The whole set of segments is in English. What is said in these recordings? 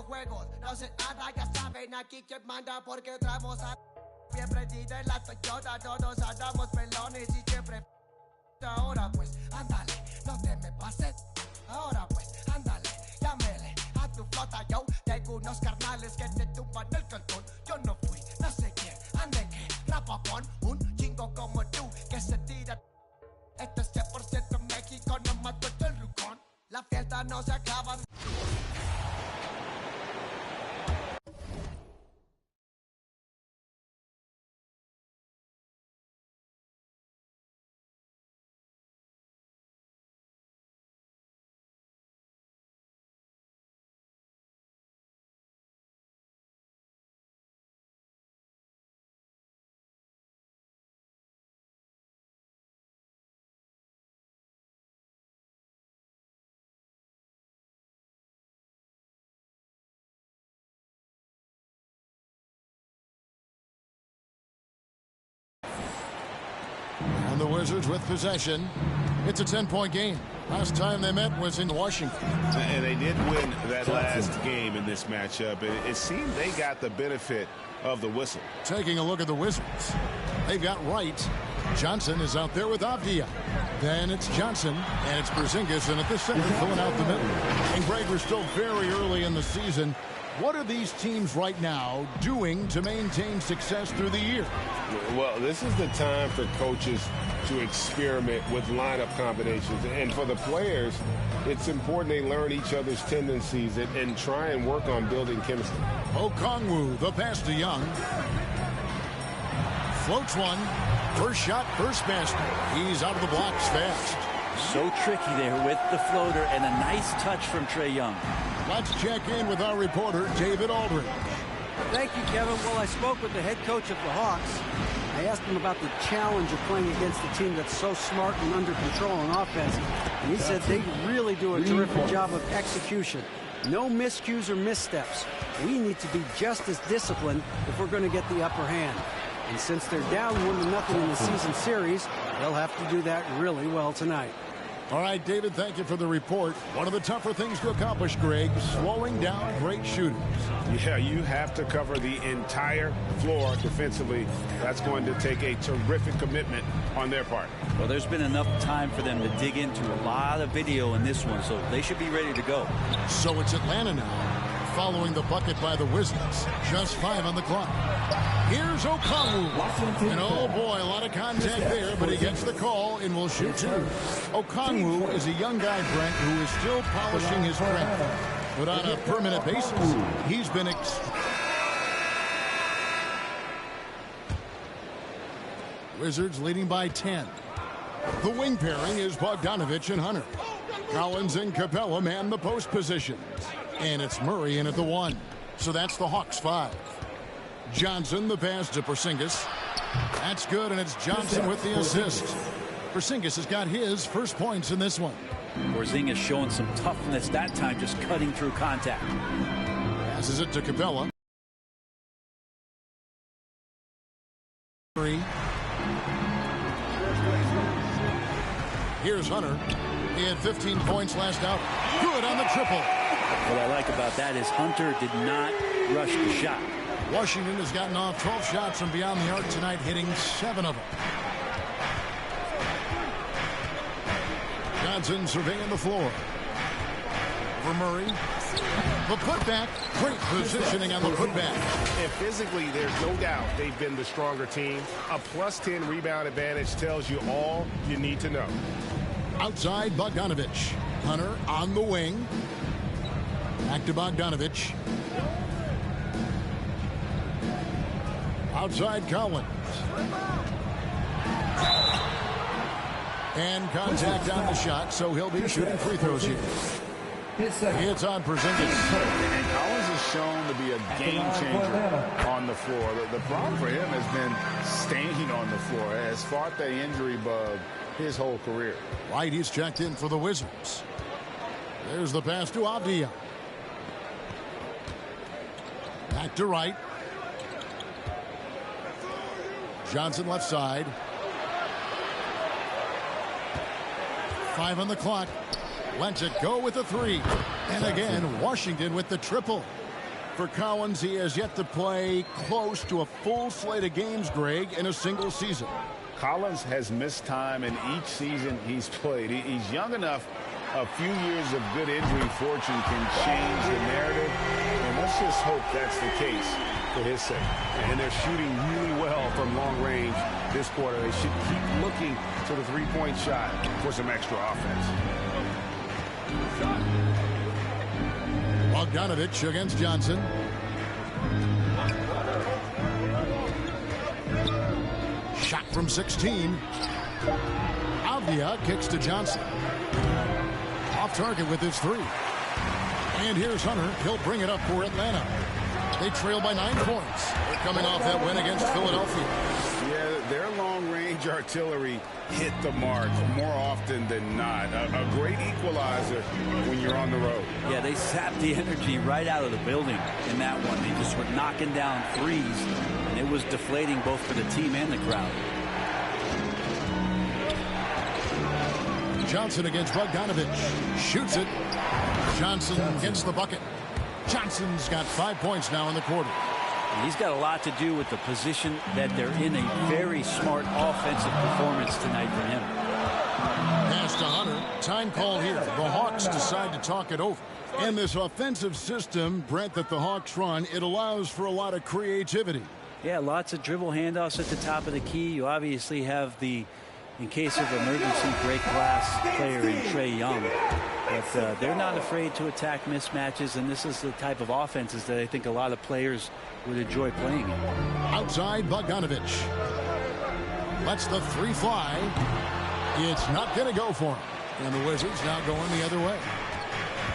juegos. No se nada, ya saben aquí quién manda porque traemos a bien prendida en la Toyota. Todos andamos pelones y siempre. Ahora pues, ándale, no te me pases. Ahora pues, ándale, llámele a tu flota. Yo tengo unos carnales que te tumban el cantón. Yo no fui, no sé quién, ande que rapapón. Un chingo como tú que se tira. Este es 100% México, no mato el rucón. La fiesta no se acaba. And the Wizards with possession. It's a 10-point game. Last time they met was in Washington. And they did win that last game in this matchup. It seemed they got the benefit of the whistle. Taking a look at the Wizards. They've got Wright. Johnson is out there with Avdia. Then it's Johnson, and it's Porzingis, and at the center, filling out the middle. And Greg, we're still very early in the season. What are these teams right now doing to maintain success through the year? Well, this is the time for coaches to experiment with lineup combinations. And for the players, it's important they learn each other's tendencies and try and work on building chemistry. Okongwu, the pass to Young. Floats one. First shot, first basket. He's out of the blocks fast. So tricky there with the floater and a nice touch from Trae Young. Let's check in with our reporter, David Aldridge. Thank you, Kevin. Well, I spoke with the head coach of the Hawks. I asked him about the challenge of playing against a team that's so smart and under control on offense. And he said they really do a terrific job of execution. No miscues or missteps. We need to be just as disciplined if we're going to get the upper hand. And since they're down 1-0 in the season series, they'll have to do that really well tonight. All right, David, thank you for the report. One of the tougher things to accomplish, Greg, slowing down great shooters. Yeah, you have to cover the entire floor defensively. That's going to take a terrific commitment on their part. Well, there's been enough time for them to dig into a lot of video in this one, so they should be ready to go. So it's Atlanta now, following the bucket by the Wizards. Just 5 on the clock. Here's Okongwu. And oh boy, a lot of contact there, but he gets the call and will shoot 2. Okongwu is a young guy, Brent, who is still polishing his craft. But on a permanent basis, he's been Wizards leading by 10. The wing pairing is Bogdanovich and Hunter. Collins and Capella man the post positions. And it's Murray in at the 1. So that's the Hawks 5. Johnson, the pass to Porzingis. That's good, and it's Johnson with the assist. Porzingis has got his first points in this one. Porzingis showing some toughness that time, just cutting through contact. Passes it to Capella. Here's Hunter. He had 15 points last out. Good on the triple. What I like about that is Hunter did not rush the shot. Washington has gotten off 12 shots from beyond the arc tonight, hitting 7 of them. Johnson surveying the floor. For Murray. The putback. Great positioning on the putback. And physically, there's no doubt they've been the stronger team. A +10 rebound advantage tells you all you need to know. Outside Bogdanovich. Hunter on the wing. Back to Bogdanovich. Outside Collins. And contact on the shot, so he'll be shooting free throws here. It's on Porzingis. And Collins is shown to be a game changer on the floor. The problem for him has been staying on the floor. He has fought that injury bug his whole career. Right, he's checked in for the Wizards. There's the pass to Avdia. Back to Wright. Johnson left side. 5 on the clock. Lets it go with the 3. And again, Washington with the triple. For Collins, he has yet to play close to a full slate of games, Greg, in a single season. Collins has missed time in each season he's played. He's young enough. A few years of good injury fortune can change the narrative, and let's just hope that's the case for his sake. And they're shooting really well from long range this quarter. They should keep looking to the three-point shot for some extra offense. Bogdanovich against Johnson. Shot from 16. Avdia kicks to Johnson. Off target with his three. And here's Hunter. He'll bring it up for Atlanta. They trail by 9 points. They're coming off that win against Philadelphia. Yeah, their long-range artillery hit the mark more often than not. A great equalizer when you're on the road. Yeah, they sapped the energy right out of the building in that one. They just were knocking down threes, and it was deflating both for the team and the crowd. Johnson against Bogdanovich. Shoots it. Johnson gets the bucket. Johnson's got 5 points now in the quarter. And he's got a lot to do with the position that they're in. A very smart offensive performance tonight for him. Pass to Hunter. Time call here. The Hawks decide to talk it over. And this offensive system, Brent, that the Hawks run, it allows for a lot of creativity. Yeah, lots of dribble handoffs at the top of the key. You obviously have the, in case of emergency, break glass player in Trae Young. But they're not afraid to attack mismatches, and this is the type of offenses that I think a lot of players would enjoy playing in. Outside, Bogdanovich. Lets the three fly. It's not going to go for him. And the Wizards now going the other way.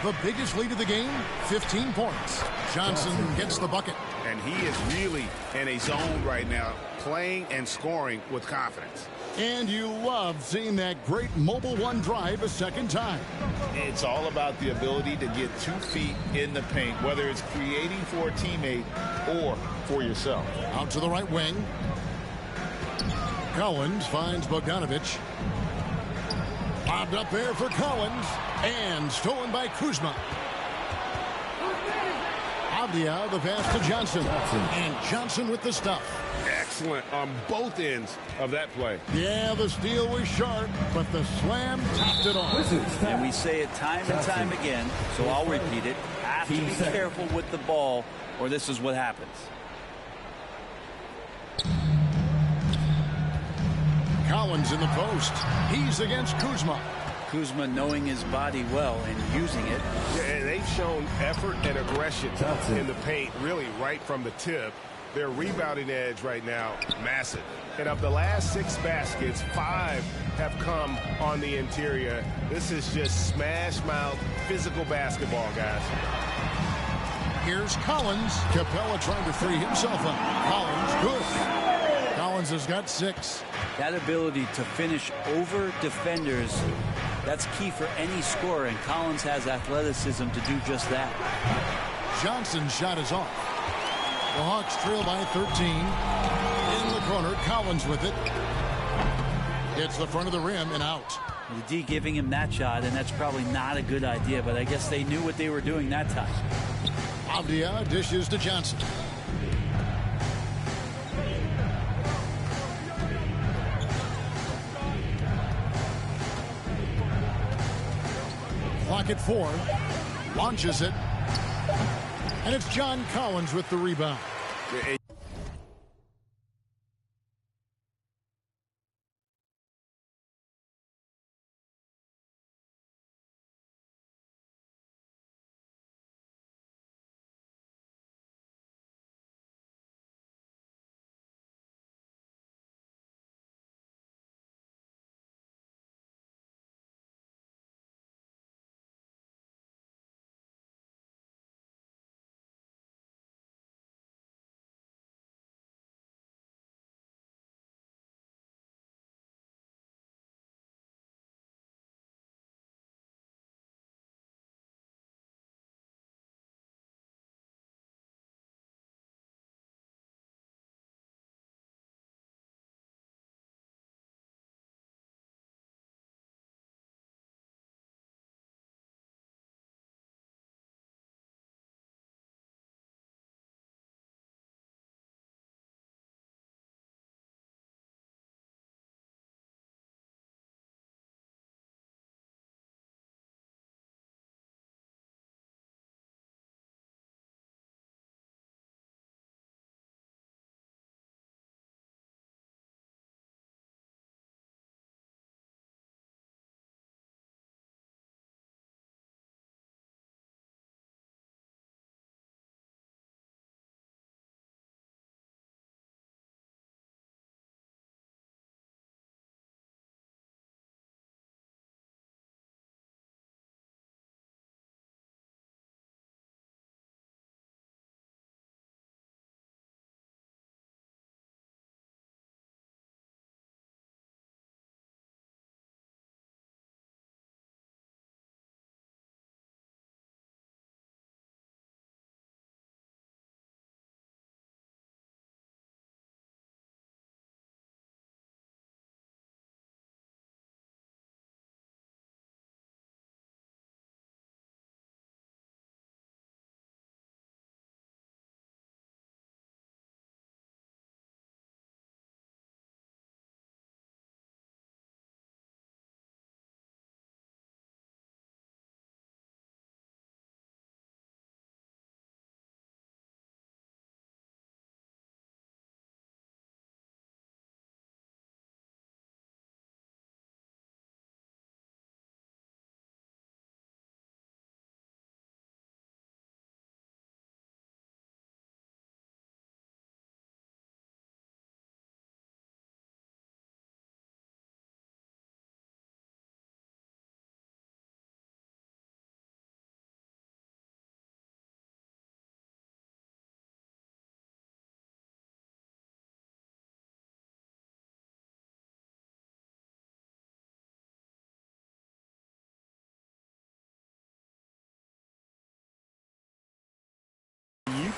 The biggest lead of the game, 15 points. Johnson gets the bucket. And he is really in a zone right now, playing and scoring with confidence. And you love seeing that great mobile one drive a second time. It's all about the ability to get 2 feet in the paint, whether it's creating for a teammate or for yourself. Out to the right wing. Collins finds Bogdanovich. Lobbed up there for Collins. And stolen by Kuzma. Avdia, the pass to Johnson. And Johnson with the stuff. Excellent on both ends of that play. Yeah, the steal was sharp, but the slam topped it off. And we say it time and time again, so I'll repeat it. Have to be careful with the ball, or this is what happens. Collins in the post. He's against Kuzma. Kuzma knowing his body well and using it. Yeah, and they've shown effort and aggression in the paint, really right from the tip. Their rebounding edge right now, massive. And of the last 6 baskets, 5 have come on the interior. This is just smash mouth physical basketball, guys. Here's Collins. Capella trying to free himself up. Collins, good. Collins has got 6. That ability to finish over defenders, that's key for any scorer, and Collins has athleticism to do just that. Johnson's shot is off. The Hawks trail by 13. In the corner, Collins with it. Hits the front of the rim and out. The D giving him that shot, and that's probably not a good idea, but I guess they knew what they were doing that time. Avdia dishes to Johnson. Clock at 4. Launches it. And it's John Collins with the rebound.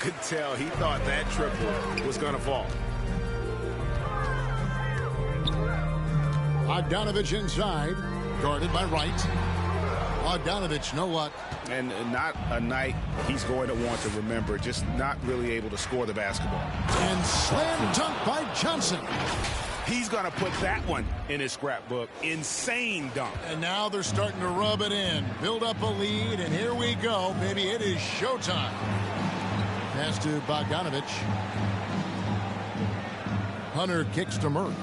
could tell he thought that triple was going to fall. Bogdanovich inside, guarded by Wright. Bogdanovich, no luck. And not a night he's going to want to remember, just not really able to score the basketball. And slam dunk by Johnson. He's going to put that one in his scrapbook. Insane dunk. And now they're starting to rub it in. Build up a lead, and here we go, baby. It is showtime. Pass to Bogdanovich. Hunter kicks to Murray.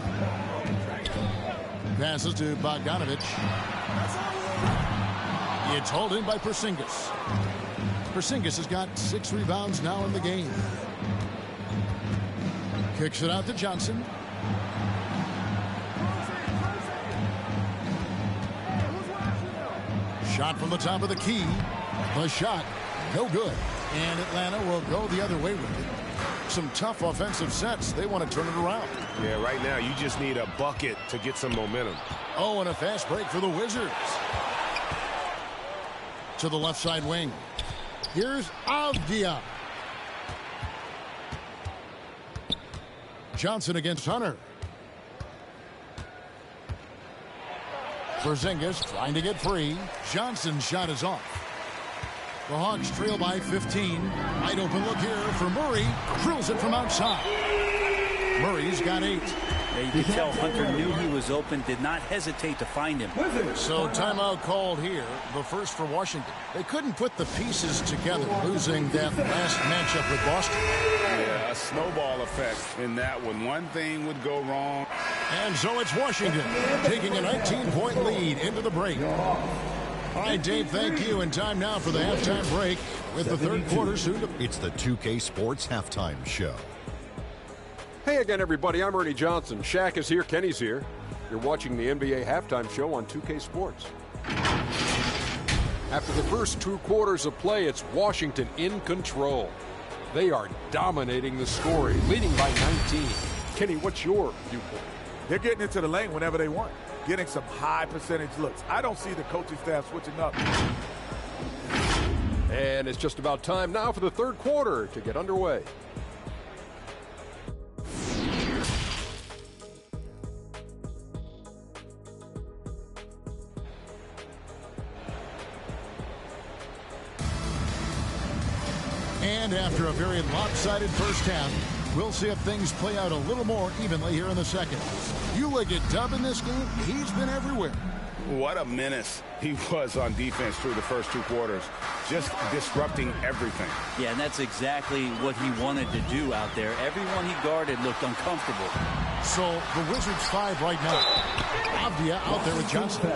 Passes to Bogdanovich. It's hauled in by Porzingis. Porzingis has got 6 rebounds now in the game. Kicks it out to Johnson. Shot from the top of the key. The shot, no good. And Atlanta will go the other way with it. Some tough offensive sets. They want to turn it around. Yeah, right now you just need a bucket to get some momentum. Oh, and a fast break for the Wizards. To the left side wing. Here's Avdia. Johnson against Hunter. Porzingis trying to get free. Johnson's shot is off. The Hawks trail by 15. Wide open look here for Murray. Drills it from outside. Murray's got 8. Yeah, you could tell Hunter knew he was open, did not hesitate to find him. So timeout called here, the first for Washington. They couldn't put the pieces together, losing that last matchup with Boston. Yeah, a snowball effect in that one. One thing would go wrong. And so it's Washington taking a 19-point lead into the break. All right, Dave, thank you. And time now for the halftime break with the third quarter soon to... It's the 2K Sports Halftime Show. Hey again, everybody. I'm Ernie Johnson. Shaq is here. Kenny's here. You're watching the NBA Halftime Show on 2K Sports. After the first 2 quarters of play, it's Washington in control. They are dominating the scoring, leading by 19. Kenny, what's your viewpoint? They're getting into the lane whenever they want, getting some high percentage looks. I don't see the coaching staff switching up. And it's just about time now for the third quarter to get underway. And after a very lopsided first half, we'll see if things play out a little more evenly here in the second. You look at Dub in this game, he's been everywhere. What a menace he was on defense through the first 2 quarters. Just disrupting everything. Yeah, and that's exactly what he wanted to do out there. Everyone he guarded looked uncomfortable. So the Wizards 5 right now. Avdia out there with Johnson.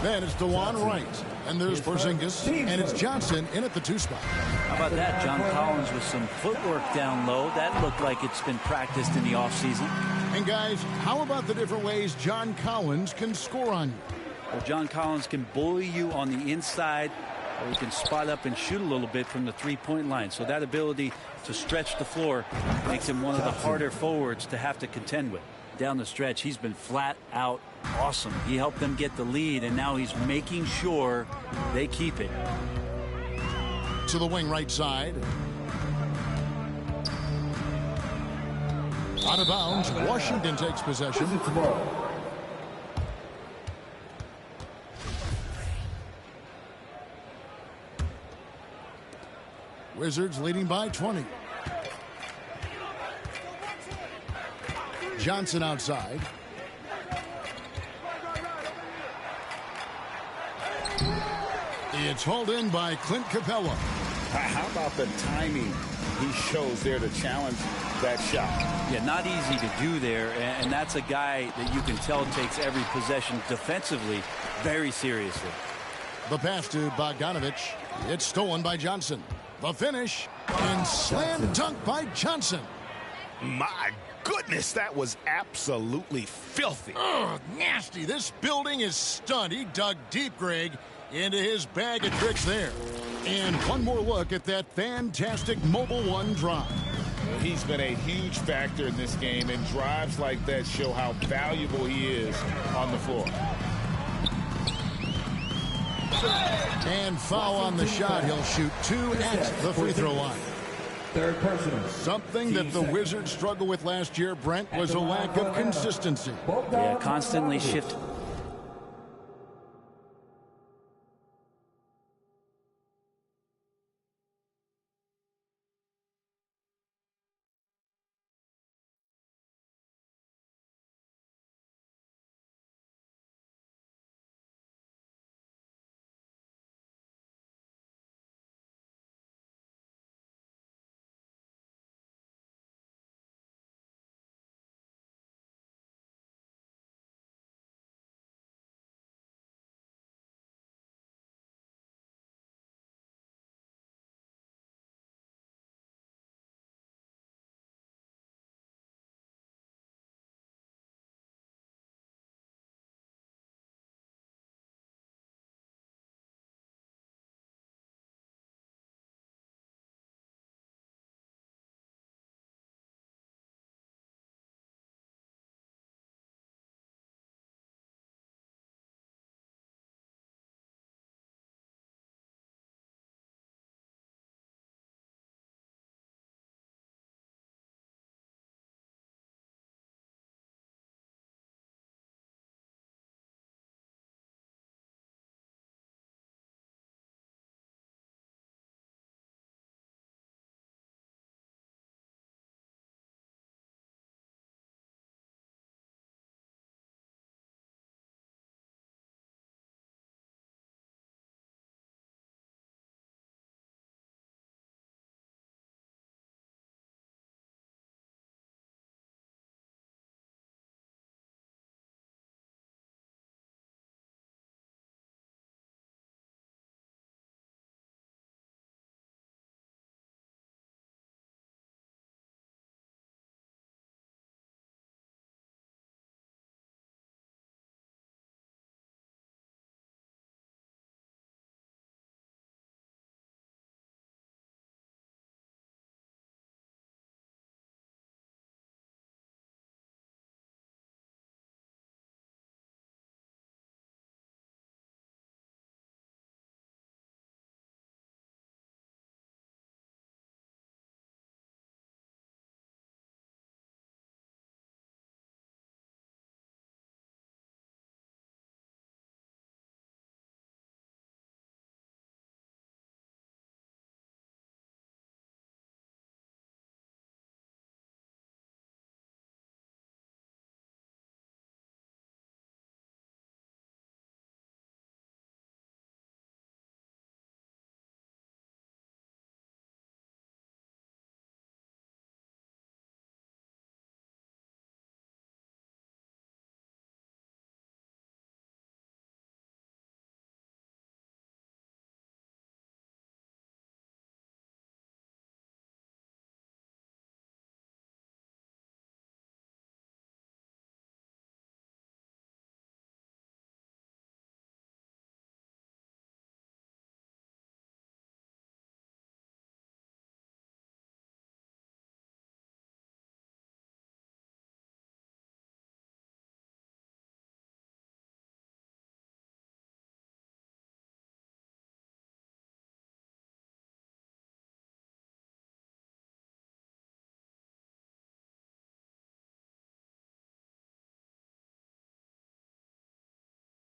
Then it's DeJuan Wright. And there's Porzingis. And it's Johnson in at the 2 spot. How about that? John Collins with some footwork down low. That looked like it's been practiced in the offseason. And guys, how about the different ways John Collins can score on you? Well, John Collins can bully you on the inside, or he can spot up and shoot a little bit from the 3-point line. So that ability to stretch the floor makes him one of the harder forwards to have to contend with. Down the stretch, he's been flat out awesome. He helped them get the lead, and now he's making sure they keep it. To the wing right side. Out of bounds, Washington takes possession. Wizards leading by 20. Johnson outside. It's hauled in by Clint Capella. How about the timing he shows there to challenge that shot? Yeah, not easy to do there, and that's a guy that you can tell takes every possession defensively very seriously. The pass to Bogdanovich. It's stolen by Johnson. The finish, and slam dunk by Johnson. My goodness, that was absolutely filthy. Ugh, nasty. This building is stunned. He dug deep, Greg, into his bag of tricks there. And one more look at that fantastic Mobile One drive. He's been a huge factor in this game, and drives like that show how valuable he is on the floor. And foul on the shot. He'll shoot 2 at the free throw line. Third personal. Something that the Wizards struggled with last year, Brent, was a lack of consistency. Yeah, constantly shift.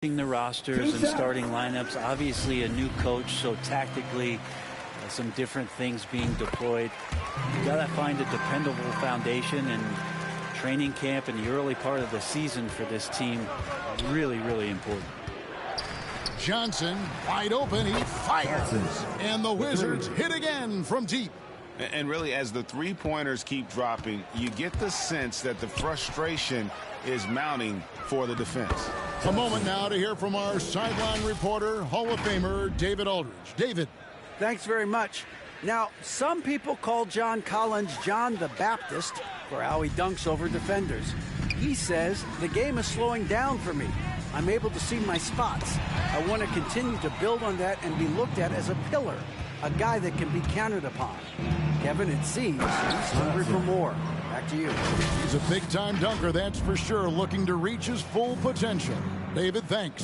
The rosters and starting lineups, obviously a new coach, so tactically some different things being deployed. You got to find a dependable foundation, and training camp in the early part of the season for this team really important. Johnson wide open, he fires, and the Wizards hit again from deep. And really, as the three-pointers keep dropping, you get the sense that the frustration is mounting for the defense. A moment now to hear from our sideline reporter, Hall of Famer David Aldridge. David. Thanks very much. Now, some people call John Collins John the Baptist for how he dunks over defenders. He says, the game is slowing down for me. I'm able to see my spots. I want to continue to build on that and be looked at as a pillar, a guy that can be counted upon. Kevin, it seems he's hungry for more. Back to you. He's a big-time dunker, that's for sure, looking to reach his full potential. David, thanks.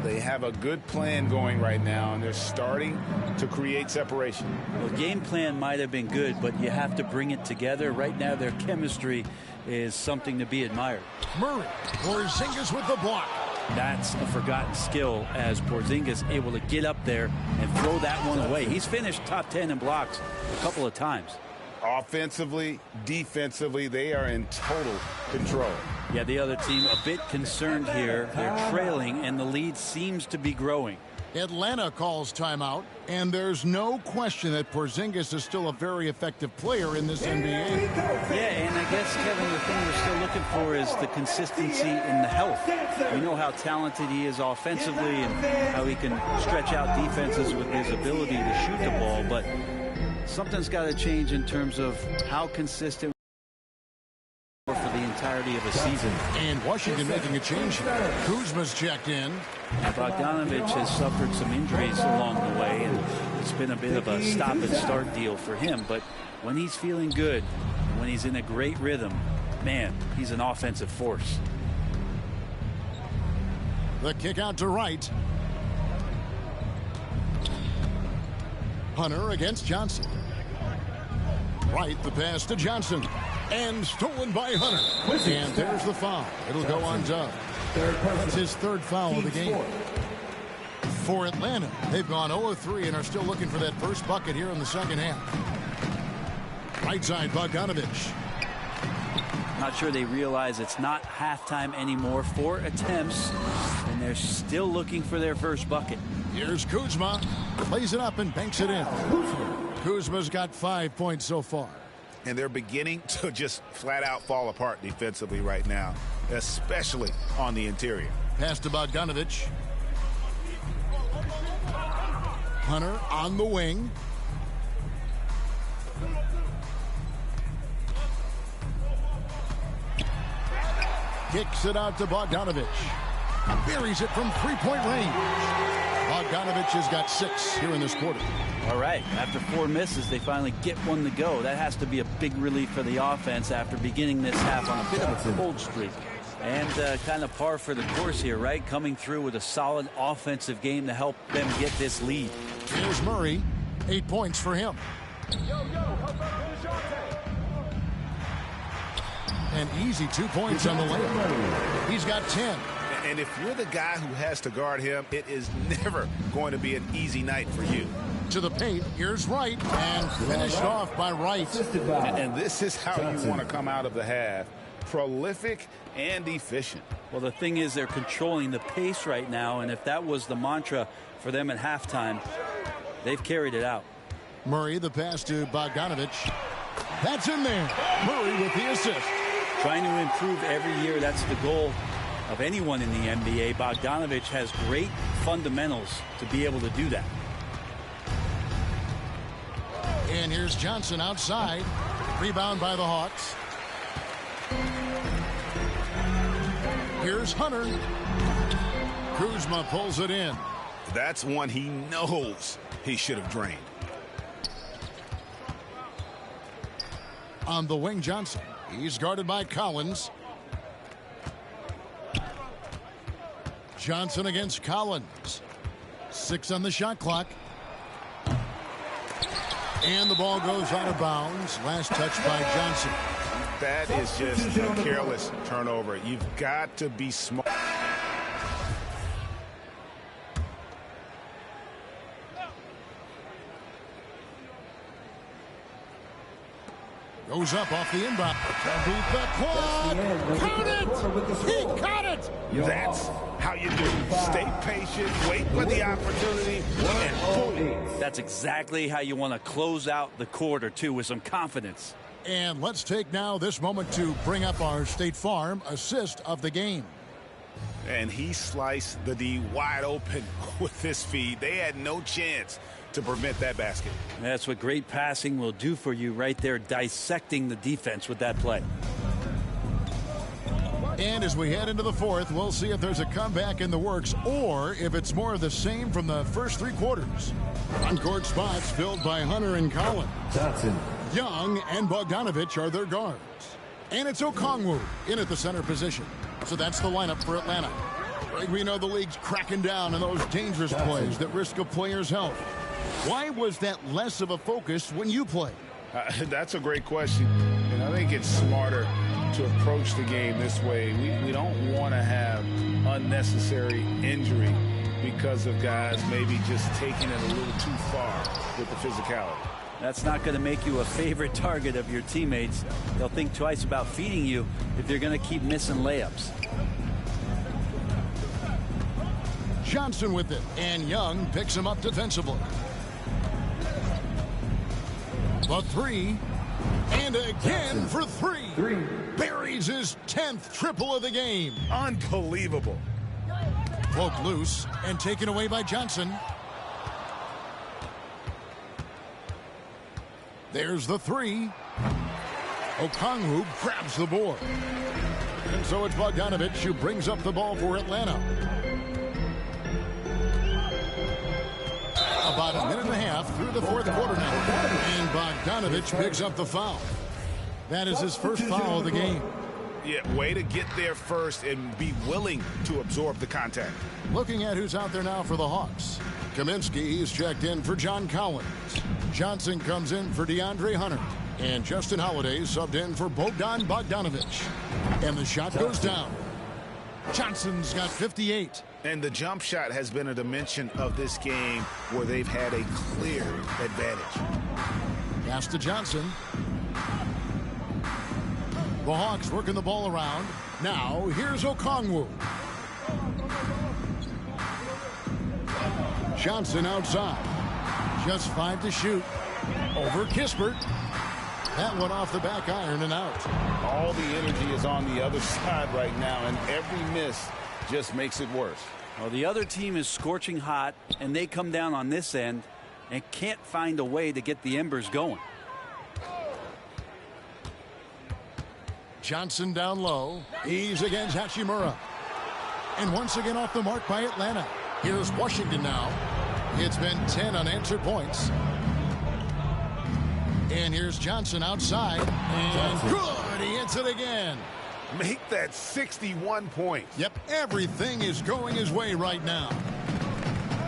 They have a good plan going right now, and they're starting to create separation. Well, game plan might have been good, but you have to bring it together. Right now, their chemistry is something to be admired. Murray, Porzingis with the block. That's a forgotten skill, as Porzingis able to get up there and throw that one away. He's finished top 10 in blocks a couple of times. Offensively, defensively, they are in total control. Yeah, the other team a bit concerned here. They're trailing, and the lead seems to be growing. Atlanta calls timeout, and there's no question that Porzingis is still a very effective player in this NBA. Yeah, and I guess, Kevin, the thing we're still looking for is the consistency in the health. We know how talented he is offensively and how he can stretch out defenses with his ability to shoot the ball, but something's got to change in terms of how consistent for the entirety of a season. And Washington making a change. Kuzma's checked in. Bogdanovich has suffered some injuries along the way, and it's been a bit of a stop-and-start deal for him. But when he's feeling good, when he's in a great rhythm, man, he's an offensive force. The kick out to Wright. Hunter against Johnson. Wright, the pass to Johnson. And stolen by Hunter. And there's the foul. It'll go on Dove. That's his third foul of the game. For Atlanta, they've gone 0-3 and are still looking for that first bucket here in the second half. Right side, Bogdanovich. Not sure they realize it's not halftime anymore. 4 attempts, and they're still looking for their first bucket. Here's Kuzma. Plays it up and banks it in. Kuzma's got 5 points so far. And they're beginning to just flat out fall apart defensively right now, especially on the interior. Pass to Bogdanovich. Hunter on the wing. Kicks it out to Bogdanovich. Buries it from three-point range. Bogdanovich has got 6 here in this quarter. All right, after 4 misses, they finally get one to go. That has to be a big relief for the offense after beginning this half on a bit of a cold streak. And kind of par for the course here, right? Coming through with a solid offensive game to help them get this lead. Here's Murray. 8 points for him. An easy 2 points on the layup. He's got 10. And if you're the guy who has to guard him, it is never going to be an easy night for you. To the paint, here's Wright, and finished off by Wright. And this is how you want to come out of the half. Prolific and efficient. Well, the thing is, they're controlling the pace right now, and if that was the mantra for them at halftime, they've carried it out. Murray, the pass to Bogdanovich. That's in there. Murray with the assist. Trying to improve every year, that's the goal of anyone in the NBA. Bogdanovich has great fundamentals to be able to do that. And here's Johnson outside. Rebound by the Hawks. Here's Hunter. Kuzma pulls it in. That's one he knows he should have drained. On the wing, Johnson. He's guarded by Collins. Johnson against Collins. 6 on the shot clock. And the ball goes out of bounds. Last touch by Johnson. That is just a careless turnover. You've got to be smart. Goes up off the inbound. Beat the quad. Caught it. He caught it. That's how you do. Stay patient. Wait for the opportunity. And boom. That's exactly how you want to close out the quarter, too, with some confidence. And let's take now this moment to bring up our State Farm assist of the game. And he sliced the D wide open with this feed. They had no chance to prevent that basket. That's what great passing will do for you right there, dissecting the defense with that play. And as we head into the fourth, we'll see if there's a comeback in the works or if it's more of the same from the first 3 quarters. On-court spots filled by Hunter and Collins. Johnson. Young and Bogdanovich are their guards. And it's Okongwu in at the center position. So that's the lineup for Atlanta. Greg, we know the league's cracking down on those dangerous plays that risk a player's health. Why was that less of a focus when you play? That's a great question. And I think it's smarter to approach the game this way. We don't want to have unnecessary injury because of guys maybe just taking it a little too far with the physicality. That's not going to make you a favorite target of your teammates. They'll think twice about feeding you if they're going to keep missing layups. Johnson with it, and Young picks him up defensively. The three, and again for three. Buries his 10th triple of the game. Unbelievable. Poked loose and taken away by Johnson. There's the three. Okongwu grabs the board. And so it's Bogdanovich who brings up the ball for Atlanta. About a minute and a half through the fourth quarter now. And Bogdanovich picks up the foul. That is his first foul of the game. Yeah, way to get there first and be willing to absorb the contact. Looking at who's out there now for the Hawks. Kaminsky is checked in for John Collins. Johnson comes in for DeAndre Hunter. And Justin Holiday subbed in for Bogdan Bogdanovich. And the shot goes down. Johnson's got 58. And the jump shot has been a dimension of this game where they've had a clear advantage. Pass to Johnson. The Hawks working the ball around. Now, here's Okongwu. Johnson outside. Just 5 to shoot. Over Kispert. That one off the back iron and out. All the energy is on the other side right now, and every miss just makes it worse. Well, the other team is scorching hot, and they come down on this end and can't find a way to get the embers going. Johnson down low. He's against Hachimura. And once again off the mark by Atlanta. Here's Washington now. It's been 10 unanswered points. And here's Johnson outside. And good, he hits it again. Make that 61 points. Yep, everything is going his way right now.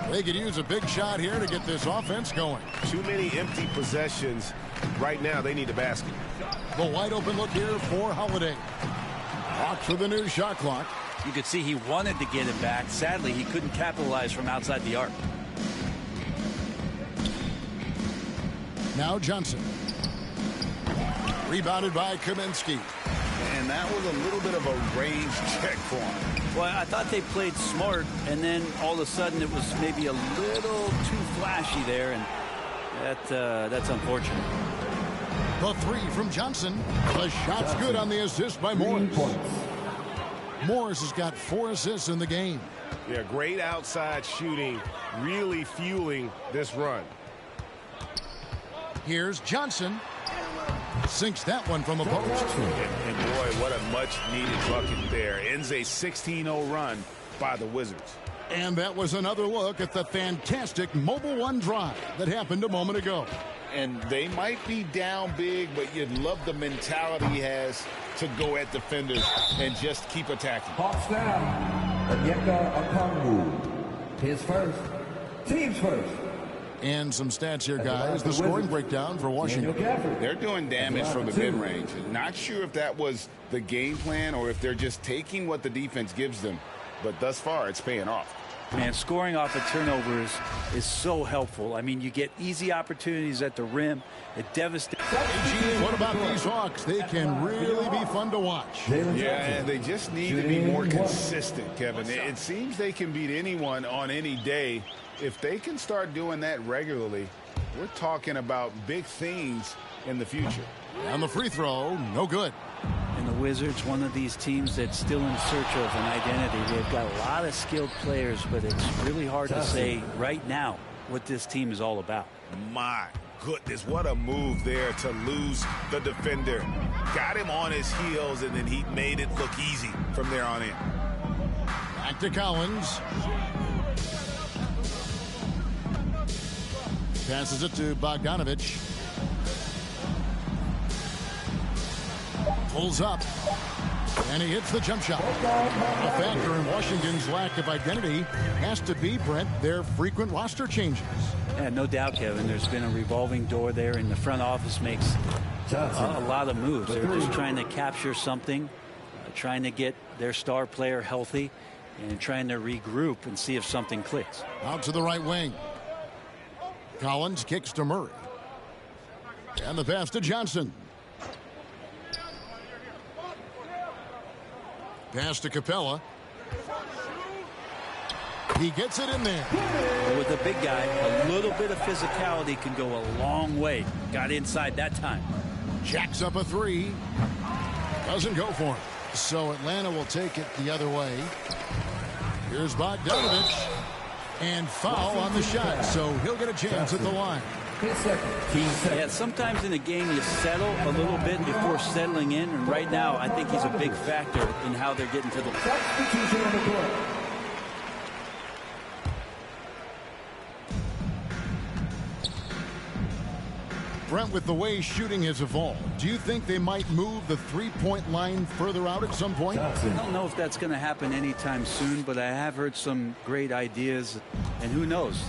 They could use a big shot here to get this offense going. Too many empty possessions. Right now, they need a basket. The wide open look here for Holiday. Hawks for the new shot clock. You could see he wanted to get it back. Sadly, he couldn't capitalize from outside the arc. Now Johnson. Rebounded by Kaminsky. And that was a little bit of a range check for him. Well, I thought they played smart, and then all of a sudden it was maybe a little too flashy there, and that's unfortunate. The three from Johnson. The shot's good on the assist by Morris. Morris has got 4 assists in the game. Yeah, great outside shooting, really fueling this run. Here's Johnson. Sinks that one from a post. And boy, what a much-needed bucket there. Ends a 16-0 run by the Wizards. And that was another look at the fantastic Mobile One drive that happened a moment ago. And they might be down big, but you'd love the mentality he has to go at defenders and just keep attacking. Hawks down. Onyeka Okongwu. His first. Team's first. And some stats here, guys. The scoring breakdown for Washington. They're doing damage from the mid-range. Not sure if that was the game plan or if they're just taking what the defense gives them. But thus far, it's paying off. Man, scoring off of turnovers is so helpful. I mean, you get easy opportunities at the rim. It devastates. What about these Hawks? They can really be fun to watch. Yeah, they just need to be more consistent, Kevin. It seems they can beat anyone on any day. If they can start doing that regularly, we're talking about big things in the future. And the free throw, no good. And the Wizards, one of these teams that's still in search of an identity. They've got a lot of skilled players, but it's really hard to say right now what this team is all about. My goodness, what a move there to lose the defender. Got him on his heels, and then he made it look easy from there on in. Back to Collins. Passes it to Bogdanovich. Pulls up. And he hits the jump shot. A factor in Washington's lack of identity has to be, Brent, their frequent roster changes. Yeah, no doubt, Kevin. There's been a revolving door there, and the front office makes a lot of moves. They're just trying to capture something, trying to get their star player healthy, and trying to regroup and see if something clicks. Out to the right wing. Collins kicks to Murray. And the pass to Johnson. Pass to Capella. He gets it in there. With a big guy, a little bit of physicality can go a long way. Got inside that time. Jacks up a three. Doesn't go for him. So Atlanta will take it the other way. Here's Bogdanovich. And foul on the shot. So he'll get a chance at the line. Yeah, sometimes in a game you settle a little bit before settling in. And right now, I think he's a big factor in how they're getting to the line. Brent, with the way shooting has evolved, do you think they might move the three-point line further out at some point? I don't know if that's going to happen anytime soon, but I have heard some great ideas, and who knows?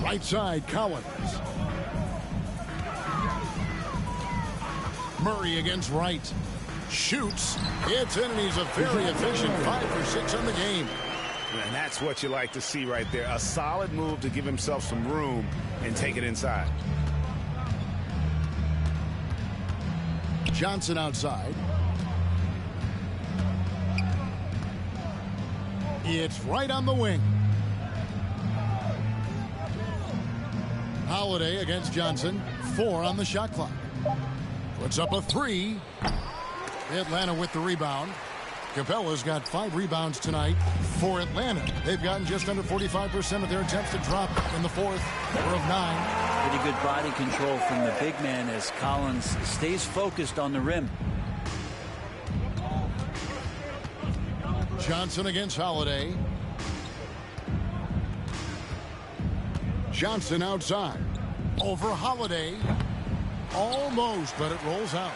Right side, Collins. Murray against Wright. Shoots. It's in, and he's a very efficient 5 for 6 on the game. And that's what you like to see right there. A solid move to give himself some room and take it inside. Johnson outside. It's right on the wing. Holiday against Johnson. 4 on the shot clock. Puts up a 3. Atlanta with the rebound. Capella's got 5 rebounds tonight for Atlanta. They've gotten just under 45% of their attempts to drop in the fourth. 4 of 9. Pretty good body control from the big man as Collins stays focused on the rim. Johnson against Holiday. Johnson outside. Over Holiday. Almost, but it rolls out.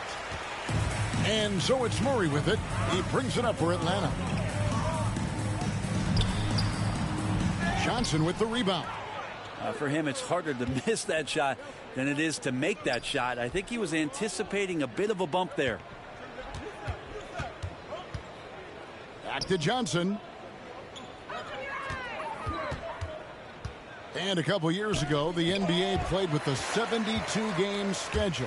And so it's Murray with it. He brings it up for Atlanta. Johnson with the rebound. For him, it's harder to miss that shot than it is to make that shot. I think he was anticipating a bit of a bump there. Back to Johnson. And a couple years ago, the NBA played with a 72-game schedule.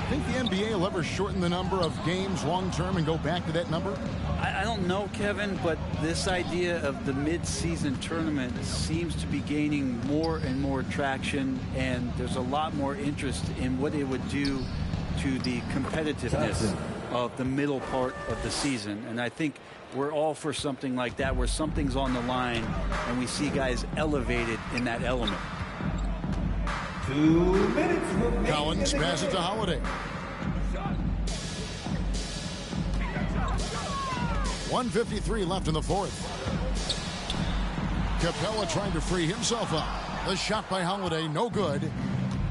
Think the NBA will ever shorten the number of games long-term and go back to that number? I don't know, Kevin, but this idea of the mid-season tournament seems to be gaining more and more traction, and there's a lot more interest in what it would do to the competitiveness of the middle part of the season. And I think we're all for something like that, where something's on the line and we see guys elevated in that element. 2 minutes. Collins passes to Holiday. 1:53 left in the fourth. Capella trying to free himself up. The shot by Holiday, no good.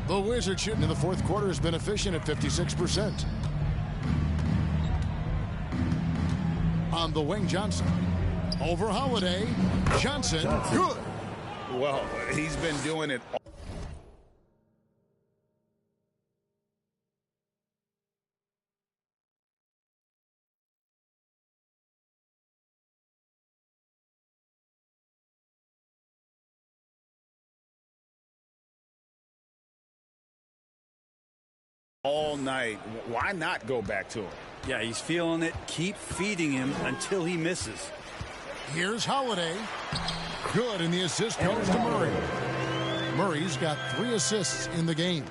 The Wizards shooting in the fourth quarter has been efficient at 56%. On the wing, Johnson. Over Holiday. Johnson, good. Well, he's been doing it all night. Why not go back to him? Yeah, he's feeling it. Keep feeding him until he misses. Here's Holiday. Good, and the assist goes to Murray. Murray's got 3 assists in the game.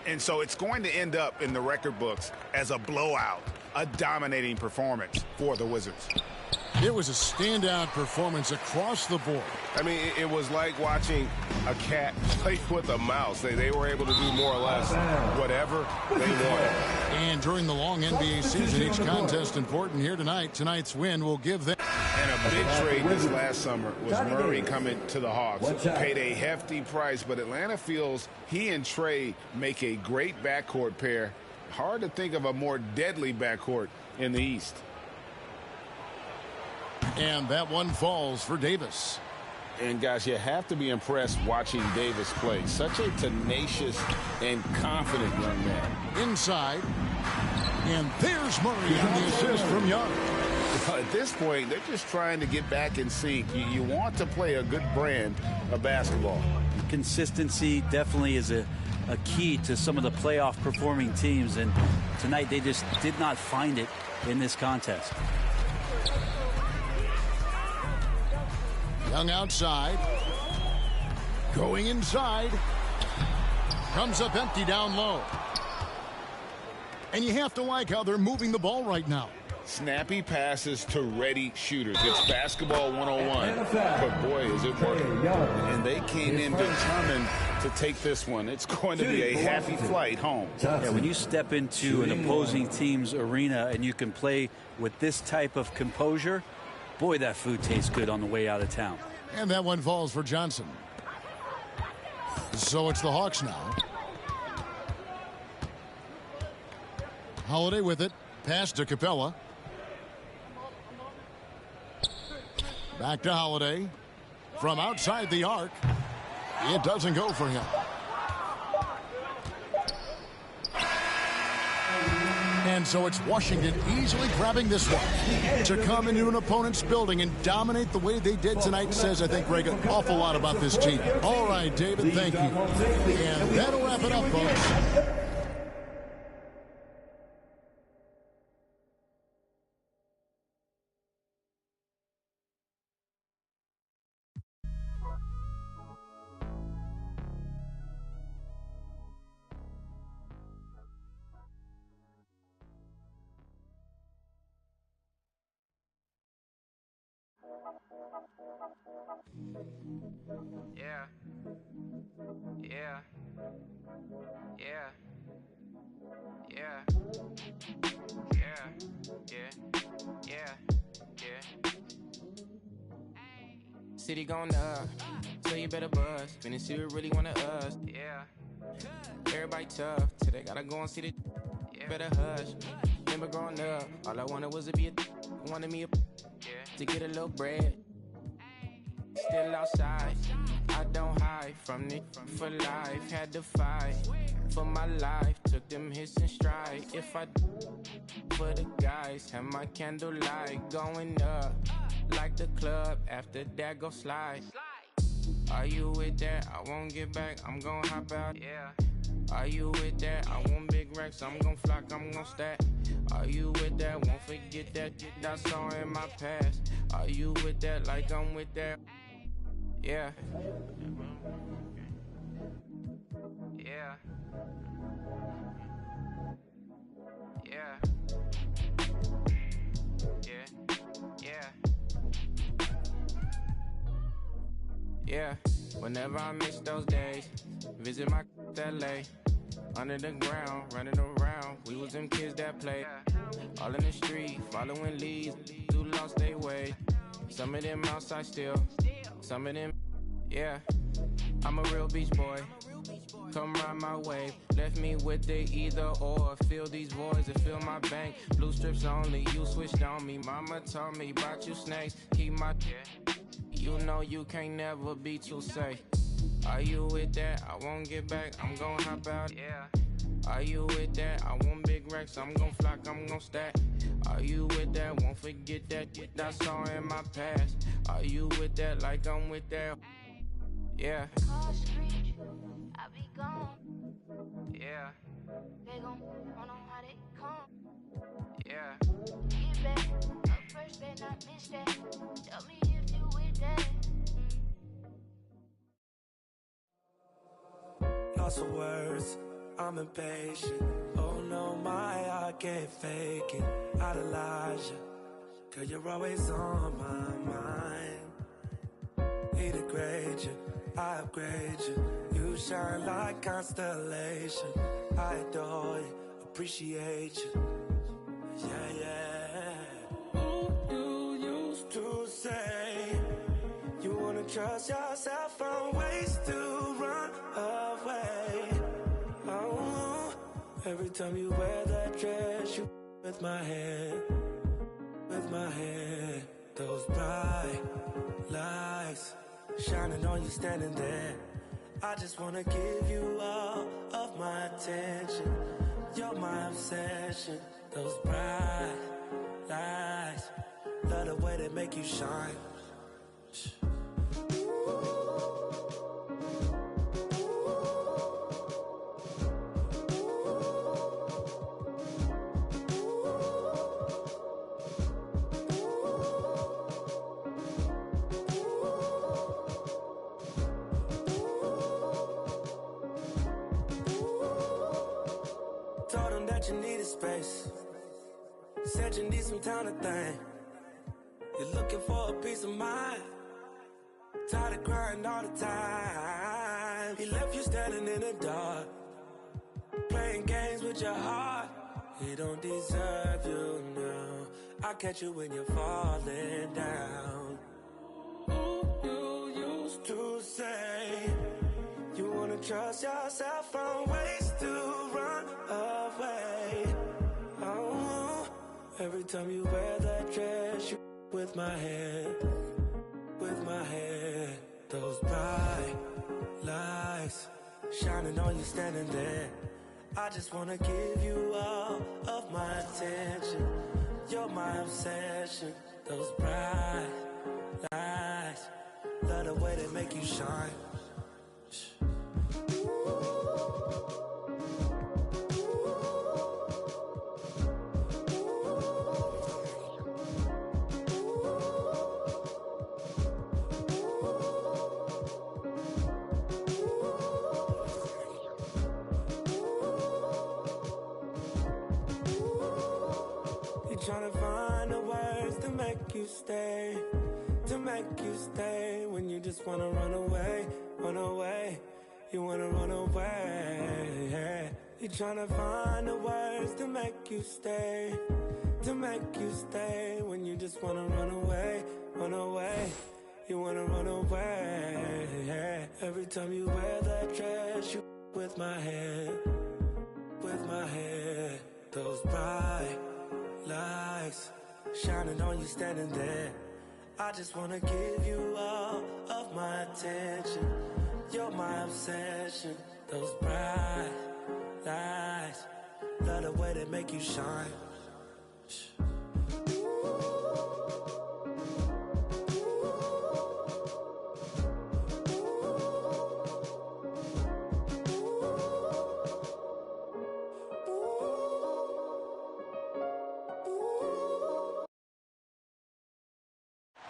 And so it's going to end up in the record books as a blowout, a dominating performance for the Wizards. It was a standout performance across the board. I mean, it was like watching a cat play with a mouse. They were able to do more or less whatever they wanted. And during the long NBA season, each contest important. Here tonight. Tonight's win will give them. And a big trade this last summer was Murray coming to the Hawks. Paid a hefty price, but Atlanta feels he and Trey make a great backcourt pair. Hard to think of a more deadly backcourt in the East. And that one falls for Davis. And, guys, you have to be impressed watching Davis play. Such a tenacious and confident young man. Inside. And there's Murray on the assist from Young. At this point, they're just trying to get back in sync. You want to play a good brand of basketball. Consistency definitely is a key to some of the playoff performing teams. And tonight they just did not find it in this contest. Young outside. Going inside. Comes up empty down low. And you have to like how they're moving the ball right now. Snappy passes to ready shooters. It's basketball 101. But, boy, is it working. And they came in determined to take this one. It's going to be a happy flight home. Yeah, when you step into an opposing team's arena and you can play with this type of composure, boy, that food tastes good on the way out of town. And that one falls for Johnson. So it's the Hawks now. Holiday with it. Pass to Capella. Back to Holiday. From outside the arc. It doesn't go for him. And so it's Washington easily grabbing this one. To come into an opponent's building and dominate the way they did tonight says, I think, Greg, an awful lot about this team. All right, David, thank you. And that'll wrap it up, folks. Yeah. Yeah. Yeah. Yeah. Yeah. Yeah. Yeah. Yeah. City going up, so you better buzz. Finna see what really wanna us. Yeah. Everybody tough, till they gotta go and see the. Yeah. Better hush. Remember growing up, all I wanted was to be a. Wanted me a. Yeah. To get a little bread. Still outside, I don't hide from it for life. Had to fight for my life, took them hits in stride. If I for the guys, have my candlelight going up like the club. After that, go slide. Are you with that? I won't get back. I'm gonna hop out. Yeah. Are you with that? I want big racks. I'm gonna flock. I'm gonna stack. Are you with that? Won't forget that. I saw in my past. Are you with that? Like I'm with that. Yeah. Yeah. Yeah. Yeah. Yeah. Yeah. Whenever I miss those days, visit my LA. Under the ground, running around. We was them kids that played. All in the street, following leads. Who lost their way. Some of them outside still. Some of them, yeah. I'm a real beach boy. Come ride my wave. Left me with the either or. Fill these voids and fill my bank. Blue strips only. You switched on me. Mama told me about you snakes. Keep my. You know you can't never be too safe. Are you with that? I won't get back. I'm gon' hop out. Yeah. Are you with that? I want big racks. I'm gon' flock. I'm gon' stack. Are you with that? Won't forget that. I saw in my past. Are you with that? Like I'm with that. Yeah. I be gone. Yeah. They gon' run on how they come. Yeah. Get back. Up first, better not miss that. Tell me if you with that. Lost for words, I'm impatient. Oh no, I can't fake it. Idolize you, 'cause you're always on my mind. He degrade you, I upgrade you. You shine like constellation. I adore you, appreciate you. Yeah, yeah. Ooh, you used to say you wanna trust yourself from ways to run away. Oh, every Every time you wear that dress, you with my head, those bright lights shining on you standing there. I just wanna give you all of my attention. You're my obsession. Those bright lights, love the way they make you shine. Told them that you needed space. Said you need some time to think. You're looking for a peace of mind. Tired of crying all the time. He left you standing in the dark, playing games with your heart. He don't deserve you now. I catch you when you're falling down. Ooh, you used to say you wanna trust yourself from ways to run away. Oh, every time you wear that dress, you with my head, those bright lights shining on you standing there. I just wanna give you all of my attention. You're my obsession. Those bright lights, love the way they make you shine. Trying to find the words to make you stay, when you just wanna run away, you wanna run away. You're trying to find the words to make you stay, when you just wanna run away, you wanna run away. Every time you wear that dress, you with my head, those bright lights shining on you standing there. I just wanna give you all of my attention. You're my obsession. Those bright lights, love the way they make you shine.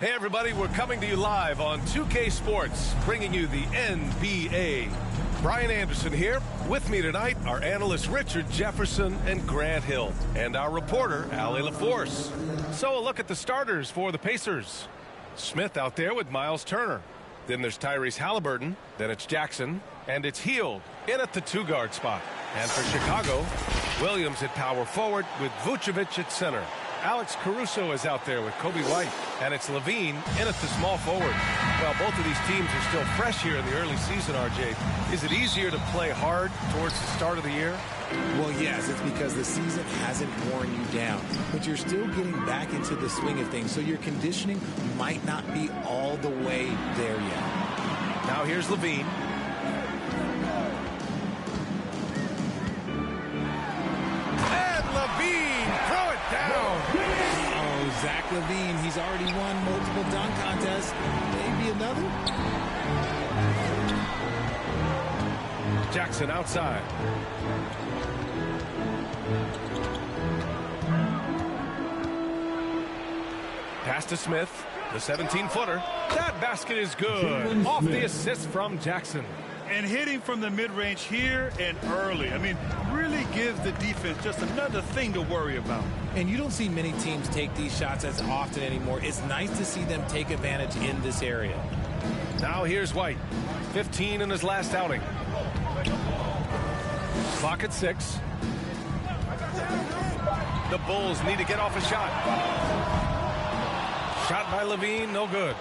Hey everybody, we're coming to you live on 2K Sports, bringing you the NBA. Brian Anderson here. With me tonight are analysts Richard Jefferson and Grant Hill, and our reporter, Allie LaForce. So a look at the starters for the Pacers. Smith out there with Miles Turner. Then there's Tyrese Halliburton. Then it's Jackson. And it's Hield in at the two-guard spot. And for Chicago, Williams at power forward with Vucevic at center. Alex Caruso is out there with Kobe White, and it's Levine in at the small forward. Well, both of these teams are still fresh here in the early season, RJ. Is it easier to play hard towards the start of the year? Well, yes, it's because the season hasn't worn you down, but you're still getting back into the swing of things, so your conditioning might not be all the way there yet. Now here's Levine. And Levine, throw it down. Oh, Zach Levine, he's already won multiple dunk contests. Maybe another? Jackson outside. Pass to Smith, the 17-footer. That basket is good. Off the assist from Jackson. And hitting from the mid-range here and early. I mean, really gives the defense just another thing to worry about. And you don't see many teams take these shots as often anymore. It's nice to see them take advantage in this area. Now here's White, 15 in his last outing. Clock at 6. The Bulls need to get off a shot. Shot by Levine, no good.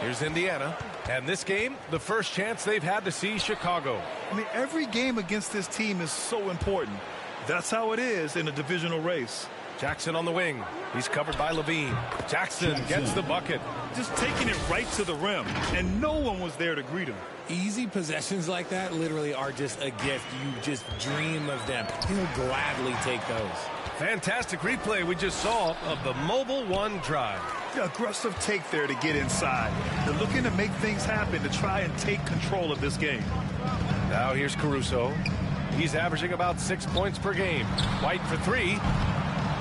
Here's Indiana. And this game, the first chance they've had to see Chicago. I mean, every game against this team is so important. That's how it is in a divisional race. Jackson on the wing. He's covered by Levine. Jackson gets the bucket. Just taking it right to the rim, and no one was there to greet him. Easy possessions like that literally are just a gift. You just dream of them. He'll gladly take those. Fantastic replay we just saw of the Mobile One drive. The aggressive take there to get inside. They're looking to make things happen to try and take control of this game. Now here's Caruso. He's averaging about 6 points per game. White for three.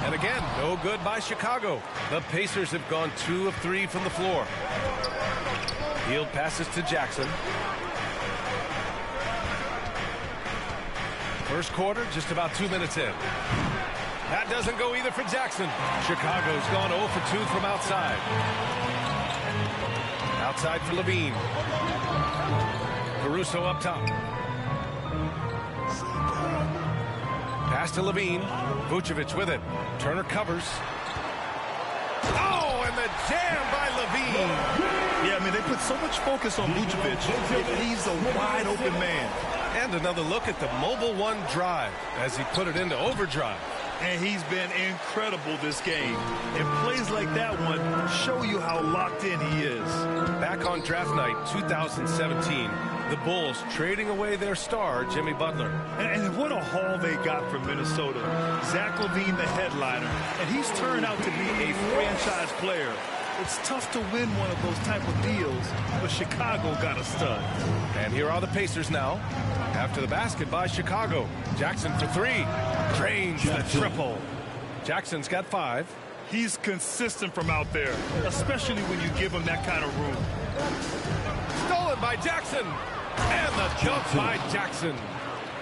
And again, no good by Chicago. The Pacers have gone 2 of 3 from the floor. Hield passes to Jackson. First quarter, just about 2 minutes in. That doesn't go either for Jackson. Chicago's gone 0 for 2 from outside. Outside for Levine. Caruso up top. Pass to Levine. Vucevic with it. Turner covers. Oh, and the jam by Levine. Yeah, I mean, they put so much focus on Vucevic. It leaves a wide open man. And another look at the Mobile One drive as he put it into overdrive. And he's been incredible this game. And plays like that one show you how locked in he is. Back on draft night 2017, the Bulls trading away their star, Jimmy Butler. And what a haul they got from Minnesota. Zach LaVine, the headliner. And he's turned out to be a franchise player. It's tough to win one of those type of deals, but Chicago got a stud. And here are the Pacers now. After the basket by Chicago. Jackson for three. Drains the triple. Jackson's got 5. He's consistent from out there, especially when you give him that kind of room. Stolen by Jackson. And the dunk by Jackson.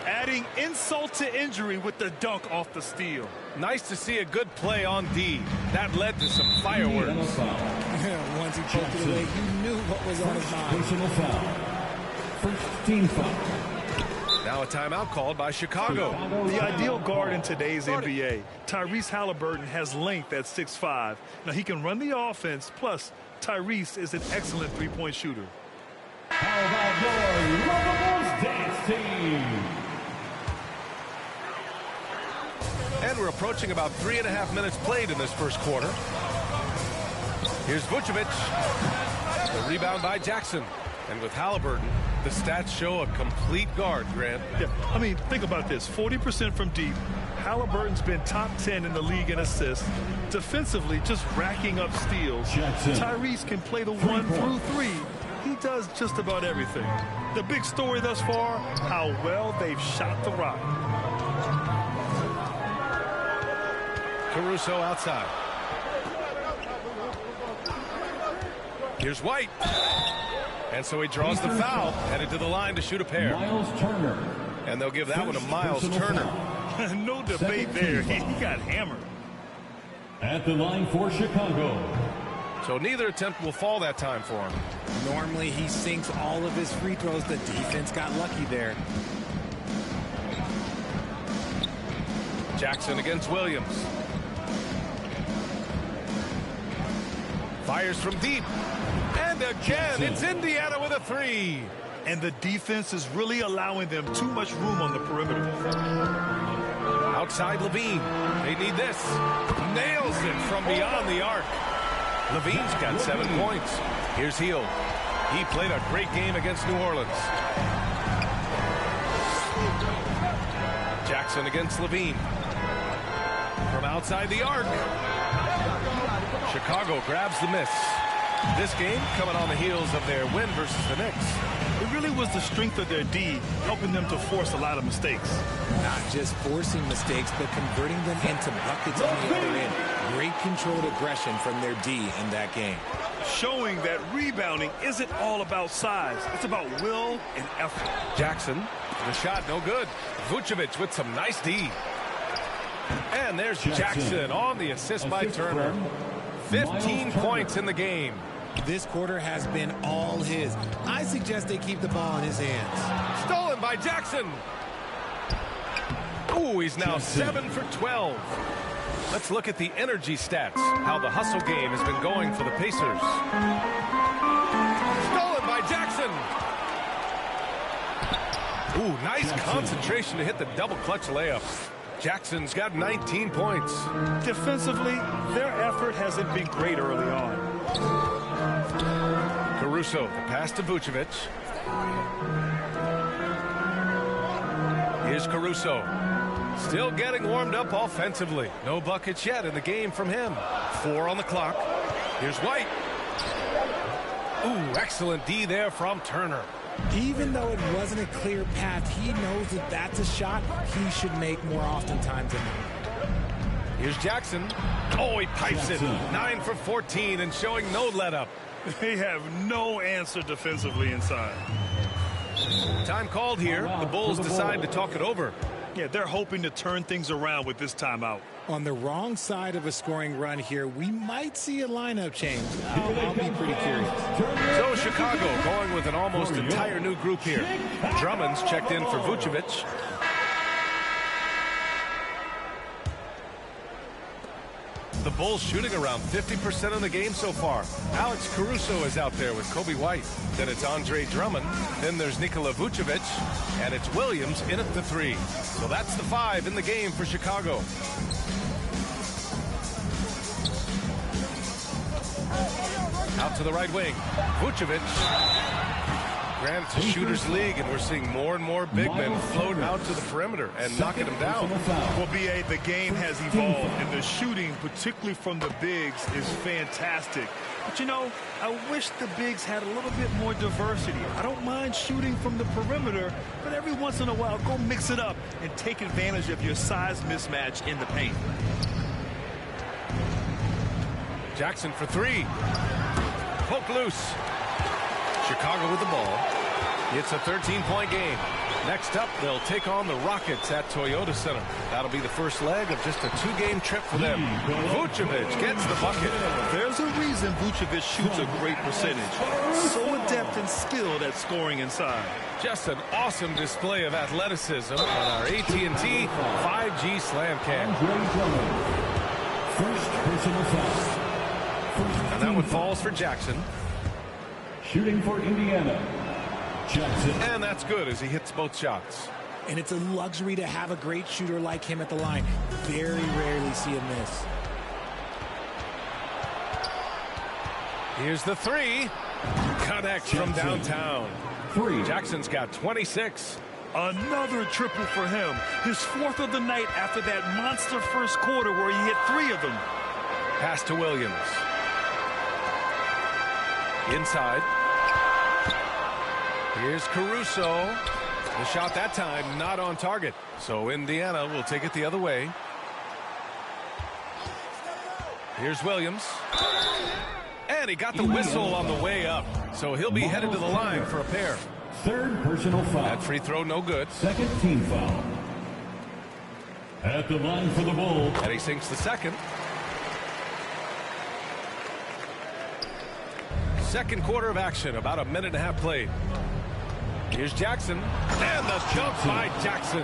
Adding insult to injury with the dunk off the steal. Nice to see a good play on D. That led to some fireworks. Once he poked it away, you knew what was on his mind. Personal foul. First team foul. Now a timeout called by Chicago. The ideal guard in today's NBA. Tyrese Halliburton has length at 6'5". Now he can run the offense, plus Tyrese is an excellent three-point shooter. How about your Yooooooooooooooo dance team? And we're approaching about 3.5 minutes played in this first quarter. Here's Vucevic. The rebound by Jackson. And with Halliburton, the stats show a complete guard, Grant. Yeah, I mean, think about this. 40% from deep. Halliburton's been top 10 in the league in assists. Defensively, just racking up steals. Jackson. Tyrese can play the 1 through 3. He does just about everything. The big story thus far, how well they've shot the rock. Caruso outside. Here's White. And so he draws the foul, headed to the line to shoot a pair. Miles Turner. And they'll give that one to Miles Turner. No debate there. He got hammered. At the line for Chicago. So neither attempt will fall that time for him. Normally he sinks all of his free throws. The defense got lucky there. Jackson against Williams. Fires from deep. And again, it's Indiana with a 3. And the defense is really allowing them too much room on the perimeter. Outside Levine. They need this. Nails it from beyond the arc. Levine's got 7 points. Here's Hield. He played a great game against New Orleans. Jackson against Levine. From outside the arc. Chicago grabs the miss. This game coming on the heels of their win versus the Knicks. It really was the strength of their D helping them to force a lot of mistakes. Not just forcing mistakes, but converting them into buckets on the other end. Great controlled aggression from their D in that game. Showing that rebounding isn't all about size. It's about will and effort. Jackson, the shot no good. Vucevic with some nice D. And there's Jackson on the assist by Turner. 15 points in the game. This quarter has been all his. I suggest they keep the ball in his hands. Stolen by Jackson. Ooh, he's now 7 for 12. Let's look at the energy stats. How the hustle game has been going for the Pacers. Stolen by Jackson. Ooh, nice concentration to hit the double clutch layup. Jackson's got 19 points. Defensively, their effort hasn't been great early on. Caruso, the pass to Vucevic. Here's Caruso. Still getting warmed up offensively. No buckets yet in the game from him. 4 on the clock. Here's White. Ooh, excellent D there from Turner. Even though it wasn't a clear path, he knows that that's a shot he should make more oftentimes than not. Here's Jackson. Oh, he pipes it. 9 for 14 and showing no let up. They have no answer defensively inside. Time called here. The Bulls decide to talk it over. Yeah, they're hoping to turn things around with this timeout. On the wrong side of a scoring run here, we might see a lineup change. I'll be pretty curious. So Chicago going with an almost entire new group here. Drummond's checked in for Vucevic. The Bulls shooting around 50% of the game so far. Alex Caruso is out there with Kobe White. Then it's Andre Drummond. Then there's Nikola Vucevic. And it's Williams in at the 3. So that's the 5 in the game for Chicago. Out to the right wing. Vucevic. Granted, it's a shooter's league, and we're seeing more and more big men float out to the perimeter and knocking them down. Well, B.A., the game has evolved, and the shooting, particularly from the bigs, is fantastic. But, you know, I wish the bigs had a little bit more diversity. I don't mind shooting from the perimeter, but every once in a while, go mix it up and take advantage of your size mismatch in the paint. Jackson for 3. Poke loose. Chicago with the ball. It's a 13-point game. Next up, they'll take on the Rockets at Toyota Center. That'll be the first leg of just a 2-game trip for them. Vucevic gets the bucket. There's a reason Vucevic shoots a great percentage. So adept and skilled at scoring inside. Just an awesome display of athleticism on our AT&T 5G Slam Cam. First personal foul. And that one falls for Jackson. Shooting for Indiana, Jackson. And that's good as he hits both shots. And it's a luxury to have a great shooter like him at the line. Very rarely see him miss. Here's the 3. Connects from downtown. 3. Jackson's got 26. Another triple for him. His 4th of the night after that monster first quarter where he hit 3 of them. Pass to Williams. Inside. Here's Caruso. The shot that time not on target. So Indiana will take it the other way. Here's Williams. And he got the whistle on the way up. So he'll be headed to the line for a pair. Third personal foul. That free throw no good. Second team foul. At the line for the Bulls. And he sinks the second. Second quarter of action, about a minute and a half played. Here's Jackson, and the dunk by Jackson.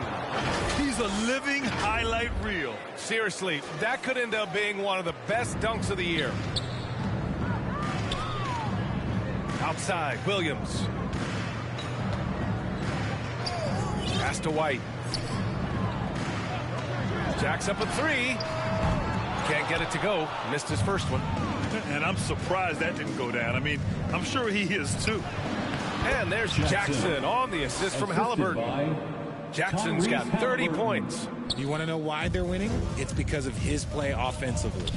He's a living highlight reel. Seriously, that could end up being one of the best dunks of the year. Outside, Williams. Pass to White. Jacks up a 3. Can't get it to go. Missed his first one. And I'm surprised that didn't go down. I mean, I'm sure he is too. And there's Jackson on the assist from Halliburton. Jackson's got 30 points. You want to know why they're winning? It's because of his play offensively.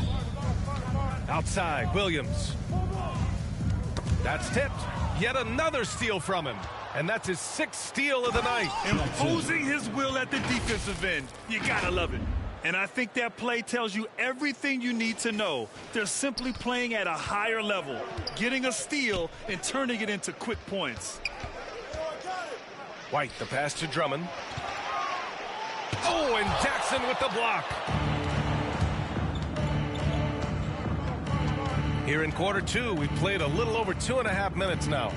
Outside, Williams. That's tipped. Yet another steal from him. And that's his 6th steal of the night. Imposing his will at the defensive end. You gotta love it. And I think that play tells you everything you need to know. They're simply playing at a higher level, getting a steal and turning it into quick points. White, the pass to Drummond. Oh, and Jackson with the block. Here in quarter 2, we've played a little over 2.5 minutes now.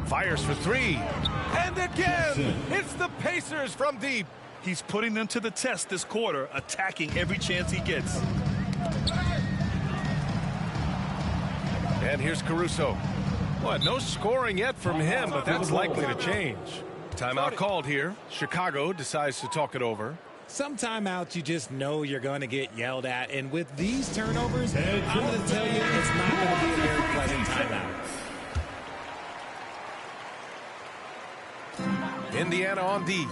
Fires for 3. And again, it's the Pacers from deep. He's putting them to the test this quarter, attacking every chance he gets. And here's Caruso. Well, no scoring yet from him, but that's likely to change. Timeout called here. Chicago decides to talk it over. Some timeouts you just know you're going to get yelled at, and with these turnovers, I'm going to tell you it's not going to be a very pleasant timeout. Indiana on D.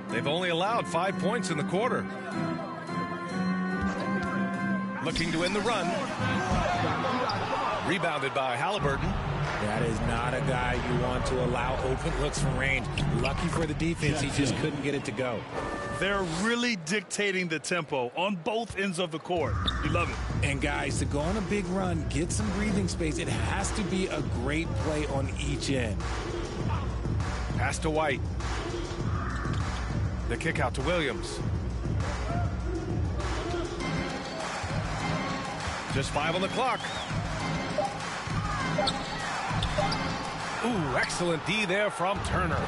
They've only allowed 5 points in the quarter. Looking to win the run. Rebounded by Halliburton. That is not a guy you want to allow open looks from range. Lucky for the defense, he just couldn't get it to go. They're really dictating the tempo on both ends of the court. You love it. And guys, to go on a big run, get some breathing space, it has to be a great play on each end. Pass to White. The kick out to Williams. Just 5 on the clock. Ooh, excellent D there from Turner.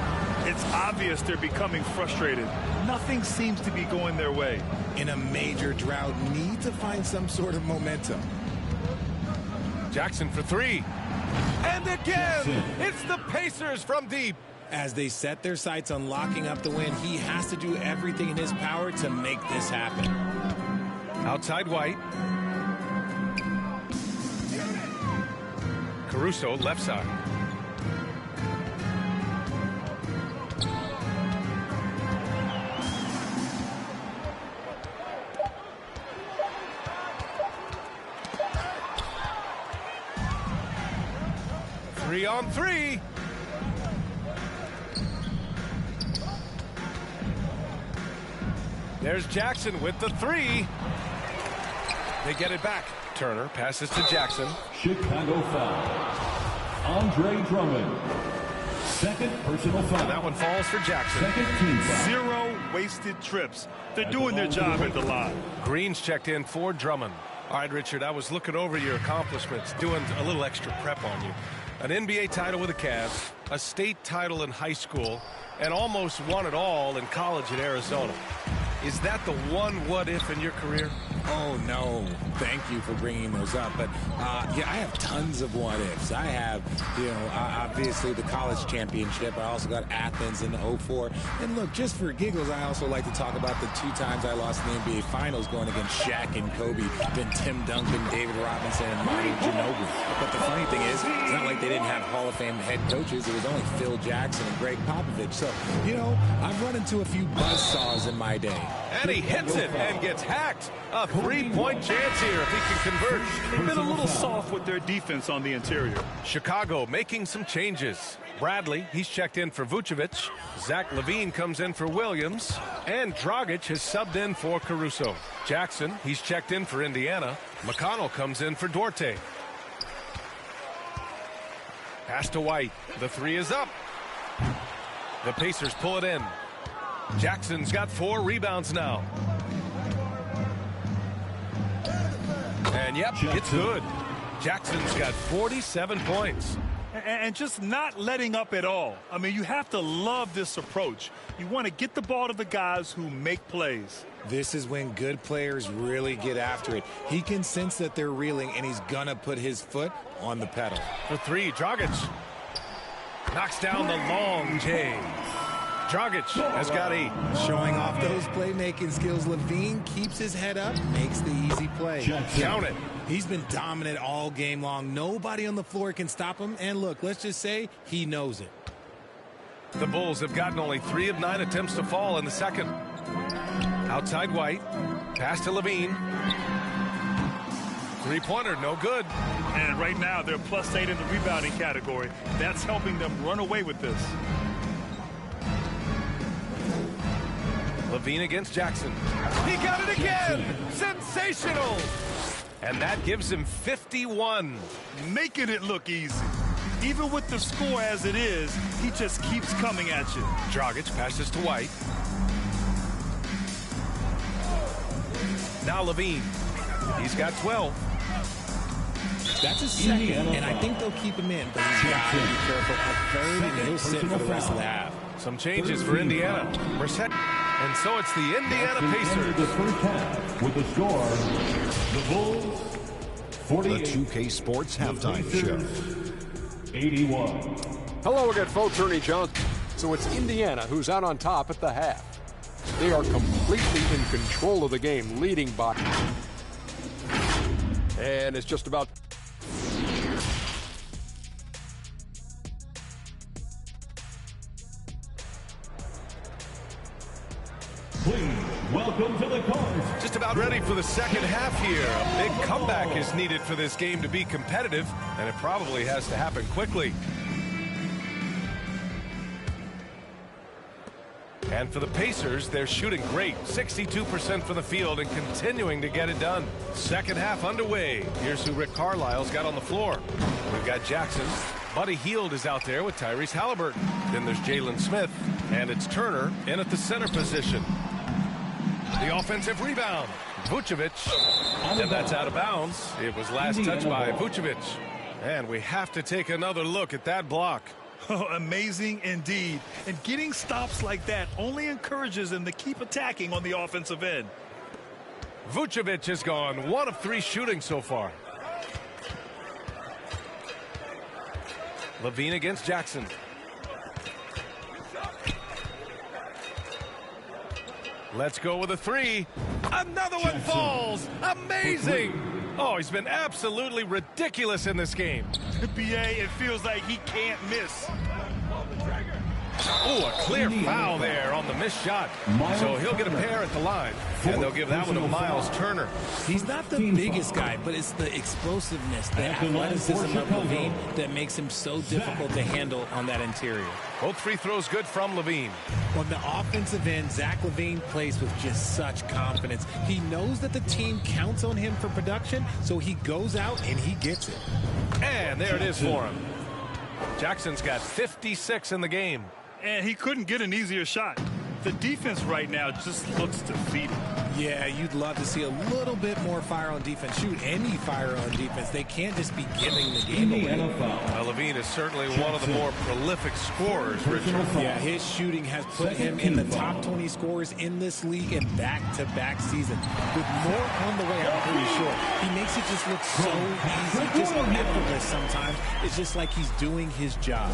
It's obvious they're becoming frustrated. Nothing seems to be going their way. In a major drought, need to find some sort of momentum. Jackson for 3. And again, it's the Pacers from deep. As they set their sights on locking up the win, he has to do everything in his power to make this happen. Outside White. Caruso, left side. Three on 3. There's Jackson with the 3. They get it back. Turner passes to Jackson. Chicago foul. Andre Drummond. Second personal foul. And that one falls for Jackson. Second team foul. 0 wasted trips. They're doing their job at the line. Green's checked in for Drummond. All right, Richard, I was looking over your accomplishments, doing a little extra prep on you. An NBA title with the Cavs, a state title in high school, and almost won it all in college at Arizona. Is that the one what-if in your career? Oh, no. Thank you for bringing those up. But, yeah, I have tons of what-ifs. I have, obviously the college championship. I also got Athens in 04. And, look, just for giggles, I also like to talk about the 2 times I lost in the NBA Finals going against Shaq and Kobe, then Tim Duncan, David Robinson, and Manu Ginobili. But the funny thing is, it's not like they didn't have Hall of Fame head coaches. It was only Phil Jackson and Greg Popovich. So, I've run into a few buzzsaws in my day. And he hits it and gets hacked. A 3-point chance here if he can convert. They've been a little soft with their defense on the interior. Chicago making some changes. Bradley, he's checked in for Vucevic. Zach LaVine comes in for Williams. And Dragic has subbed in for Caruso. Jackson, he's checked in for Indiana. McConnell comes in for Duarte. Pass to White. The 3 is up. The Pacers pull it in. Jackson's got 4 rebounds now. And yep, it's good. Jackson's got 47 points. And just not letting up at all. I mean, you have to love this approach. You want to get the ball to the guys who make plays. This is when good players really get after it. He can sense that they're reeling, and he's going to put his foot on the pedal. For 3, Dragic knocks down the long J. Dragic has got 8. Showing off those playmaking skills, LaVine keeps his head up, makes the easy play. Count it. He's been dominant all game long. Nobody on the floor can stop him. And look, let's just say he knows it. The Bulls have gotten only 3 of 9 attempts to fall in the second. Outside White. Pass to LaVine. 3-pointer, no good. And right now, they're +8 in the rebounding category. That's helping them run away with this. LaVine against Jackson. He got it again! Sensational! And that gives him 51. Making it look easy. Even with the score as it is, he just keeps coming at you. Dragic passes to White. Now LaVine. He's got 12. That's a second, and I think they'll keep him in, but he's got to be careful. A 3rd, and he'll sit for the rest of the half. Some changes for Indiana. And so it's the Indiana Pacers. The first half with the score, the Bulls 48. The 2K Sports Halftime Show. 81. Hello again, folks. Ernie Johnson. So it's Indiana who's out on top at the half. They are completely in control of the game, leading by. And it's just about. Please welcome to the court. Just about ready for the second half here. A big comeback is needed for this game to be competitive, and it probably has to happen quickly. And for the Pacers, they're shooting great. 62% from the field and continuing to get it done. Second half underway. Here's who Rick Carlisle's got on the floor. We've got Jackson. Buddy Hield is out there with Tyrese Halliburton. Then there's Jalen Smith. And it's Turner in at the center position. The offensive rebound. Vucevic. And that's out of bounds. It was last touched by Vucevic. And we have to take another look at that block. Oh, amazing indeed. And getting stops like that only encourages them to keep attacking on the offensive end. Vucevic has gone 1 of 3 shooting so far. Levine against Jackson. Let's go with a 3. Another one falls. Amazing. Oh, he's been absolutely ridiculous in this game. BA, it feels like he can't miss. Oh, a clear foul there on the missed shot. So he'll get a pair at the line, and they'll give that one to Miles Turner. He's not the biggest guy, but it's the explosiveness, the athleticism of Levine that makes him so difficult to handle on that interior. Both free throws good from Levine. On the offensive end, Zach LaVine plays with just such confidence. He knows that the team counts on him for production, so he goes out and he gets it. And there it is for him. Jackson's got 56 in the game. And he couldn't get an easier shot. The defense right now just looks defeated. Yeah, you'd love to see a little bit more fire on defense. Shoot any fire on defense. They can't just be giving the game away. Well, Levine is certainly one of the more prolific scorers, Richard. Yeah, his shooting has put him in the top 20 scorers in this league in back-to-back season. With more on the way, I'm pretty sure. He makes it just look so easy, just effortless sometimes. It's just like he's doing his job.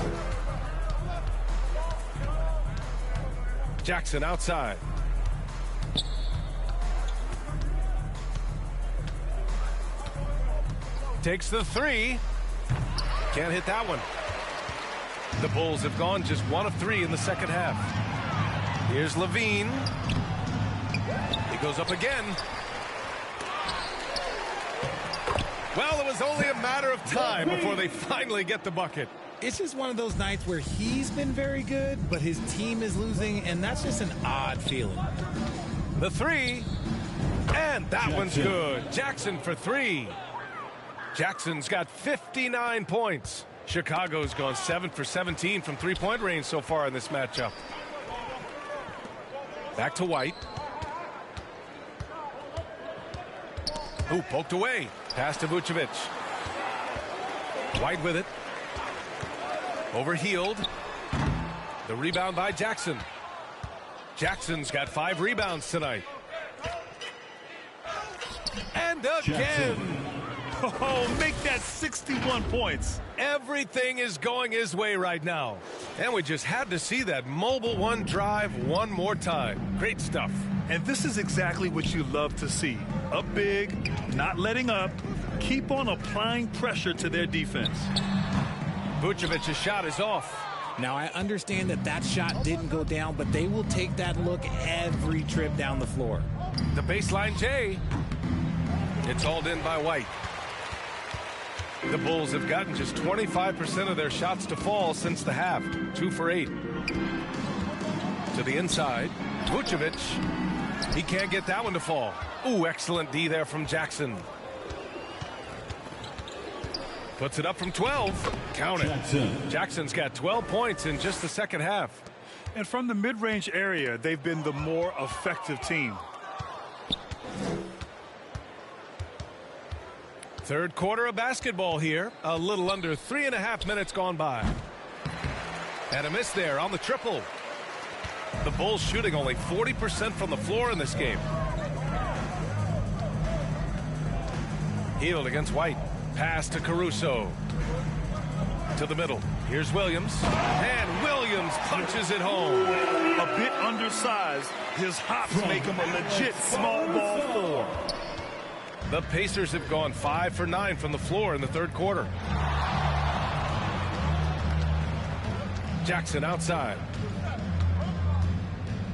Jackson outside. Takes the 3. Can't hit that one. The Bulls have gone just 1 of 3 in the second half. Here's Levine. He goes up again. Well, it was only a matter of time before they finally get the bucket. It's just one of those nights where he's been very good, but his team is losing, and that's just an odd feeling. The 3, and that one's good. Jackson for 3. Jackson's got 59 points. Chicago's gone 7 for 17 from three-point range so far in this matchup. Back to White. Ooh, poked away. Pass to Vucevic. White with it. Over Hield. The rebound by Jackson. Jackson's got 5 rebounds tonight. And again. Oh, make that 61 points. Everything is going his way right now. And we just had to see that mobile one drive one more time. Great stuff. And this is exactly what you love to see. Up big, not letting up. Keep on applying pressure to their defense. Vucevic's shot is off. Now, I understand that that shot didn't go down, but they will take that look every trip down the floor. The baseline J. It's hauled in by White. The Bulls have gotten just 25% of their shots to fall since the half. 2 for 8. To the inside. Vucevic. He can't get that one to fall. Ooh, excellent D there from Jackson. Puts it up from 12. Count it. Jackson's got 12 points in just the second half. And from the mid-range area, they've been the more effective team. Third quarter of basketball here. A little under 3.5 minutes gone by. And a miss there on the triple. The Bulls shooting only 40% from the floor in this game. Hield against White. Pass to Caruso. To the middle. Here's Williams. And Williams punches it home. A bit undersized. His hops make him a legit small ball 4. The Pacers have gone 5 for 9 from the floor in the third quarter. Jackson outside.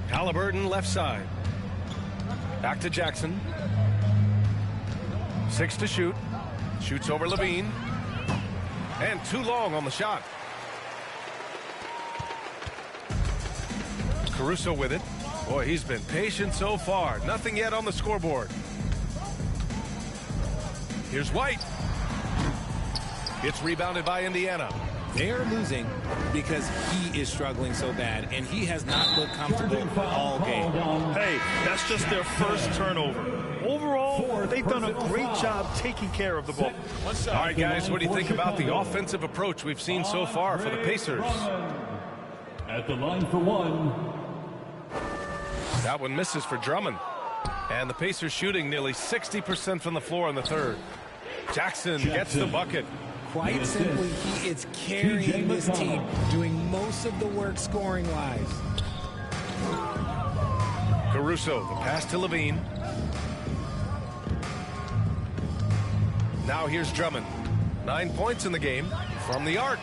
Halliburton left side. Back to Jackson. 6 to shoot. Shoots over Levine. And too long on the shot. Caruso with it. Boy, he's been patient so far. Nothing yet on the scoreboard. Here's White. It's rebounded by Indiana. They're losing because he is struggling so bad, and he has not looked comfortable all game. Hey, that's just their first turnover. Overall, they've done a great job taking care of the ball. All right, guys, what do you think about the offensive approach we've seen so far for the Pacers? At the line for one. That one misses for Drummond. And the Pacers shooting nearly 60% from the floor in the third. Jackson gets the bucket. Quite simply, he is carrying this team, doing most of the work scoring-wise. Caruso, the pass to Levine. Now here's Drummond. 9 points in the game from the arc.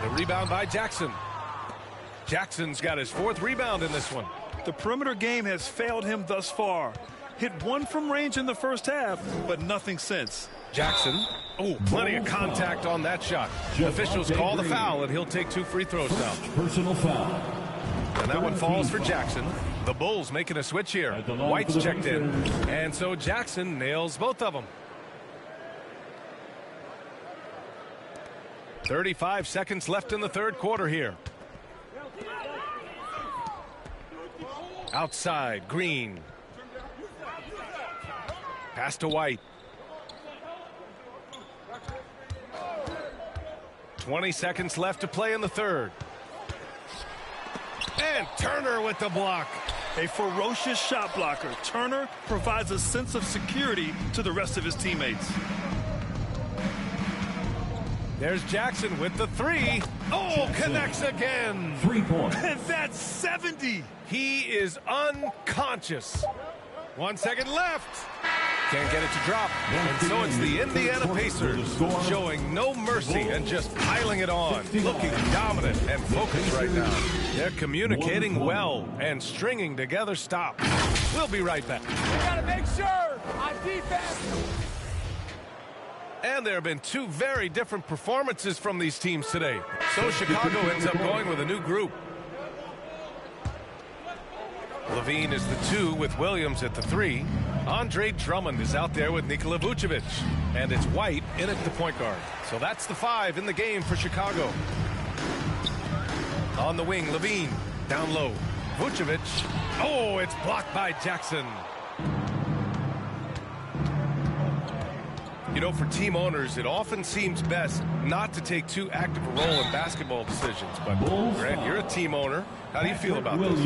The rebound by Jackson. Jackson's got his 4th rebound in this one. The perimeter game has failed him thus far. Hit 1 from range in the first half, but nothing since. Jackson. Oh, plenty of contact on that shot. Officials call the foul, and he'll take 2 free throws now. Personal foul. And that one falls for Jackson. The Bulls making a switch here. White's checked in. And so Jackson nails both of them. 35 seconds left in the third quarter here. Outside, Green. Pass to White. 20 seconds left to play in the third. And Turner with the block. A ferocious shot blocker. Turner provides a sense of security to the rest of his teammates. There's Jackson with the 3. Oh, connects again. 3 points. And that's 70. He is unconscious. 1 second left. Can't get it to drop. And so it's the Indiana Pacers showing no mercy and just piling it on. Looking dominant and focused right now. They're communicating well and stringing together stops. We'll be right back. We got to make sure on defense. And there have been 2 very different performances from these teams today. So Chicago ends up going with a new group. Levine is the 2 with Williams at the 3. Andre Drummond is out there with Nikola Vucevic. And it's White in at the point guard. So that's the 5 in the game for Chicago. On the wing, Levine. Down low. Vucevic. Oh, it's blocked by Jackson. You know, for team owners, it often seems best not to take too active a role in basketball decisions. But, Grant, you're a team owner. How do you feel about this?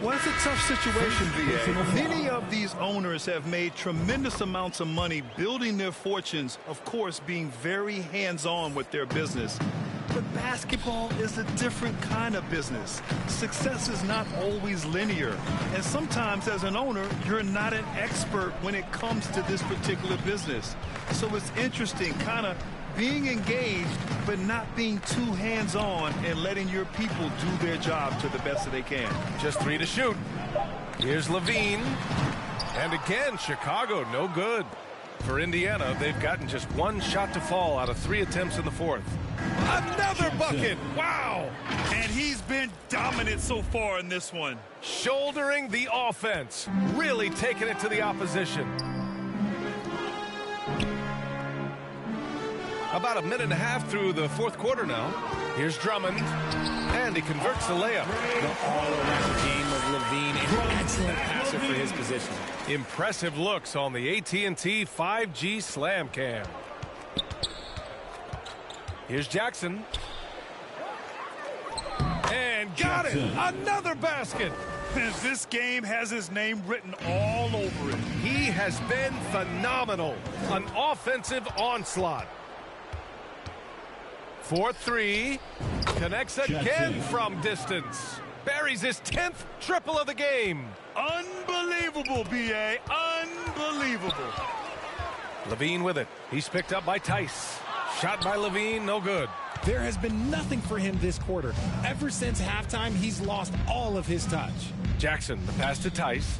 Well, it's a tough situation, VA. Many of these owners have made tremendous amounts of money building their fortunes, of course, being very hands-on with their business. But basketball is a different kind of business. Success is not always linear. And sometimes as an owner, you're not an expert when it comes to this particular business. So it's interesting, kind of being engaged, but not being too hands-on and letting your people do their job to the best that they can. Just 3 to shoot. Here's Levine. And again, Chicago, no good. For Indiana, they've gotten just 1 shot to fall out of 3 attempts in the fourth. Another bucket! Wow! And he's been dominant so far in this one. Shouldering the offense. Really taking it to the opposition. About a minute and a half through the fourth quarter now. Here's Drummond. And he converts the layup. The all-around game of Levine. An excellent passer for his position. Impressive looks on the AT&T 5G Slam Cam. Here's Jackson. And got it! Another basket! This game has his name written all over it. He has been phenomenal. An offensive onslaught. 4-3. Connects again from distance. Buries his 10th triple of the game. Unbelievable, B.A. Unbelievable. Levine with it. He's picked up by Tice. Shot by Levine, no good. There has been nothing for him this quarter. Ever since halftime, he's lost all of his touch. Jackson, the pass to Tice.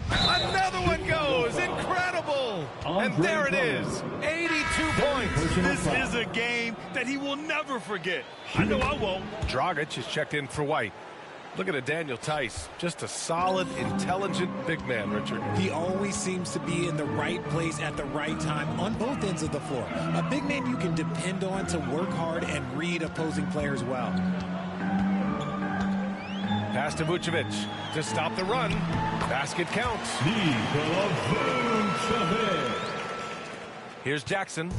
Another one goes. Incredible. And there it is. 82 points. This is a game that he will never forget. I know I won't. Dragic is checked in for White. Look at Daniel Tice. Just a solid, intelligent big man, Richard. He always seems to be in the right place at the right time on both ends of the floor. A big man you can depend on to work hard and read opposing players well. Pass to Vucevic to stop the run. Basket counts. Here's Jackson.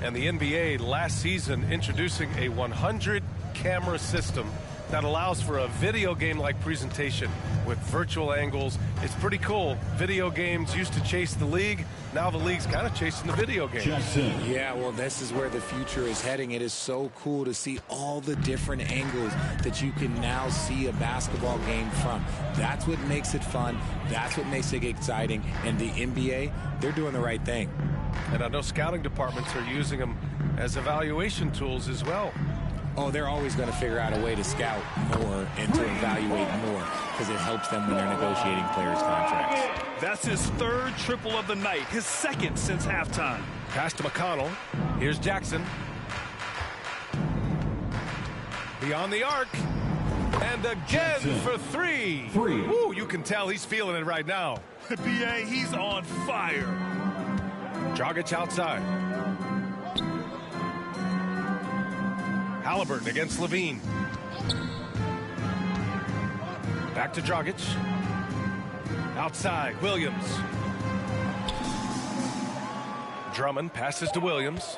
And the NBA last season introducing a 100-camera system that allows for a video game-like presentation with virtual angles. It's pretty cool. Video games used to chase the league. Now the league's kind of chasing the video games. Yeah, well, this is where the future is heading. It is so cool to see all the different angles that you can now see a basketball game from. That's what makes it fun. That's what makes it exciting. And the NBA, they're doing the right thing. And I know scouting departments are using them as evaluation tools as well. Oh, they're always going to figure out a way to scout more and to evaluate more because it helps them when they're negotiating players' contracts. That's his third triple of the night, his second since halftime. Pass to McConnell. Here's Jackson. Beyond the arc. And again for three. Woo, you can tell he's feeling it right now. B.A., he's on fire. Dragic outside. Halliburton against Levine. Back to Dragic. Outside, Williams. Drummond passes to Williams.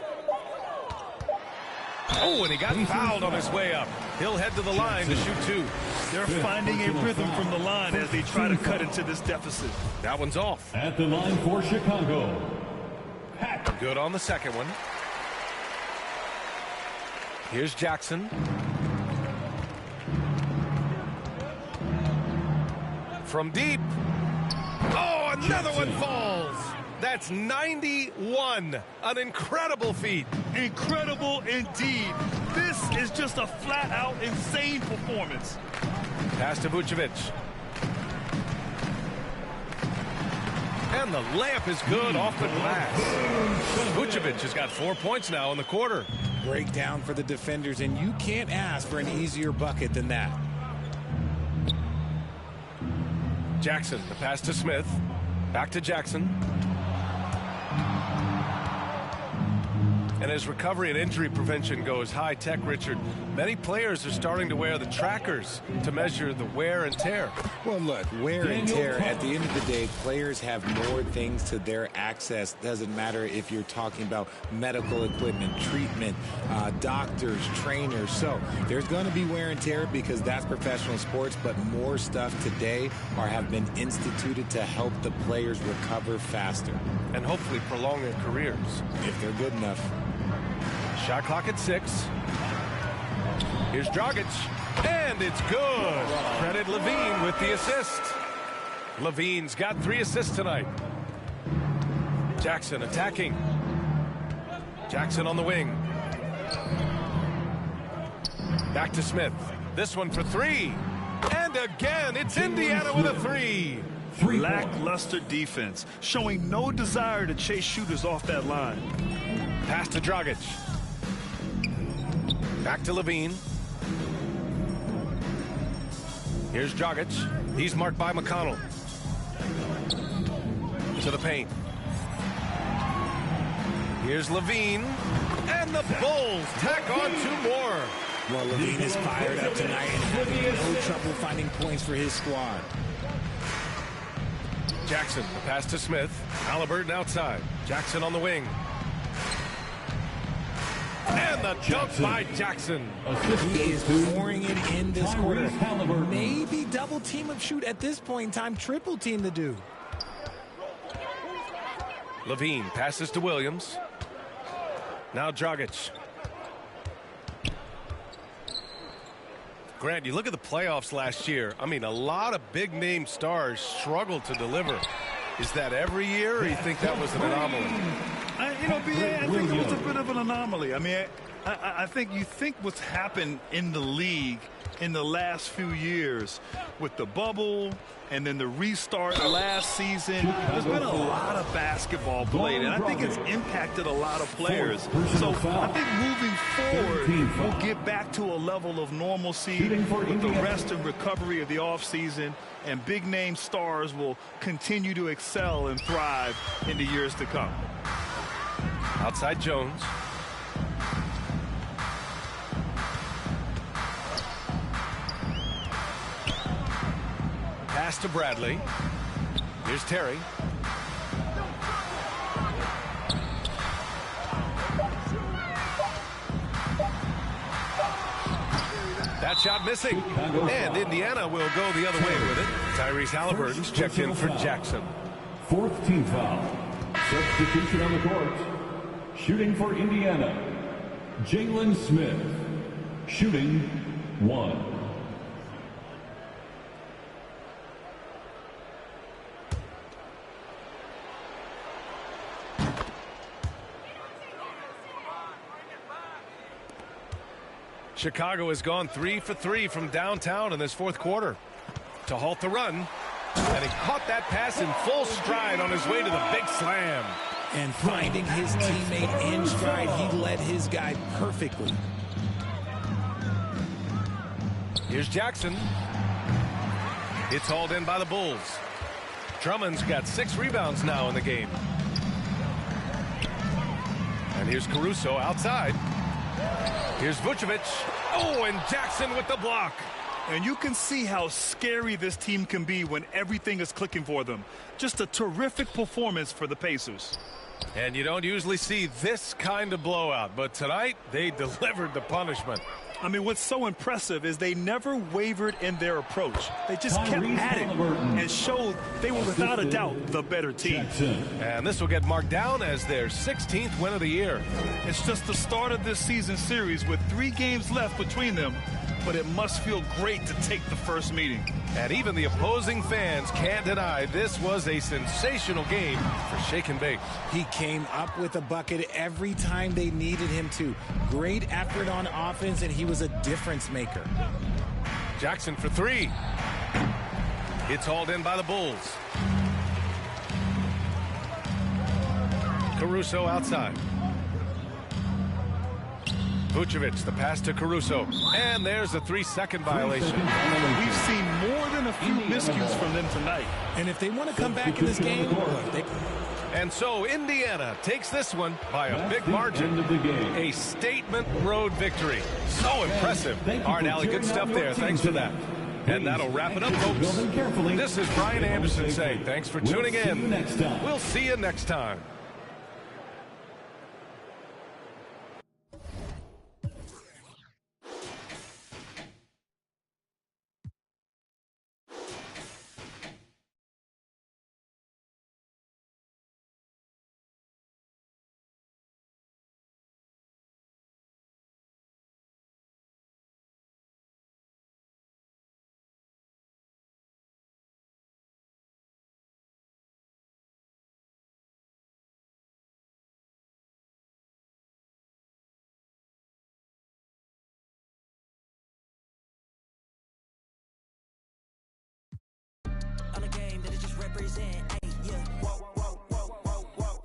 Oh, and he got fouled on his way up. He'll head to the line to shoot two. They're finding a rhythm from the line as they try to cut into this deficit. That one's off. At the line for Chicago. Good on the second one. Here's Jackson. From deep. Oh, another one falls. That's 91. An incredible feat. Incredible indeed. This is just a flat-out insane performance. Pass to Vucevic. And the layup is good off the glass. Vucevic has got 4 points now in the quarter. Breakdown for the defenders, and you can't ask for an easier bucket than that. Jackson, the pass to Smith. Back to Jackson. And as recovery and injury prevention goes high-tech, Richard, many players are starting to wear the trackers to measure the wear and tear. Well, look, wear and tear, at the end of the day, players have more things to their access. Doesn't matter if you're talking about medical equipment, treatment, doctors, trainers. So there's going to be wear and tear because that's professional sports, but more stuff today have been instituted to help the players recover faster. And hopefully prolong their careers. If they're good enough. Shot clock at 6. Here's Dragic. And it's good. Credit Levine with the assist. Levine's got 3 assists tonight. Jackson attacking. Jackson on the wing. Back to Smith. This one for 3. And again, it's Indiana with a 3. Lackluster defense, showing no desire to chase shooters off that line. Pass to Dragic. Back to Levine. Here's Dragic. He's marked by McConnell. To the paint. Here's Levine. And the Bulls tack on 2 more. Well, Levine is fired up tonight and having no trouble finding points for his squad. Jackson, the pass to Smith. Halliburton outside. Jackson on the wing. And the dunk by Jackson. He is pouring it in this quarter. Maybe double team of shoot at this point in time. Triple team the dude. Levine passes to Williams. Now Dragic. Grant, you look at the playoffs last year. I mean, a lot of big-name stars struggled to deliver. Is that every year, or you think that was an anomaly? B.A., I think it was a bit of an anomaly. I mean, I think you think what's happened in the league in the last few years with the bubble and then the restart last season, there's been a lot of basketball played, and I think it's impacted a lot of players. So I think moving forward, we'll get back to a level of normalcy with the rest and recovery of the offseason, and big-name stars will continue to excel and thrive in the years to come. Outside Jones. Pass to Bradley. Here's Terry. That shot missing. And Indiana will go the other way with it. Tyrese Halliburton's checked in for Jackson. Fourth team foul. Substitution on the court. Shooting for Indiana, Jalen Smith. Shooting 1. Chicago has gone 3 for 3 from downtown in this fourth quarter to halt the run. And he caught that pass in full stride on his way to the big slam. And finding his teammate in stride, he led his guy perfectly. Here's Jackson. It's hauled in by the Bulls. Drummond's got 6 rebounds now in the game. And here's Caruso outside. Here's Vucevic. Oh, and Jackson with the block. And you can see how scary this team can be when everything is clicking for them. Just a terrific performance for the Pacers. And you don't usually see this kind of blowout, but tonight they delivered the punishment. I mean, what's so impressive is they never wavered in their approach. They just kept at it and showed they were without a doubt the better team. And this will get marked down as their 16th win of the year. It's just the start of this season series with 3 games left between them, but it must feel great to take the first meeting. And even the opposing fans can't deny this was a sensational game for Shake and Bake. He came up with a bucket every time they needed him to. Great effort on offense, and he was a difference maker. Jackson for 3. It's hauled in by the Bulls. Caruso outside. Vucevic, the pass to Caruso. And there's a 3-second violation. We've seen more than a few miscues from them tonight. And if they want to come back in this game, And so Indiana takes this one by a big margin. A statement road victory. So impressive. All right, Allie, good stuff there. Thanks for that. And that'll wrap it up, folks. This is Brian Anderson saying thanks for tuning in. We'll see you next time.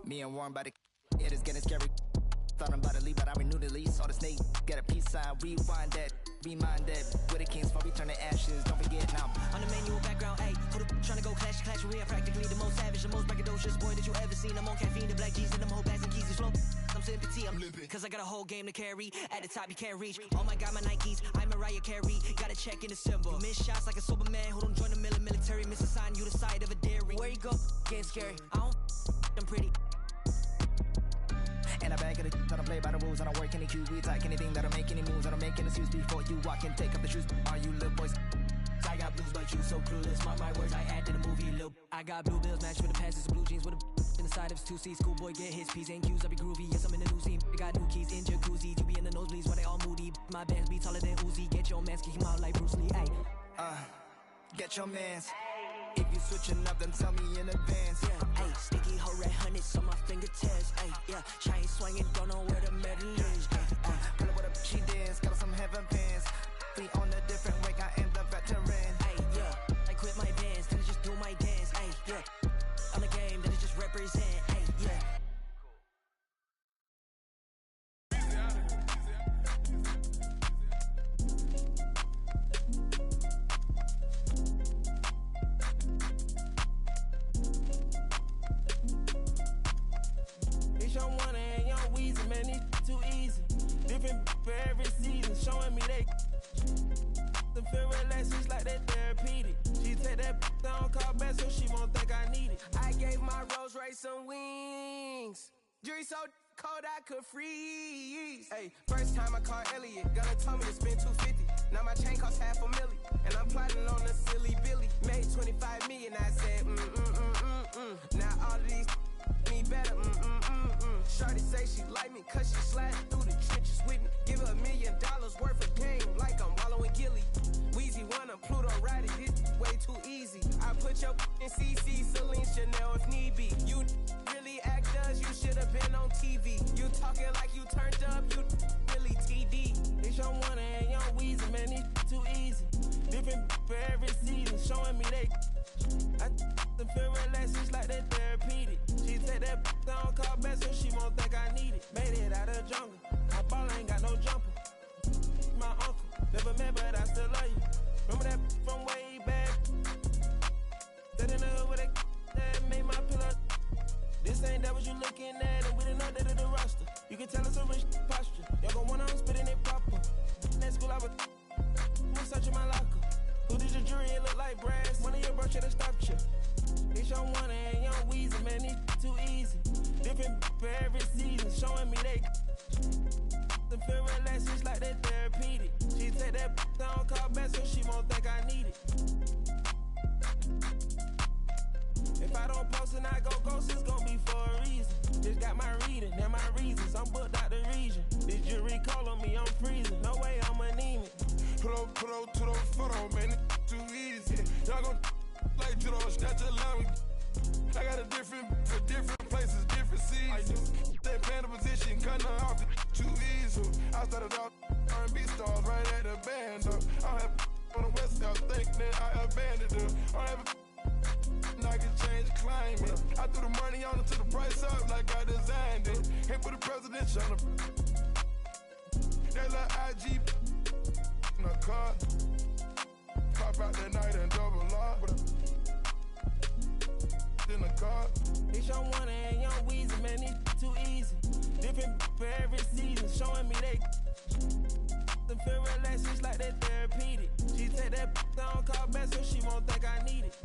Me and Warren by the it is getting scary. Thought I'm about to leave, but I renew the lease. All the snake, get a peace sign, rewind that, remind that. With the kings for return to ashes, don't forget now. On the manual background, ayy, who the trying to go clash, we are practically the most savage, the most braggadocious boy that you ever seen. I'm on caffeine, the black keys, and them whole bags and keys is flow. I'm sitting petite, I'm limping, cause I got a whole game to carry. At the top, you can't reach. Oh my god, my Nikes, I'm Mariah Carey. Got a check in December. You miss shots like a sober man who don't join the military. Miss a sign, you the side of a dairy. Where you go? Getting scary. I don't I'm pretty. And I bag of the I don't play by the rules. I don't work any QB like anything that'll make any moves. I don't make any suits before you walk in. Take up the shoes. Are you little boys? I got blues, but you so clueless. My words I add to the movie. Lil. I got blue bills matched with the pants. Blue jeans with a inside of 2C. Schoolboy get his P's and Q's. I be groovy, yes I'm in the new scene. I got new keys in jacuzzis. You be in the nosebleeds while they all moody. My bands be taller than Uzi. Get your mans, kick him out like Bruce Lee. Ay. Get your mans. If you switching up, then tell me in advance. Yeah, ayy, sticky hoe red hundreds on my fingertips. Ayy, yeah, chain swinging, don't know where the medal is. Pull up with a she dance, got some heaven pants. Be on a different wake, I am the veteran. Ayy, yeah, I quit my bands, then I just do my dance. Ayy, yeah, on the game, then I just represent. Ayy, yeah. For every season, showing me they the feel relaxed, just like that therapeutic. She take that down, call back so she won't think I need it. I gave my Rolls Royce some wings. Jury so cold I could freeze. Hey, first time I called Elliot, gonna tell me to spend $250. Now my chain costs $500,000, and I'm plotting on a silly Billy. Made $25 million, I said Now all of these me better, Shorty say she like me cause she sliding through the trenches with me. Give her $1 million worth of game like I'm wallowing Gilly. Weezy wanna Pluto ride it, it's way too easy. I put your in CC, Celine, Chanel if need be. You really actors, you should've been on TV. You talking like you turned up, you really TD. It's your one and young Weezy, man, it's too easy. Different for every season, showing me they I feel relaxed, just like that therapeutic. She take that down, call back so she won't think I need it. Made it out of the jungle, my ball ain't got no jumper. My uncle, never met but I still love you. Remember that from way back? That in the hood with that made my pillow. This ain't that what you looking at, and we didn't know that of the roster. You can tell it's a rich posture. Y'all gon' want on spitting it proper. That school I was searching my locker. Who did your jury? It look like brass. One of your bro should've stopped you. It's your one and young Weezy, man, it's too easy. Different for every season, showing me they the feel relaxed, just like that therapeutic. She take that down, call back so she won't think I need it. If I don't post and I go ghost, it's gon' be for a reason. Just got my reading and my reasons. I'm booked out the region. This jury call on me, I'm freezing. No way I'm anemic. Put up to those photos, man, it's too easy. Y'all gon' like judo, snatch a line. I got a different, for different places, different seasons. They playing the position, cutting her off, too easy. I started out R&B stars right at the band, though. I have on the West Coast, think that I abandoned them. I have I can change climate. I threw the money on it to the price up like I designed it. Ain't put the presidential on the that little IG in the car. Pop out that night and double up in the car. It's your one and young Weezy, man, it's too easy. Different for every season, showing me they the feel relaxed, just like that therapeutic. She take that down, call back so she won't think I need it.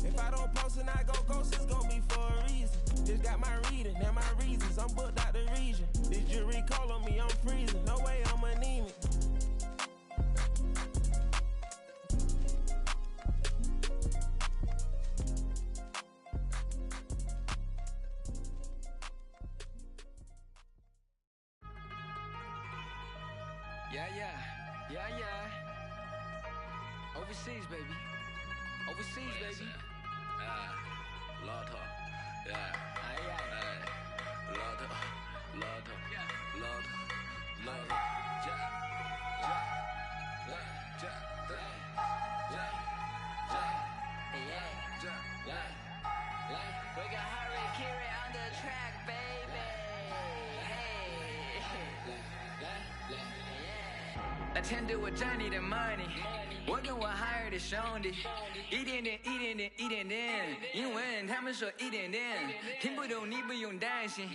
If I don't post and I go ghost, it's gon' be for a reason. Just got my reading and my reasons. I'm booked out the region. This jury call on me, I'm freezing. No way I'm anemic. Yeah. Overseas, baby. Overseas, baby. Lord, yeah. Lord, We got Harry Kiri on the track, baby. I tend to what I need the money. Working what higher the shown it. Eating it. 英文他们说一点点，听不懂你不用担心，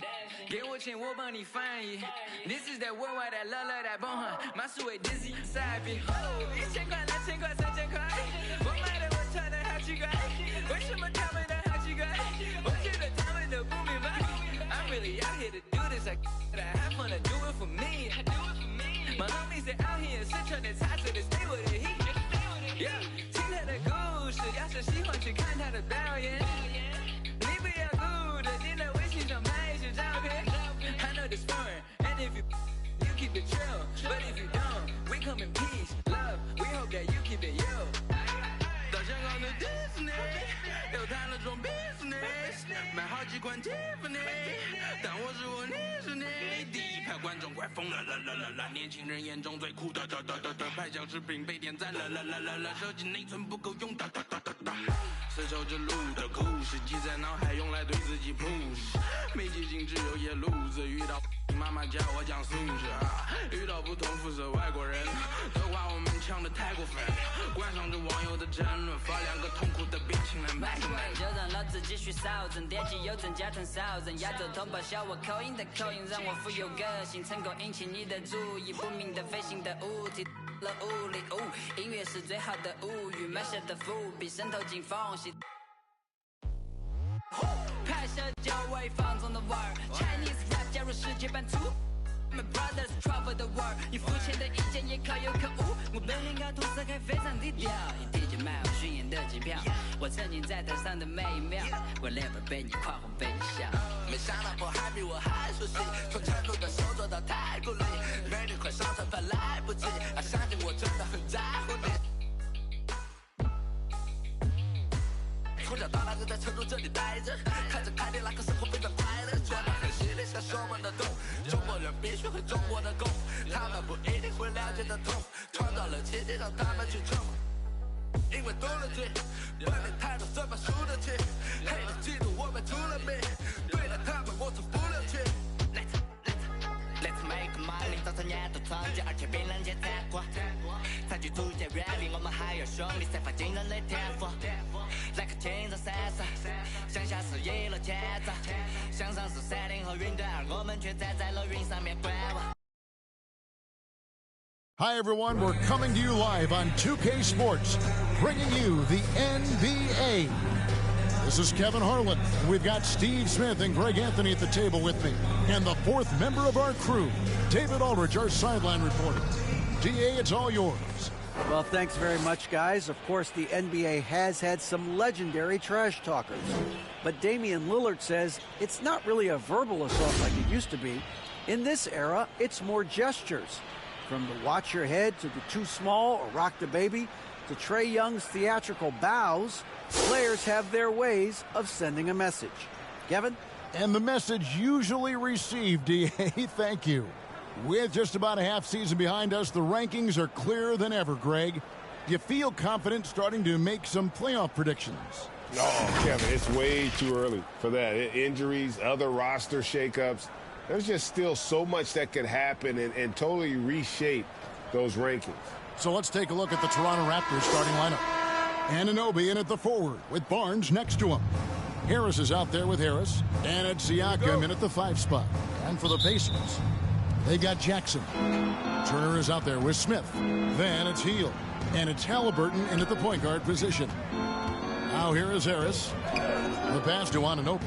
给我钱我帮你翻译。This is that worldwide that love that 崩汉，马苏伟 dizzy 傻逼。1000块、2000块、3000块，我买的我穿的好奇怪，为什么他们的好奇怪？我觉得他们都不明白。I'm really out here to do this, I have fun to do it for me. My homies are out here 身穿的彩色的 stay with the heat. Yeah, 听他的故事，要是喜欢就去看他的表演。你不要顾着盯在微信上拍一些照片。I know this fun, and if you keep it chill, but if you don't, we come in peace, love. We hope that you keep it you. 到香港的 Disney， 又谈了桩 business， 买好几款 Tiffany， 但我是我，你是你。第一排观众快疯了，年轻人眼中最酷的，拍小视频被点赞了，手机内存不够用，丝绸之路的故事记在脑海，用来对自己 push。没记性只有野路子，遇到妈妈教我讲素质，遇到不同肤色外国人的话，我们呛得太过分，观赏着网友的争论，发两个痛苦的病情来卖萌。就让老子继续扫帚，点击有增加成扫帚，亚洲同胞笑我口音的口音，让我富有个性，成功引起你的注意，不明的飞行的物体。了物理音乐是最好的物语，埋下的伏笔渗透进缝隙。拍摄久违放纵的味儿 ，Chinese rap 加入世界版图。My brothers travel the world， 你肤浅的意见也可有可无。我本领高，涂色还非常低调，一提就买我巡演的机票。我曾经在台上的每一秒，我 never 被你夸红被你笑。没想到我还比我还熟悉，从成都的手做到太古里，美女快上船怕来不及，相信我真的很在乎你。从小到大就在成都这里待着，看着凯迪拉克生活非常快乐，穿得很犀利像手腕的洞，中国人必须会中国的功，他们不一定会了解的痛，创造了奇迹让他们去冲，因为懂了题，本领态度怎么输得起，黑的嫉妒我们出了名，对了他们我从不留情。Let's make money， 早餐也都创建，而且比人间残酷。采取途径远离我们还有兄弟，散发惊人的天赋。来个青色闪烁，向下是一路前走，向上是山顶和云端，而我们却站在了云上面观望。Hi, everyone. We're coming to you live on 2K Sports, bringing you the NBA. This is Kevin Harlan. We've got Steve Smith and Greg Anthony at the table with me. And the fourth member of our crew, David Aldridge, our sideline reporter. DA, it's all yours. Well, thanks very much, guys. Of course, the NBA has had some legendary trash talkers. But Damian Lillard says it's not really a verbal assault like it used to be. In this era, it's more gestures. From the watch your head to the too small or rock the baby to Trae Young's theatrical bows, players have their ways of sending a message. Kevin? And the message usually received, DA, thank you. With just about a half season behind us, the rankings are clearer than ever, Greg. Do you feel confident starting to make some playoff predictions? Oh, Kevin, it's way too early for that. Injuries, other roster shakeups. There's just still so much that could happen and totally reshape those rankings. So let's take a look at the Toronto Raptors starting lineup. Anunoby in at the forward with Barnes next to him. Harris is out there with Harris. And it's Siakam in at the 5 spot. And for the Pacers, they got Jackson. Turner is out there with Smith. Then it's Hield. And it's Halliburton in at the point guard position. Now here is Harris. The pass to Anunoby.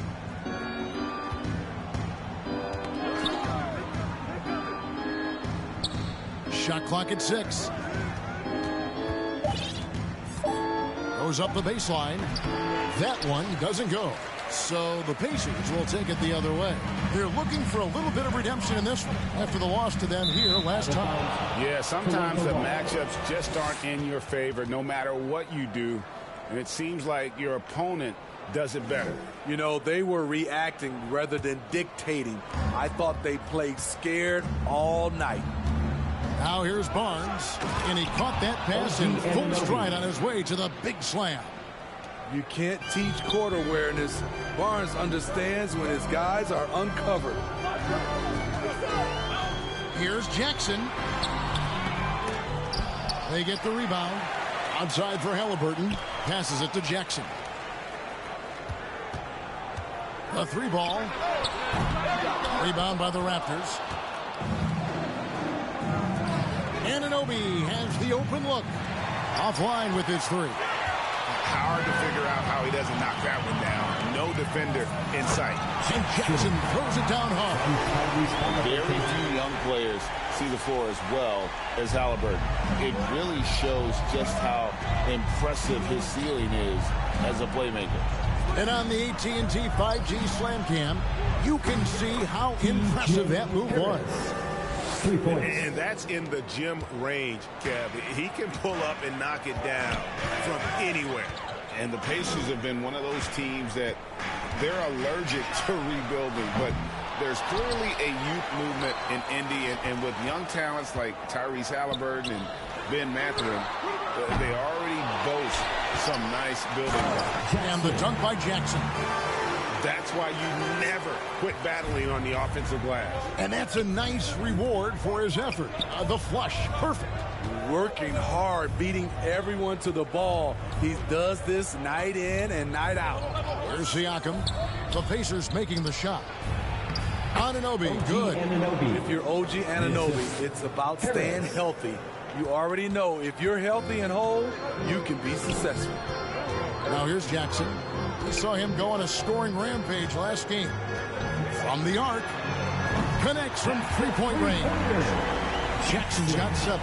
Shot clock at 6. Goes up the baseline. That one doesn't go. So the Pacers will take it the other way. They're looking for a little bit of redemption in this one after the loss to them here last time. Yeah, sometimes the matchups just aren't in your favor no matter what you do. And it seems like your opponent does it better. You know, they were reacting rather than dictating. I thought they played scared all night. Now here's Barnes, and he caught that pass in full stride on his way to the big slam. You can't teach court awareness. Barnes understands when his guys are uncovered. Here's Jackson. They get the rebound. Outside for Halliburton. Passes it to Jackson. The 3 ball. Rebound by the Raptors. Anunoby has the open look. Offline with his 3. Hard to figure out how he doesn't knock that one down. no defender in sight. And Jackson throws it down hard. Very few young players see the floor as well as Halliburton. It really shows just how impressive his ceiling is as a playmaker. And on the AT&T 5G Slam Cam, you can see how impressive that move was. And that's in the gym range, Kev. He can pull up and knock it down from anywhere. And the Pacers have been one of those teams that they're allergic to rebuilding, but there's clearly a youth movement in Indy, and with young talents like Tyrese Halliburton and Ben Mathurin, they already boast some nice building blocks. And the dunk by Jackson. That's why you never quit battling on the offensive glass. And that's a nice reward for his effort. The flush, perfect. Working hard, beating everyone to the ball. He does this night in and night out. Here's Siakam. The Pacers making the shot. Anunoby, good. If you're OG Anunoby, it's about staying healthy. You already know if you're healthy and whole, you can be successful. Now here's Jackson. We saw him go on a scoring rampage last game. From the arc. Connects from three-point range. Jackson's got 7.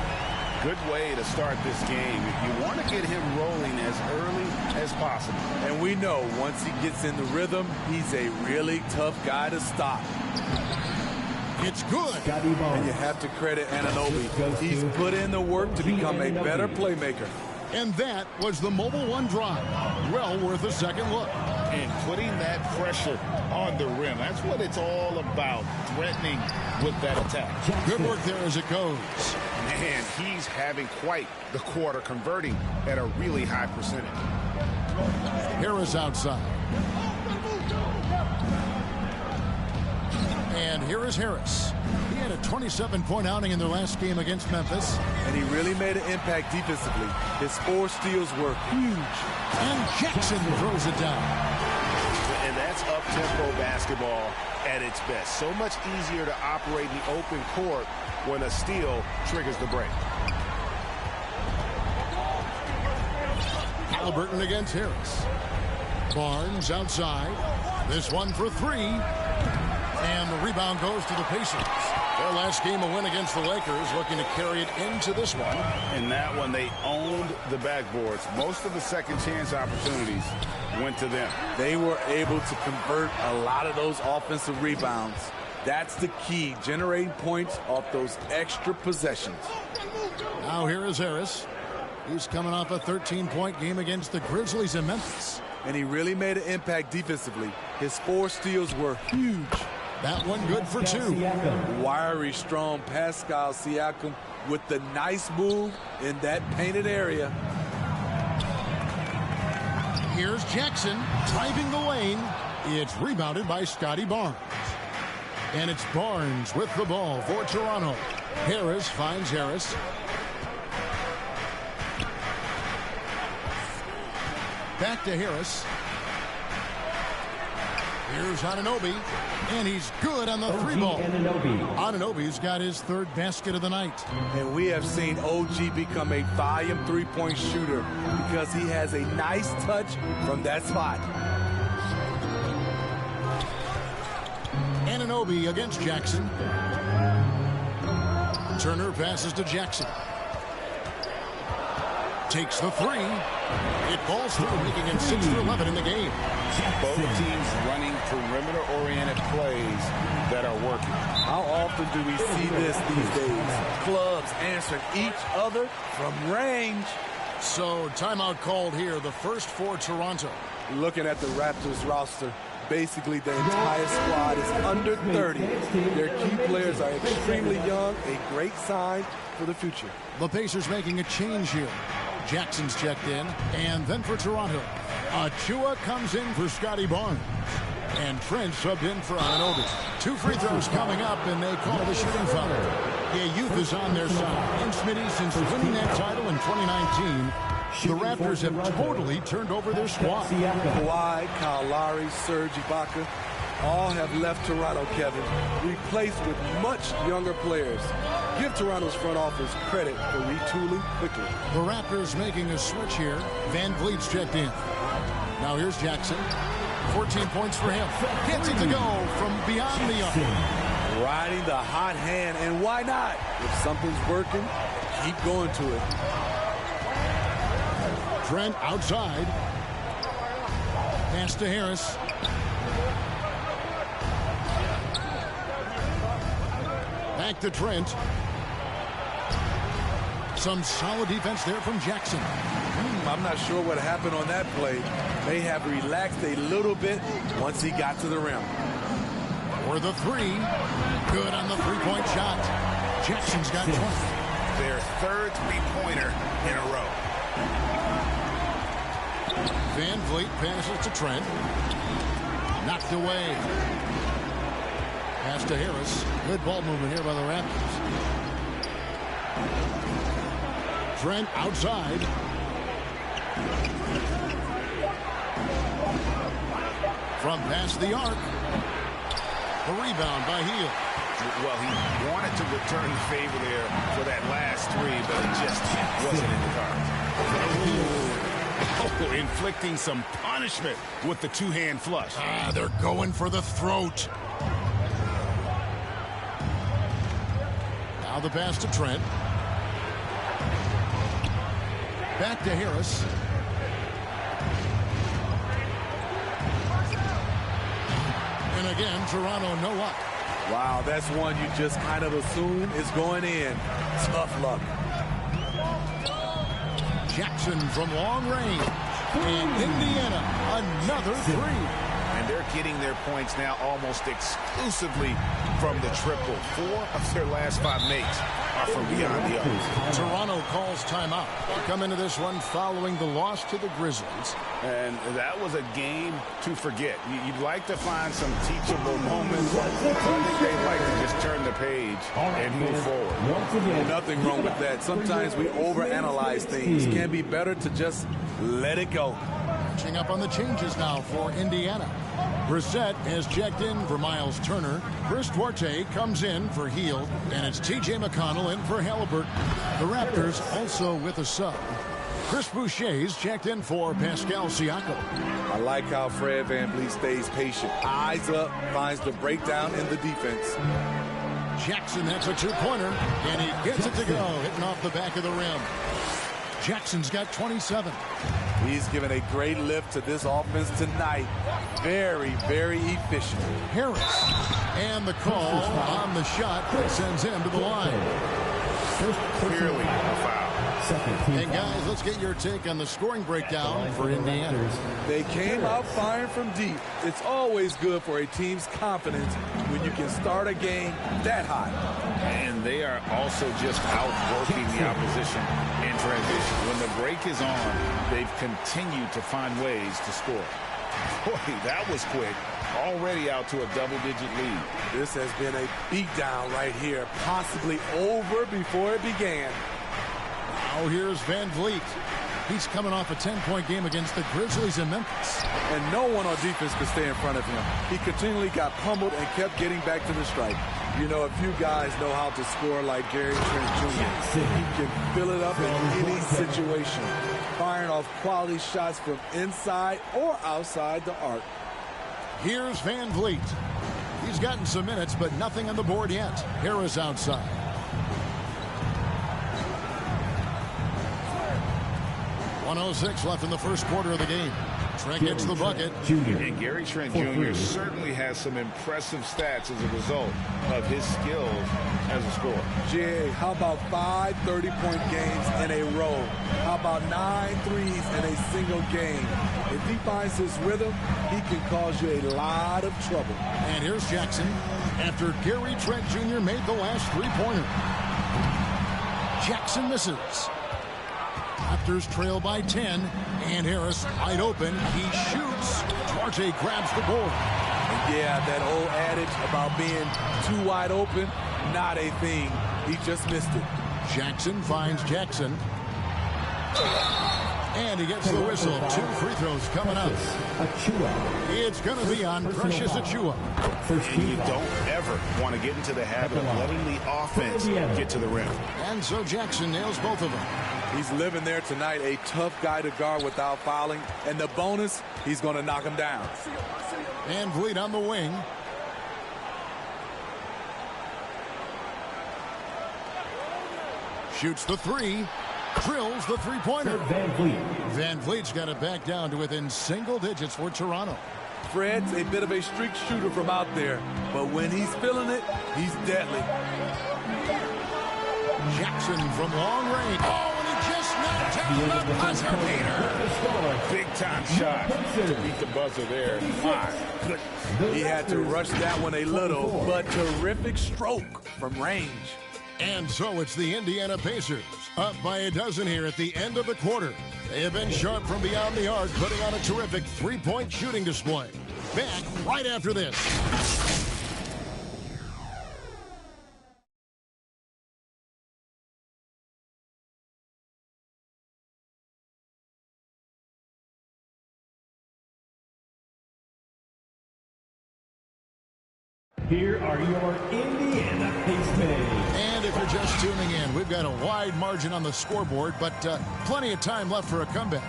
Good way to start this game. You want to get him rolling as early as possible. And we know once he gets in the rhythm, he's a really tough guy to stop. It's good. And you have to credit Anunoby. He's put in the work to become a better playmaker. And that was the Mobile One drive. Well worth a second look. And putting that pressure on the rim. That's what it's all about, threatening with that attack. Good work there as it goes. Man, he's having quite the quarter, converting at a really high percentage. Harris outside. And here is Harris. He had a 27-point outing in their last game against Memphis. And he really made an impact defensively. His 4 steals were huge. And Jackson throws it down. And that's up-tempo basketball at its best. So much easier to operate in the open court when a steal triggers the break. Halliburton against Harris. Barnes outside. This one for 3. And the rebound goes to the Pacers. Their last game, a win against the Lakers, looking to carry it into this one. In that one, they owned the backboards. Most of the second chance opportunities went to them. They were able to convert a lot of those offensive rebounds. That's the key, generating points off those extra possessions. Now here is Harris. He's coming off a 13-point game against the Grizzlies in Memphis. And he really made an impact defensively. His 4 steals were huge. That one good for 2. Wiry, strong Pascal Siakam with the nice move in that painted area. Here's Jackson driving the lane. It's rebounded by Scotty Barnes. And it's Barnes with the ball for Toronto. Harris finds Harris. Back to Harris. Here's Anunoby, and he's good on the 3-ball. Anunoby's got his 3rd basket of the night. And we have seen OG become a volume 3-point shooter because he has a nice touch from that spot. Anunoby against Jackson. Turner passes to Jackson. Takes the 3. It falls through, making it 6 for 11 in the game. Both teams running perimeter-oriented plays that are working. How often do we see this these days? Clubs answering each other from range. So timeout called here, the first for Toronto. Looking at the Raptors roster, basically the entire squad is under 30. Their key players are extremely young, a great sign for the future. The Pacers making a change here. Jackson's checked in, and then for Toronto, Achua comes in for Scotty Barnes. And Trent subbed in for Anunoby. 2 free throws coming up, and they call the shooting foul. Yeah, youth is on their side. And Smitty, since winning that title in 2019, the Raptors have totally turned over their squad. Kawhi, Kyle Lowry, Serge Ibaka, all have left Toronto, Kevin, replaced with much younger players. Give Toronto's front office credit for retooling quickly. The Raptors making a switch here. Van Vliet's checked in. Now here's Jackson. 14 points for him. Gets it to go from beyond the arc. Riding the hot hand, and why not? If something's working, keep going to it. Trent outside. Pass to Harris. Back to Trent. Some solid defense there from Jackson. I'm not sure what happened on that play. May have relaxed a little bit once he got to the rim. For the three. Good on the three-point shot. Jackson's got 20. Their third three-pointer in a row. Van Vliet passes to Trent. Knocked away. Pass to Harris. Good ball movement here by the Raptors. Trent outside. From past the arc. A rebound by Hield. Well, he wanted to return the favor there for that last three, but it just wasn't in the cards. Oh, inflicting some punishment with the two-hand flush. They're going for the throat. Now the pass to Trent. Back to Harris. And again, Toronto no luck. Wow, that's one you just kind of assume is going in. Tough luck. Jackson from long range. And Indiana, another three. And they're getting their points now almost exclusively from the triple. 4 of their last 5 makes are from beyond the arc. Toronto calls timeout. Come into this one following the loss to the Grizzlies. And that was a game to forget. You'd like to find some teachable moments. I think they'd like to just turn the page and move forward. Nothing wrong with that. Sometimes we overanalyze things. Can be better to just let it go. Catching up on the changes now for Indiana. Brissett has checked in for Miles Turner. Chris Duarte comes in for Hield. And it's T.J. McConnell in for Halliburton. The Raptors also with a sub. Chris Boucher's checked in for Pascal Siakam. I like how Fred VanVleet stays patient. Eyes up, finds the breakdown in the defense. Jackson, that's a two-pointer. And he gets it to go, hitting off the back of the rim. Jackson's got 27. He's given a great lift to this offense tonight. Very, very efficient. Harris. And the call on the shot sends him to the line. Clearly a foul. And guys, let's get your take on the scoring breakdown for Indiana. They came out firing from deep. It's always good for a team's confidence when you can start a game that high. And they are also just outworking the opposition in transition. When the break is on, they've continued to find ways to score. Boy, that was quick. Already out to a double-digit lead. This has been a beatdown right here, possibly over before it began. Now here's Van Vliet. He's coming off a 10-point game against the Grizzlies in Memphis. And no one on defense could stay in front of him. He continually got pummeled and kept getting back to the stripe. You know, a few guys know how to score like Gary Trent Jr. He can fill it up in any situation, firing off quality shots from inside or outside the arc. Here's Van Vliet. He's gotten some minutes, but nothing on the board yet. Harris outside. .106 left in the first quarter of the game. Trent gets the bucket. And Gary Trent Jr. certainly has some impressive stats as a result of his skills as a scorer. Jay, how about 5 30-point games in a row? How about 9 threes in a single game? If he finds his rhythm, he can cause you a lot of trouble. And here's Jackson after Gary Trent Jr. made the last three-pointer. Jackson misses. Raptors trail by 10, and Harris wide open. He shoots. Duarte grabs the board. Yeah, that old adage about being too wide open, not a thing. He just missed it. Jackson finds Jackson. And he gets the whistle. 2 free throws coming up. It's going to be on Precious Achiuwa. And you don't ever want to get into the habit of letting the offense get to the rim. And so Jackson nails both of them. He's living there tonight, a tough guy to guard without fouling. And the bonus, he's going to knock him down. Van Vliet on the wing. Shoots the 3. Drills the three-pointer. Van Vliet's got it back down to within single digits for Toronto. Fred's a bit of a streak shooter from out there, but when he's feeling it, he's deadly. Jackson from long range. Oh, and he just knocked out the buzzer beater. Big-time shot to beat the buzzer there. My goodness. He had to rush that one a little, but terrific stroke from range. And so it's the Indiana Pacers, up by a dozen here at the end of the quarter. They have been sharp from beyond the arc, putting on a terrific three-point shooting display. Back right after this. Here are your Indiana Pacemen. And if you're just tuning in, we've got a wide margin on the scoreboard, but plenty of time left for a comeback.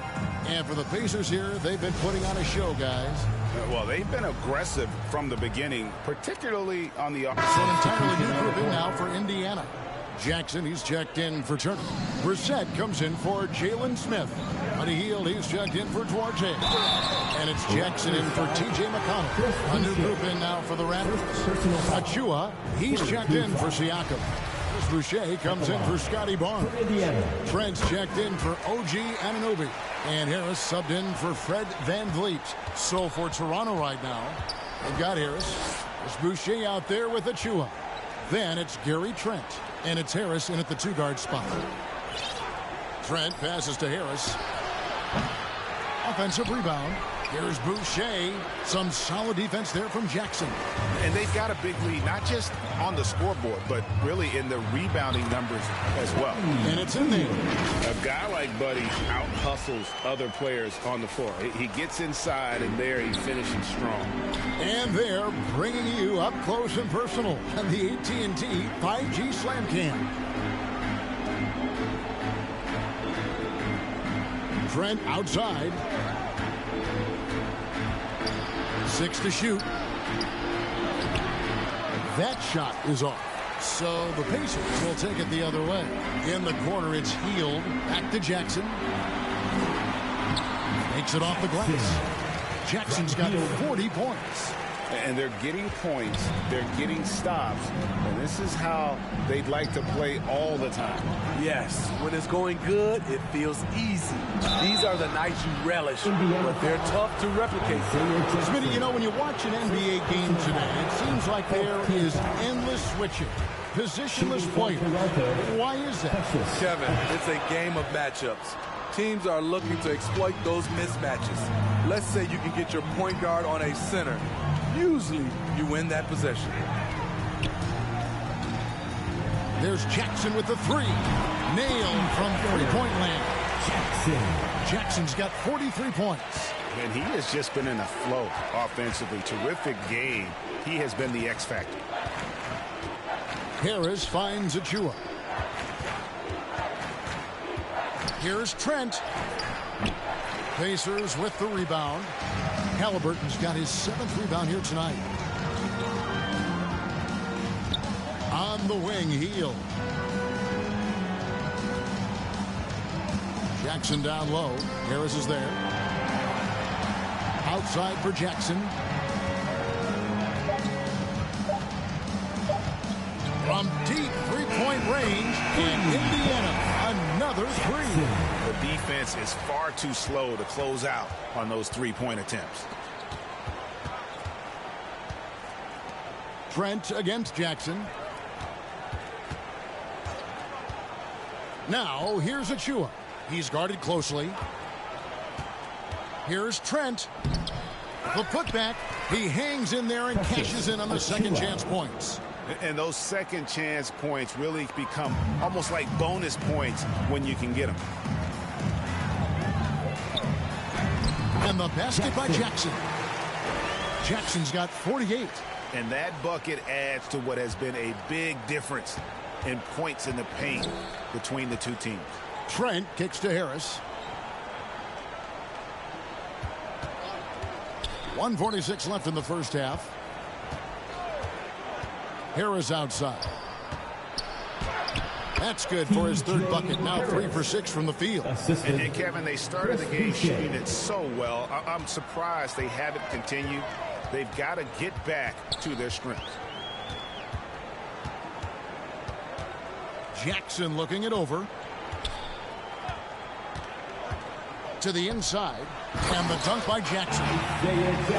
And for the Pacers here, they've been putting on a show, guys. Well, they've been aggressive from the beginning, particularly on the offense. So an entirely new group in now for Indiana. Jackson, he's checked in for Turner. Brissett comes in for Jalen Smith. Buddy Hield, he's checked in for Duarte. And it's Jackson in for T.J. McConnell. A new group in now for the Raptors. Achiuwa, he's checked in for Siakam. Chris Boucher comes in for Scotty Barnes. Trent's checked in for OG Anunoby. And Harris subbed in for Fred Van Vliet. So for Toronto right now, they've got Harris. There's Boucher out there with Achiuwa. Then it's Gary Trent. And it's Harris in at the 2-guard spot. Trent passes to Harris. Offensive rebound. Here's Boucher. Some solid defense there from Jackson. And they've got a big lead, not just on the scoreboard, but really in the rebounding numbers as well. And it's in there. A guy like Buddy out-hustles other players on the floor. He gets inside, and there he's finishing strong. And they're bringing you up close and personal on the AT&T 5G Slam Cam. Trent outside. 6 to shoot. That shot is off. So the Pacers will take it the other way. In the corner, it's Hield. Back to Jackson. Makes it off the glass. Jackson's got 40 points. And they're getting points. They're getting stops. And this is how they'd like to play all the time. Yes, when it's going good, it feels easy. These are the nights you relish, but they're tough to replicate. Smitty, you know, when you watch an NBA game today, it seems like there is endless switching, positionless play. Why is that? Kevin, it's a game of matchups. Teams are looking to exploit those mismatches. Let's say you can get your point guard on a center. Usually, you win that possession. There's Jackson with the 3. Nailed from three-point land. Jackson's got 43 points. And he has just been in a flow offensively. Terrific game. He has been the X factor. Harris finds Achiuwa. Here's Trent. Pacers with the rebound. Halliburton's got his 7th rebound here tonight. On the wing, Hield. Jackson down low. Harris is there. Outside for Jackson. From deep three-point range in Indiana, another 3. The defense is far too slow to close out on those three-point attempts. Trent against Jackson. Now, here's Achiuwa. He's guarded closely. Here's Trent. The putback. He hangs in there and cashes in on the second chance points. And those second chance points really become almost like bonus points when you can get them. And the basket by Jackson. Jackson's got 48. And that bucket adds to what has been a big difference in points in the paint between the two teams. Trent kicks to Harris. 1:46 left in the first half. Harris outside. That's good for his third bucket. Now 3 for 6 from the field. And Kevin, they started the game shooting it so well. I'm surprised they haven't continued. They've got to get back to their strength. Jackson looking it over. To the inside. And the dunk by Jackson.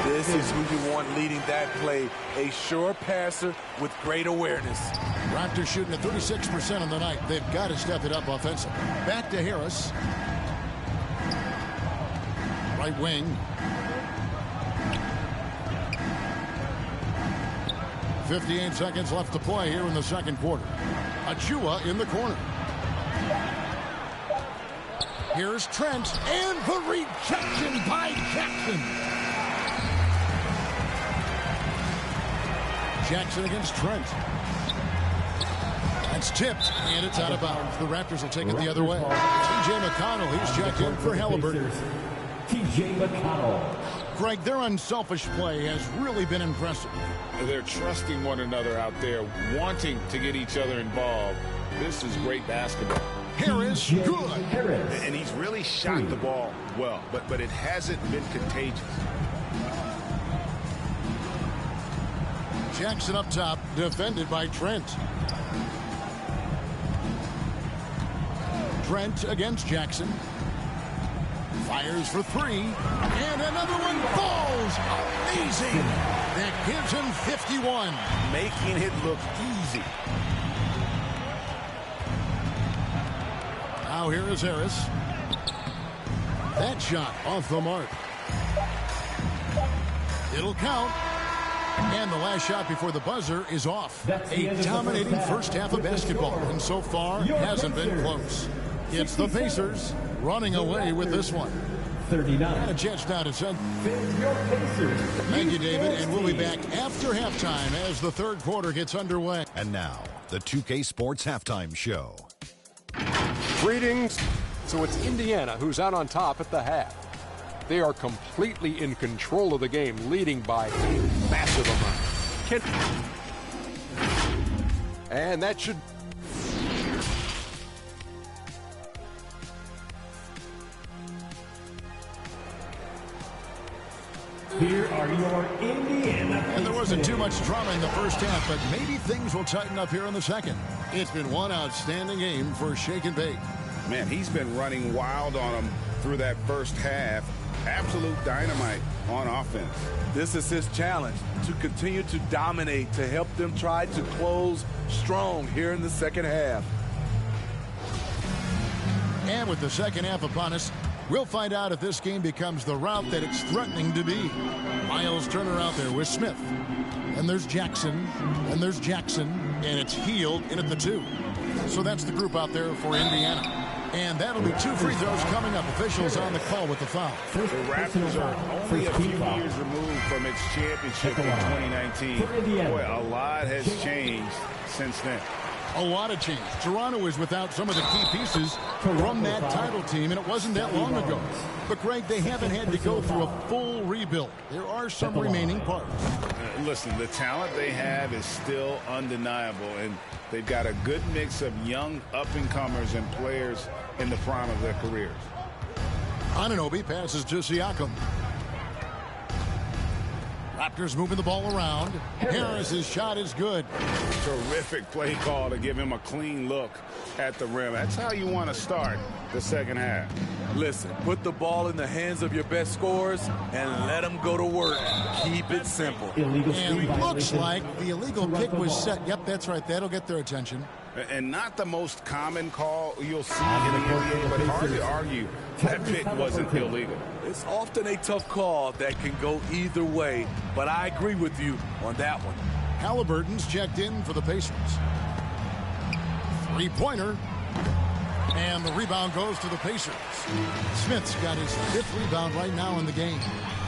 This is who you want leading that play. A sure passer with great awareness. Raptors shooting at 36% on the night. They've got to step it up offensively. Back to Harris. Right wing. 58 seconds left to play here in the second quarter. Achua in the corner. Here's Trent, and the rejection by Jackson. Jackson against Trent. That's tipped, and it's out of bounds. The Raptors will take it the other way. T.J. McConnell, he's checked in for Halliburton. T.J. McConnell. Greg, their unselfish play has really been impressive. They're trusting one another out there, wanting to get each other involved. This is great basketball. Harris, good. And he's really shot the ball well, but it hasn't been contagious. Jackson up top, defended by Trent. Trent against Jackson. Fires for 3. And another one falls. Amazing. That gives him 51. Making it look easy. Now here is Harris. That shot off the mark. It'll count. And the last shot before the buzzer is off. A dominating first half of basketball. And so far, hasn't been close. It's the Pacers running away with this one. 39. And a chance now to send. Thank you, David. And we'll be back after halftime as the third quarter gets underway. And now, the 2K Sports Halftime Show. Greetings. So it's Indiana who's out on top at the half. They are completely in control of the game, leading by a massive amount. And that should... Here are your Indiana. And there wasn't too much drama in the first half, but maybe things will tighten up here in the second. It's been one outstanding game for Shake and Bake. Man, he's been running wild on them through that first half. Absolute dynamite on offense. This is his challenge, to continue to dominate, to help them try to close strong here in the second half. And with the second half upon us, we'll find out if this game becomes the route that it's threatening to be. Miles Turner out there with Smith. And there's Jackson. And there's Jackson. And it's Healed in at the 2. So that's the group out there for Indiana. And that'll be 2 free throws coming up. Officials on the call with the foul. The Raptors are only a few years removed from its championship in 2019. Boy, a lot has changed since then. A lot of change. Toronto is without some of the key pieces from that title team, and it wasn't that long ago. But, Greg, they haven't had to go through a full rebuild. There are some remaining parts. Listen, the talent they have is still undeniable, and they've got a good mix of young up-and-comers and players in the prime of their careers. Anunoby passes to Siakam. Raptors moving the ball around. Harris's shot is good. Terrific play call to give him a clean look at the rim. That's how you want to start the second half. Listen, put the ball in the hands of your best scorers and let them go to work. Keep it simple. And it looks like the illegal kick was set. Yep, that's right. That'll get their attention. And not the most common call you'll see in the NBA, but hard to argue that pick wasn't illegal. It's often a tough call that can go either way, but I agree with you on that one. Halliburton's checked in for the Pacers. Three-pointer. And the rebound goes to the Pacers. Smith's got his 5th rebound right now in the game.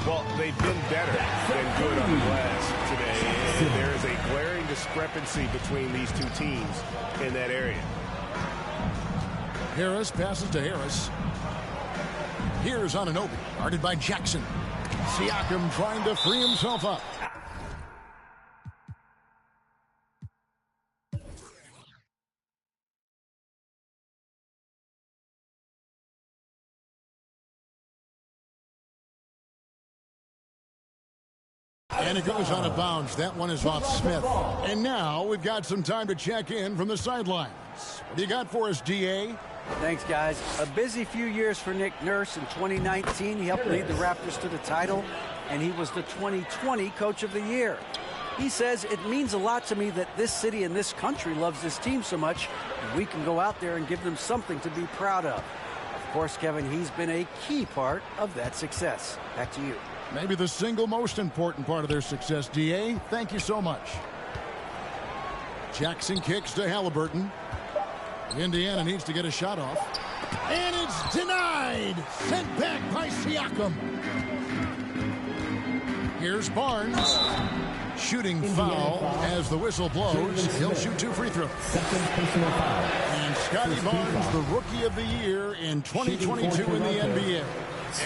Well, they've been better than good on the glass today. And there is a glaring discrepancy between these two teams in that area. Harris passes to Harris. Here's Anunoby, guarded by Jackson. Siakam trying to free himself up. And it goes out of bounds. That one is off Smith. And now we've got some time to check in from the sidelines. What do you got for us, DA? Thanks, guys. A busy few years for Nick Nurse. In 2019, he helped lead the Raptors to the title, and he was the 2020 Coach of the Year. He says, it means a lot to me that this city and this country loves this team so much, and we can go out there and give them something to be proud of. Of course, Kevin, he's been a key part of that success. Back to you. Maybe the single most important part of their success, DA. Thank you so much. Jackson kicks to Halliburton. Indiana needs to get a shot off. And it's denied. Sent back by Siakam. Here's Barnes. Shooting foul as the whistle blows. He'll shoot 2 free throws. And Scotty Barnes, the Rookie of the Year in 2022 in the NBA.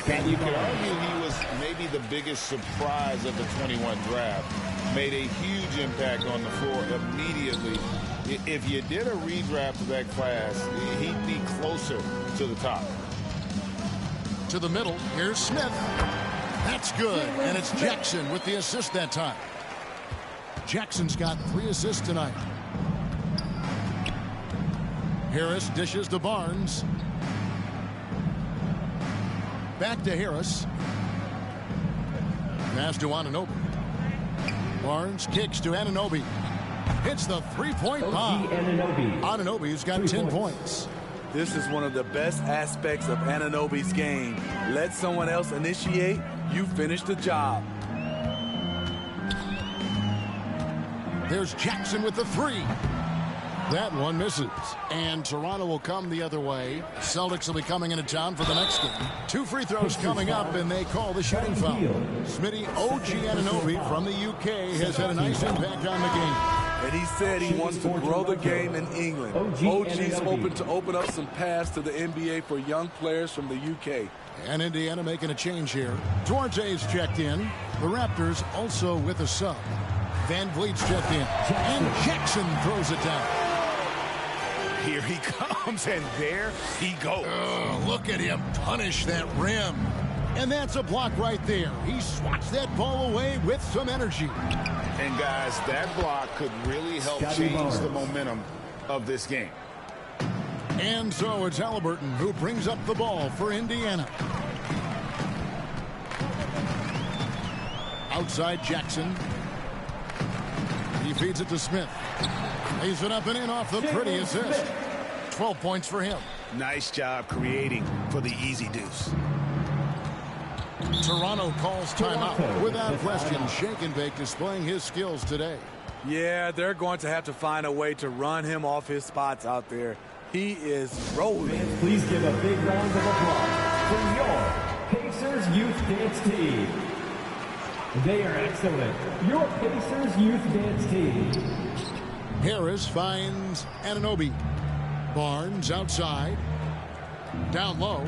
And you could argue he was maybe the biggest surprise of the 21 draft. Made a huge impact on the floor immediately. If you did a redraft of that class, he'd be closer to the top. To the middle, here's Smith. That's good, and it's Jackson with the assist that time. Jackson's got 3 assists tonight. Harris dishes to Barnes. Back to Harris. Pass to Anunoby. Barnes kicks to Anunoby. Hits the three-point bomb. Anunoby's got 10 points. This is one of the best aspects of Anunoby's game. Let someone else initiate, you finish the job. There's Jackson with the 3. That one misses. And Toronto will come the other way. Celtics will be coming into town for the next game. 2 free throws coming up, and they call the shooting foul. Smitty, OG Anunoby from the UK has had a nice impact on the game. And he said he wants to grow the game in England. OG's hoping to open up some paths to the NBA for young players from the UK. And Indiana making a change here. Duarte's checked in. The Raptors also with a sub. Van Vliet's checked in. And Jackson throws it down. Here he comes, and there he goes. Oh, look at him punish that rim. And that's a block right there. He swats that ball away with some energy. And, guys, that block could really help change the momentum of this game. And so it's Halliburton who brings up the ball for Indiana. Outside Jackson. He feeds it to Smith. Lays it up and in off the pretty assist. 12 points for him. Nice job creating for the easy deuce. Toronto calls timeout. Without question, Shake and Bake displaying his skills today. Yeah, they're going to have to find a way to run him off his spots out there. He is rolling. Please give a big round of applause for your Pacers Youth Dance Team. They are excellent. Your Pacers Youth Dance Team. Harris finds Anunoby. Barnes outside. Down low.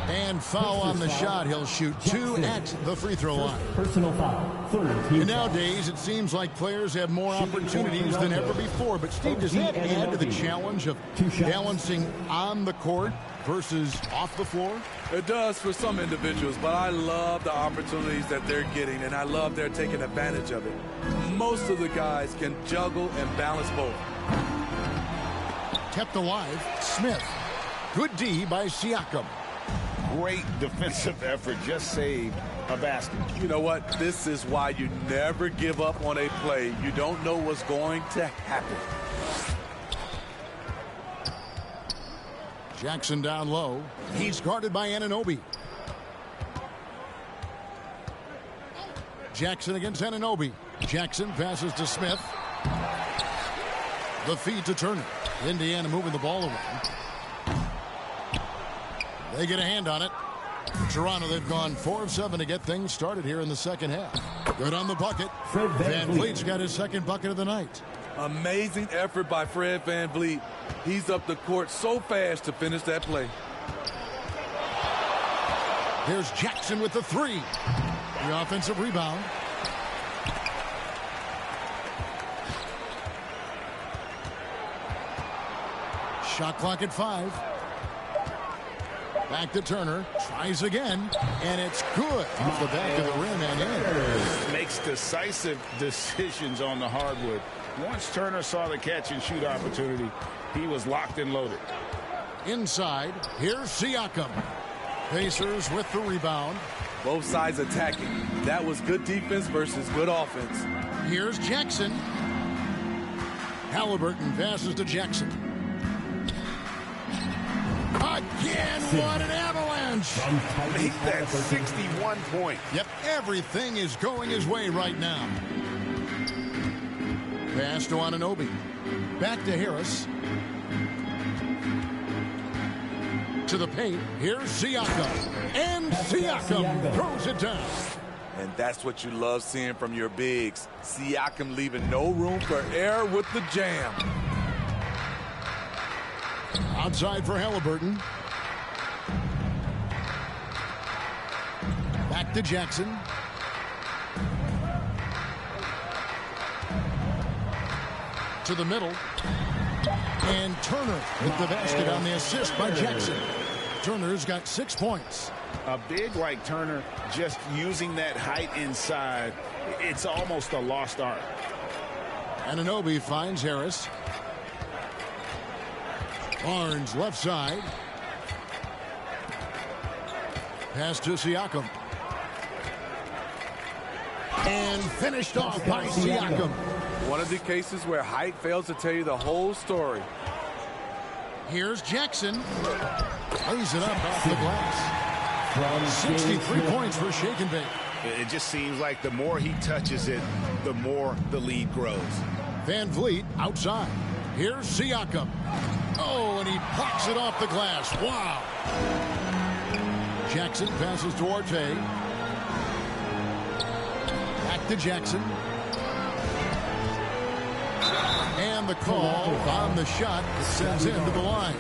And foul on the shot. He'll shoot 2 at the free throw line. Personal foul. And nowadays, it seems like players have more opportunities than ever before. But, Steve, does that add to the challenge of balancing on the court versus off the floor? It does for some individuals, but I love the opportunities that they're getting, and I love they're taking advantage of it. Most of the guys can juggle and balance both. Kept alive, Smith. Good D by Siakam. Great defensive effort. Just saved a basket. You know what? This is why you never give up on a play. You don't know what's going to happen. Jackson down low. He's guarded by Anunoby. Jackson against Anunoby. Jackson passes to Smith. The feed to Turner. Indiana moving the ball around. They get a hand on it. Toronto, they've gone 4 of 7 to get things started here in the second half. Good on the bucket. Van Vliet's got his second bucket of the night. Amazing effort by Fred Van Vliet. He's up the court so fast to finish that play. Here's Jackson with the 3. The offensive rebound. Shot clock at 5. Back to Turner. Tries again. And it's good. Off the back of the rim and in. Makes decisive decisions on the hardwood. Once Turner saw the catch and shoot opportunity, he was locked and loaded. Inside. Here's Siakam. Pacers with the rebound. Both sides attacking. That was good defense versus good offense. Here's Jackson. Halliburton passes to Jackson. Again, what an avalanche! Make that 61 point. Yep, everything is going his way right now. Pass to Anunoby. Back to Harris. To the paint. Here's Siakam. And Siakam throws it down. And that's what you love seeing from your bigs. Siakam leaving no room for error with the jam. Outside for Halliburton. Back to Jackson. To the middle. And Turner with the basket on the assist by Jackson. Turner's got 6 points. A big like Turner, just using that height inside, it's almost a lost art. Anunoby finds Harris. Barnes left side. Pass to Siakam. And finished off by Siakam. One of the cases where height fails to tell you the whole story. Here's Jackson. Lays it up off the glass. 63 points for Shake and Bake. It just seems like the more he touches it, the more the lead grows. Van Vliet outside. Here's Siakam. Oh, and he plucks it off the glass. Wow. Jackson passes to Orte. Back to Jackson. And the call on the shot sends him to the line.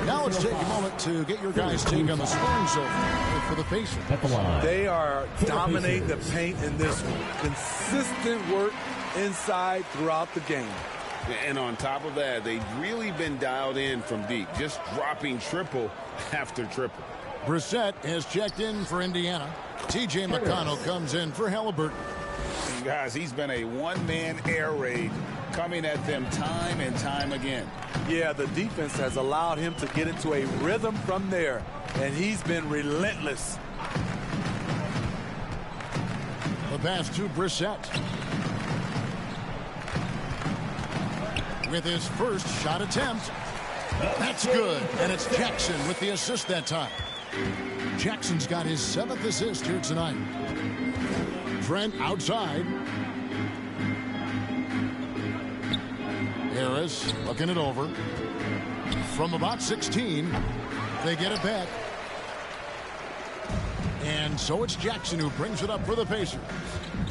Now let's take a moment to get your guys' take on the scoring so far for the Pacers. They are dominating the paint in this one. Consistent work inside throughout the game. And on top of that, they've really been dialed in from deep, just dropping triple after triple. Brissett has checked in for Indiana. T.J. McConnell comes in for Halliburton. Guys, he's been a one-man air raid coming at them time and time again. Yeah, the defense has allowed him to get into a rhythm from there, and he's been relentless. The pass to Brissett. With his first shot attempt. That's good, and it's Jackson with the assist that time. Jackson's got his 7th assist here tonight. Trent outside. Harris looking it over. From about 16, they get it back. And so it's Jackson who brings it up for the Pacers.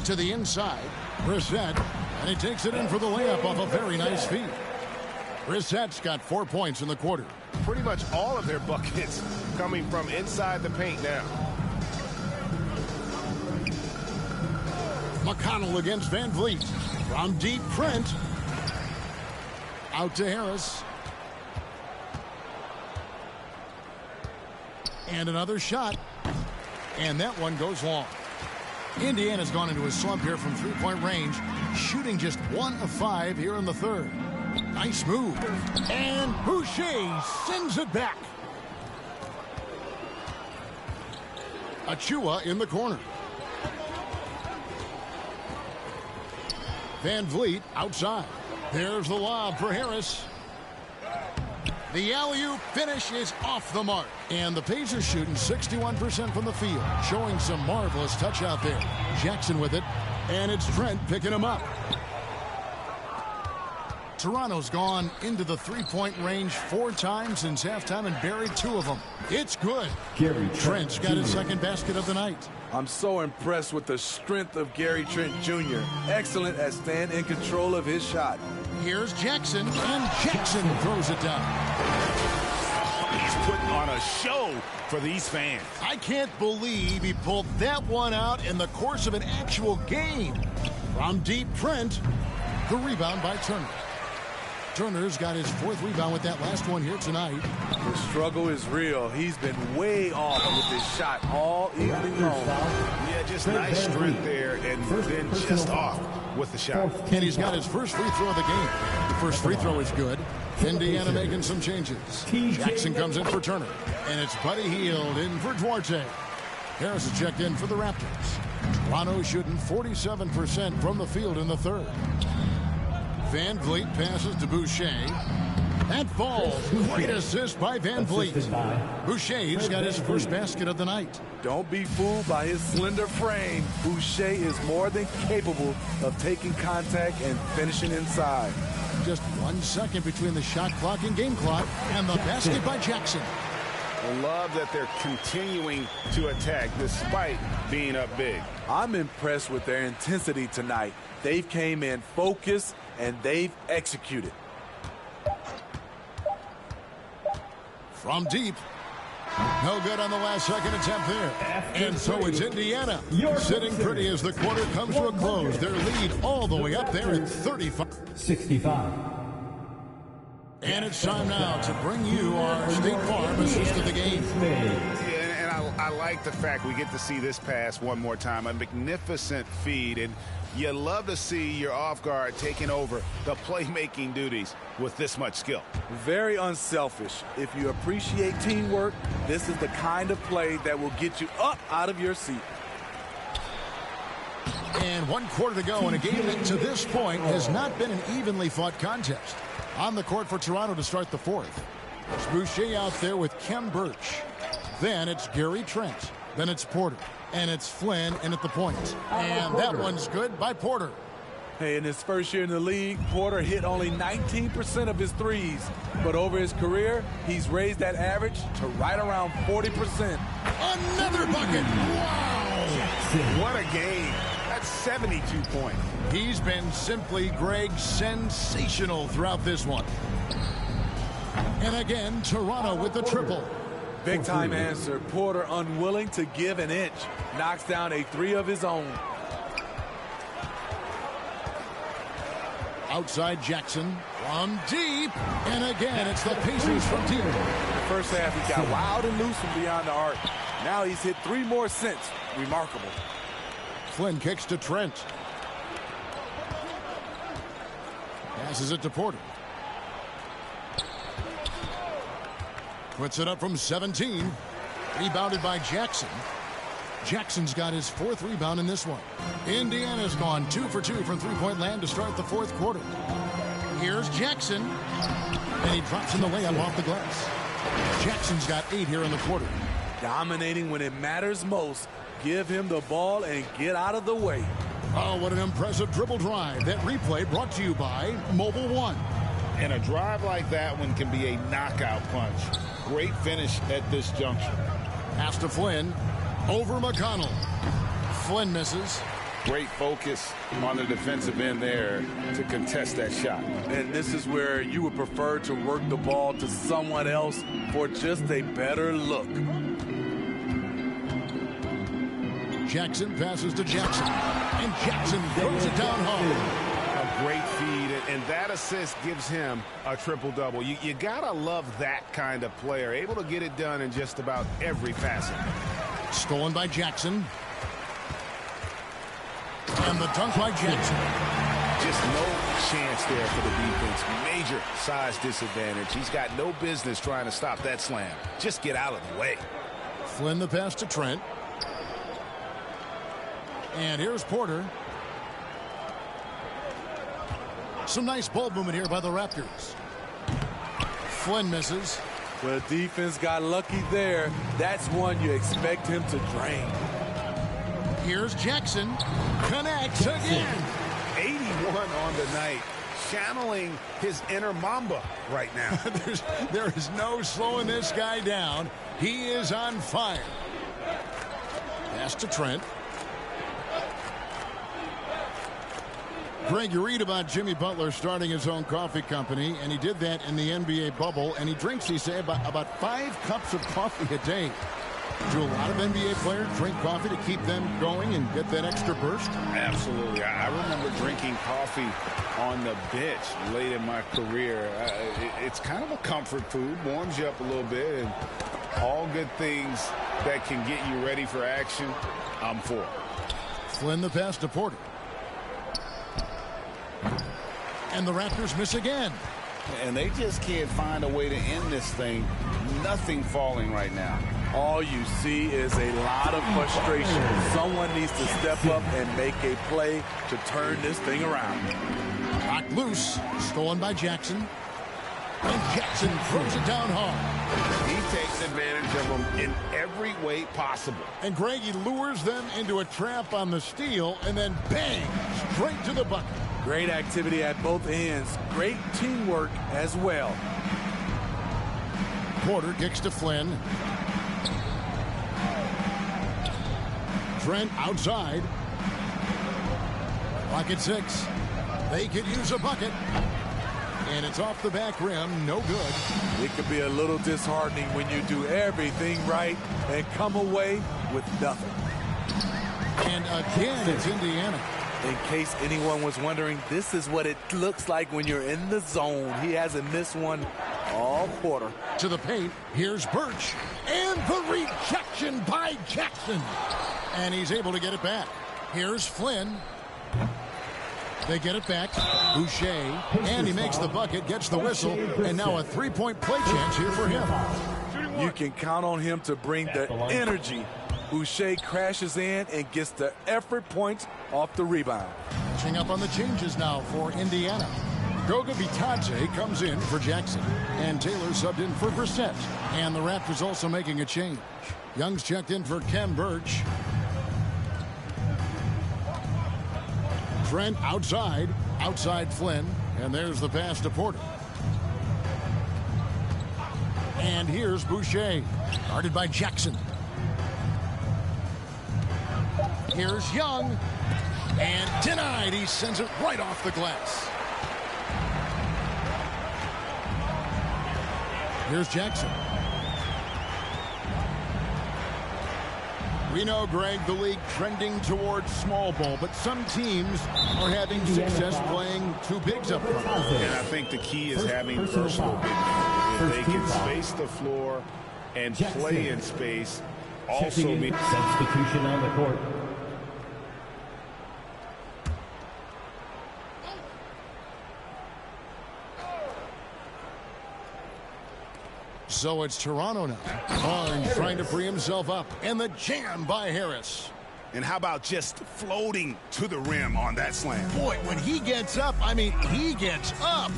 To the inside, Brissett, and he takes it in for the layup off a very nice feed. Brissett's got 4 points in the quarter. Pretty much all of their buckets coming from inside the paint now. McConnell against Van Vliet. From deep, Trent. Out to Harris. And another shot. And that one goes long. Indiana's gone into a slump here from three-point range, shooting just 1 of 5 here in the third. Nice move. And Boucher sends it back. Achua in the corner. Van Vliet outside. There's the lob for Harris. The alley-oop finish is off the mark. And the Pacers shooting 61% from the field, showing some marvelous touch out there. Jackson with it, and it's Trent picking him up. Toronto's gone into the three-point range 4 times since halftime and buried 2 of them. It's good. Gary Trent's got his second basket of the night. I'm so impressed with the strength of Gary Trent Jr. Excellent at staying in control of his shot. Here's Jackson, and Jackson throws it down. He's putting on a show for these fans. I can't believe he pulled that one out in the course of an actual game. From deep, Trent. The rebound by Turner. Turner's got his 4th rebound with that last one here tonight. The struggle is real. He's been way off with his shot all evening long. Yeah, just nice strength there, and then just off with the shot. And he's got his first free throw of the game. The first free throw is good. Indiana making some changes. Jackson comes in for Turner. And it's Buddy Hield in for Duarte. Harris is checked in for the Raptors. Toronto shooting 47% from the field in the 3rd. Van Vliet passes to Boucher. That falls. Great assist by Van Vliet. Boucher's got his first basket of the night. Don't be fooled by his slender frame. Boucher is more than capable of taking contact and finishing inside. Just 1 second between the shot clock and game clock. And the basket by Jackson. I love that they're continuing to attack despite being up big. I'm impressed with their intensity tonight. They've came in focused and they've executed. From deep. No good on the last second attempt there. And so it's Indiana sitting pretty as the quarter comes to a close. Their lead all the way up there at 65. And it's time now to bring you our State Farm assist of the game. And I like the fact we get to see this pass one more time. A magnificent feed, and you love to see your off guard taking over the playmaking duties with this much skill. Very unselfish. If you appreciate teamwork, this is the kind of play that will get you up out of your seat. And 1 quarter to go in a game that to this point has not been an evenly fought contest. On the court for Toronto to start the 4th. It's Boucher out there with Kem Birch. Then it's Gary Trent. Then it's Porter. And it's Flynn in at the point. And that one's good by Porter. Hey, in his first year in the league, Porter hit only 19% of his threes. But over his career, he's raised that average to right around 40%. Another bucket. Wow. What a game. That's 72 points. He's been simply, Greg, sensational throughout this one. And again, Toronto with the triple. Big time answer. Porter unwilling to give an inch. Knocks down a 3 of his own. Outside Jackson from deep. And again, it's the Pacers from deep. The first half, he got wild and loose from beyond the arc. Now he's hit 3 more since. Remarkable. Flynn kicks to Trent. Passes it to Porter. Puts it up from 17. Rebounded by Jackson. Jackson's got his 4th rebound in this one. Indiana's gone 2 for 2 from three-point land to start the 4th quarter. Here's Jackson. And he drops in the layup off the glass. Jackson's got 8 here in the quarter. Dominating when it matters most. Give him the ball and get out of the way. Oh, what an impressive dribble drive. That replay brought to you by Mobile One. And a drive like that one can be a knockout punch. Great finish at this juncture. Pass to Flynn. Over McConnell. Flynn misses. Great focus on the defensive end there to contest that shot. And this is where you would prefer to work the ball to someone else for just a better look. Jackson passes to Jackson. And Jackson throws it down home. A great feed, and that assist gives him a triple-double. You gotta love that kind of player, able to get it done in just about every facet. Stolen by Jackson. And the dunk by Jackson. Just no chance there for the defense. Major size disadvantage. He's got no business trying to stop that slam. Just get out of the way. Flynn the pass to Trent. And here's Porter. Some nice ball movement here by the Raptors. Flynn misses. Well, defense got lucky there. That's one you expect him to drain. Here's Jackson. Connects again. 81 on the night. channeling his inner Mamba right now. There is no slowing this guy down. He is on fire. Pass to Trent. Greg, you read about Jimmy Butler starting his own coffee company, and he did that in the NBA bubble, and he drinks, he said, about 5 cups of coffee a day. Do a lot of NBA players drink coffee to keep them going and get that extra burst? Absolutely. I remember drinking coffee on the bench late in my career. It's kind of a comfort food, warms you up a little bit, and all good things that can get you ready for action, I'm for. Flynn the pass to Porter. And the Raptors miss again. And they just can't find a way to end this thing. Nothing falling right now. All you see is a lot of frustration. Someone needs to step up and make a play to turn this thing around. Knocked loose. Stolen by Jackson. And Jackson throws it down hard. He takes advantage of them in every way possible. And Greg, he lures them into a trap on the steal, and then bang, straight to the bucket. Great activity at both ends. Great teamwork as well. Porter kicks to Flynn. Trent outside. Pocket 6. They could use a bucket. And it's off the back rim. No good. It could be a little disheartening when you do everything right and come away with nothing. And again, it's Indiana. In case anyone was wondering, this is what it looks like when you're in the zone. He hasn't missed one all quarter. To the paint, here's Birch. And the rejection by Jackson. And he's able to get it back. Here's Flynn. They get it back. Boucher. And he makes the bucket, gets the whistle. And now a three-point play chance here for him. You can count on him to bring the energy. Boucher crashes in and gets the effort points off the rebound. Catching up on the changes now for Indiana. Goga Bitadze comes in for Jackson. And Taylor subbed in for Brissett. And the Raptors also making a change. Young's checked in for Ken Birch. Trent outside. Outside Flynn. And there's the pass to Porter. And here's Boucher. Guarded by Jackson. Here's Young. And denied. He sends it right off the glass. Here's Jackson. We know, Greg, the league trending towards small ball, but some teams are having success playing two bigs up front. And I think the key is having versatile big men. If they can space the floor and play in space, also be substitution on the court. So it's Toronto now. Barnes trying to free himself up. And the jam by Harris. And how about just floating to the rim on that slam? Boy, when he gets up, I mean, he gets up.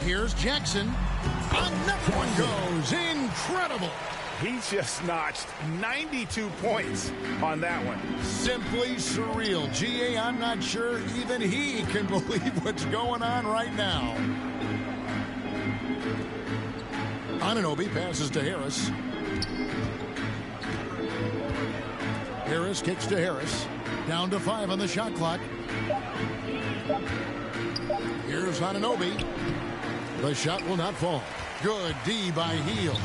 Here's Jackson. Another one goes. Incredible. He just notched 92 points on that one. Simply surreal. G.A., I'm not sure even he can believe what's going on right now. Anunoby passes to Harris. Harris kicks to Harris. Down to 5 on the shot clock. Here's Anunoby. The shot will not fall. Good D by Heel.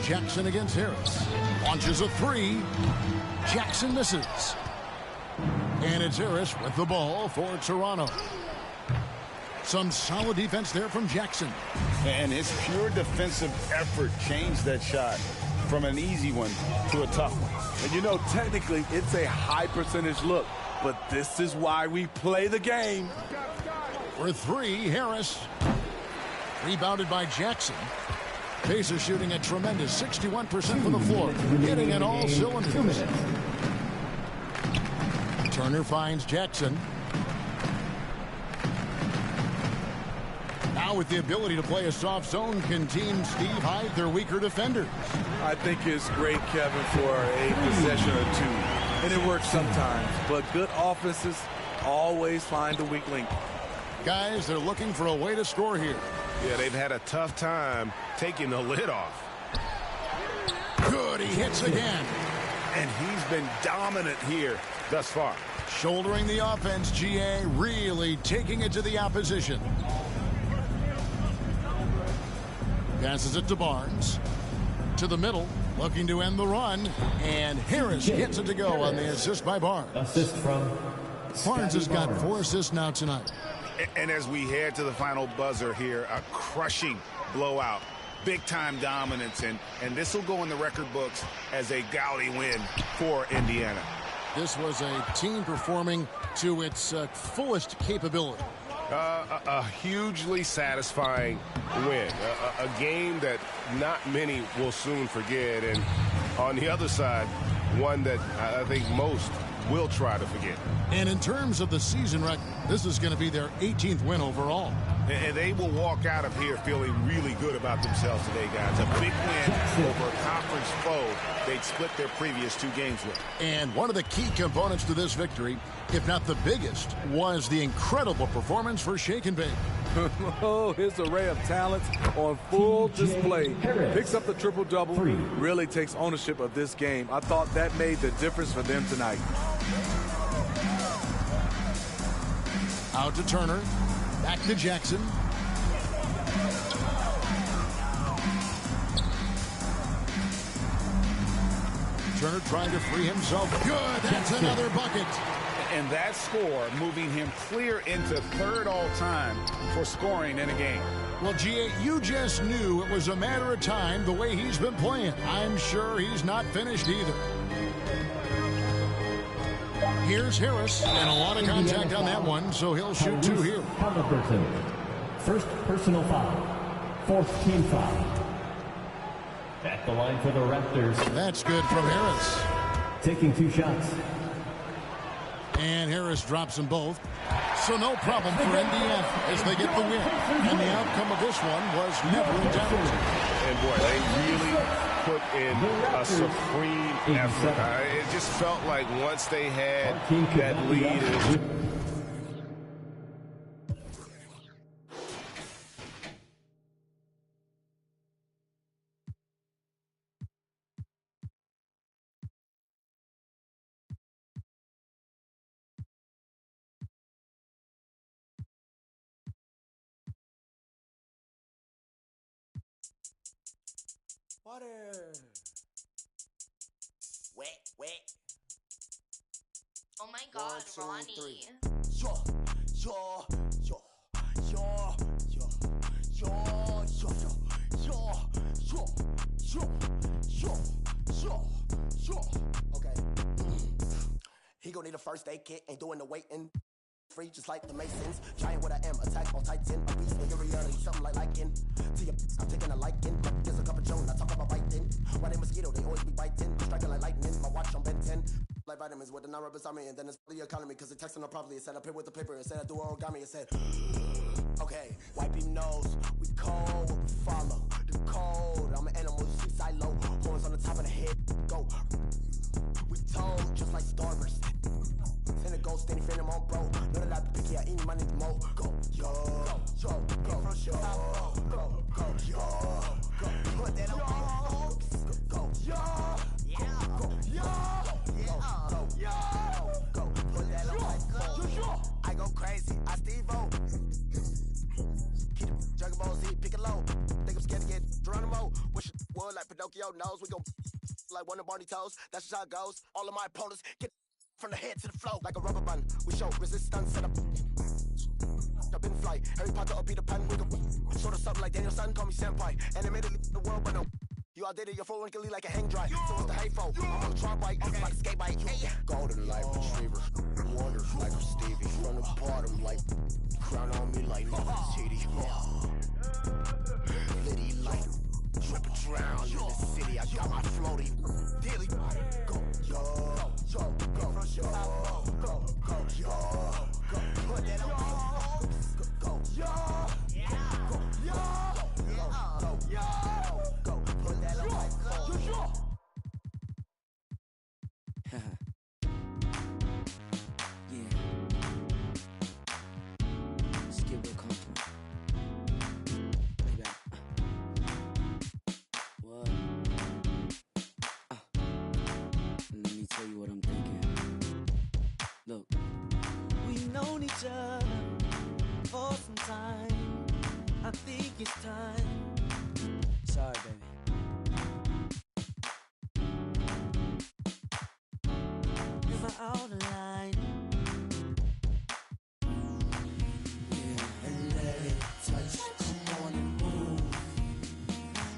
Jackson against Harris. Launches a 3. Jackson misses. And it's Harris with the ball for Toronto. Some solid defense there from Jackson. And his pure defensive effort changed that shot from an easy one to a tough one. And you know, technically, it's a high percentage look, but this is why we play the game. For 3, Harris. Rebounded by Jackson. Pacers shooting a tremendous 61% from the floor. Hitting at all cylinders. Turner finds Jackson. Now with the ability to play a soft zone, can Team Steve hide their weaker defenders? I think it's great, Kevin, for a possession or two. And it works sometimes, but good offenses always find the weak link. Guys, they're looking for a way to score here. Yeah, they've had a tough time taking the lid off. Good, he hits again. And he's been dominant here thus far. Shouldering the offense, GA, really taking it to the opposition. Passes it to Barnes. To the middle, looking to end the run. And Harris gets it to go on the assist by Barnes. Assist from Barnes has got 4 assists now tonight. And as we head to the final buzzer here, a crushing blowout. Big-time dominance, and this will go in the record books as a gaudy win for Indiana. This was a team performing to its fullest capability. A hugely satisfying win. A game that not many will soon forget. And on the other side, one that I think most will try to forget. And in terms of the season record, this is going to be their 18th win overall. And they will walk out of here feeling really good about themselves today, guys. A big win over a conference foe they'd split their previous 2 games with. And one of the key components to this victory, if not the biggest, was the incredible performance for Shake and Bake. Oh, his array of talents on full display. Picks up the triple-double, really takes ownership of this game. I thought that made the difference for them tonight. Out to Turner. Back to Jackson. Turner trying to free himself. Good. That's another bucket. And that score moving him clear into 3rd all-time for scoring in a game. Well, GA, you just knew it was a matter of time the way he's been playing. I'm sure he's not finished either. Here's Harris, and a lot of contact on that one, so he'll shoot 2 here. Halliburton. First personal foul. 4th team foul. At the line for the Raptors. That's good from Harris. Taking 2 shots. And Harris drops them both. So no problem for Indiana as they get the win. And the outcome of this one was never in doubt. And boy, they really put in a supreme effort. It just felt like once they had that lead. Water. Wet, wet. Oh my God, 1, 2, Ronnie. 3. Yo, yo, yo, yo, yo, yo, yo, yo, yo, yo, yo, yo. Okay. He gon' need a first aid kit, ain't doing the waiting. Free just like the Masons. Giant what I am, attack on Titan. A beast in your reality, something like liking. To your I'm taking a liking. There's a cup of Joan, I talk about biting. Why they mosquito, they always be biting. Striking like lightning, my watch on Ben 10. Like vitamins with the non-rubbers on me, and then it's the economy, cause it texting them properly. It said up here with the paper, it said I do origami, it said, okay, wipe him nose. We cold, we follow the code. I'm an animal, seaside low. Horns on the top of the head, go. We told, just like starvers. In a ghost, any friend, I'm on bro. None of that picky, I eat money the mo. Go, yo, go, yo, go, go, go, go, yo, go, put that on, go, yo, yeah, go, yo, go, yo, go, put that on, I go crazy, I Steve-O. Keep the Dragon Ball Z, pick it low. Think I'm scared to get Geronimo. Wish it would like Pinocchio knows. We gon' like one of Barney toes. That's just how it goes. All of my opponents get from the head to the flow like a rubber band. We show resistance set up. I've been fly. Harry Potter or Peter Pan. We can sort of something like Daniel Son. Call me senpai. Animated the world, but no. You outdated your full wrinkly like a hang dry. So it's the hateful. I'm on the trot bike. Okay. Like a skate bike. Hey. Golden light retriever. Wonders like a Stevie. From the bottom like crown on me like Titty. Liddy light. Triple drown in the city. I got my floaty. Daily. Go, yo, yo, go, yo, go, go, yo, go. Put that on. Go, yo, go, yo, go, yo, go. Put that on. tell you what I'm thinking. Look, we've known each other for some time. I think it's time. Sorry, baby. Am I out of line? Yeah, and let it touch. Come on and move.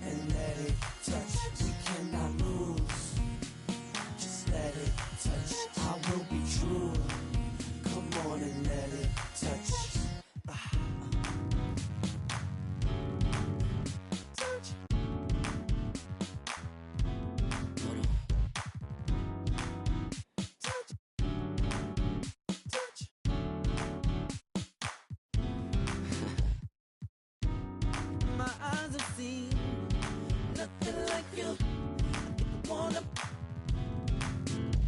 And let it touch. We cannot lose. Just let it touch. I will be true. Come on and let it touch. Touch. Hold on. Touch. Touch. My eyes have seen nothing like you. I wanna.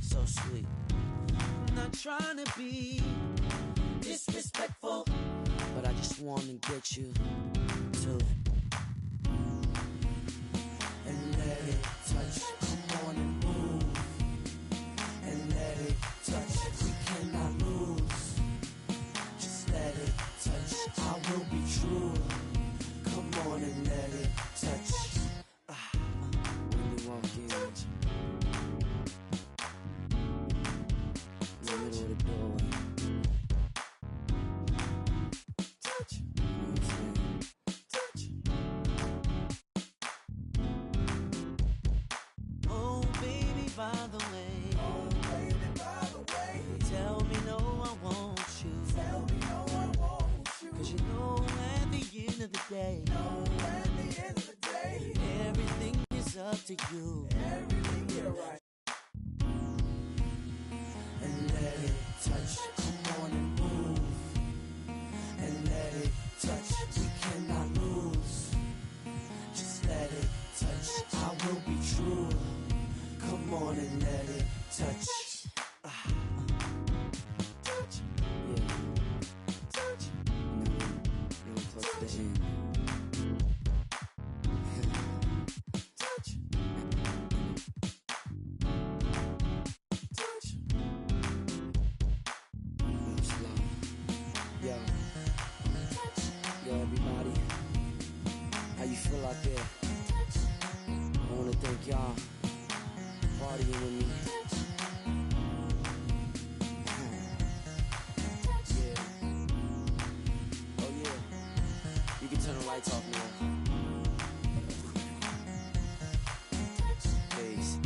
So sweet. Not trying to be disrespectful, but I just want to get you to and let it touch. Come on and move and let it touch. We cannot lose. Just let it touch. I will be true. Come on and let it touch. When you walk in, in the middle of the doorway. Touch. You know what I'm saying? Touch. Oh, baby, by the way. Oh, baby, by the way. Tell me no, I want you. Tell me no, I want you. 'Cause you know at the end of the day. No, at the end of the day. Everything is up to you. Everything, you're right. And let it touch. Come on and move. And let it touch. We cannot lose. Just let it touch. I will be true. Come on and let it touch. Touch. Yeah. Touch. Now we're close to the end. Touch. Touch. Slow. Yo. Yo, everybody. How you feel out there? I wanna thank y'all for partying with me. Yeah. Oh yeah. You can turn the lights off now. Peace.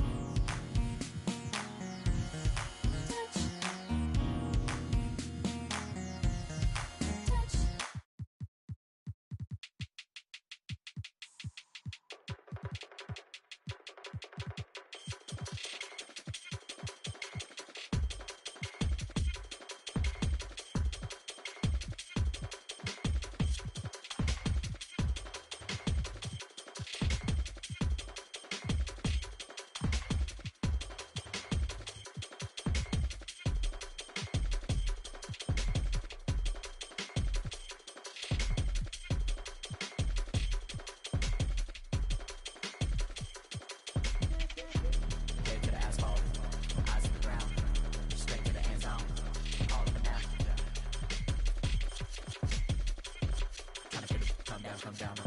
Come down. Come down.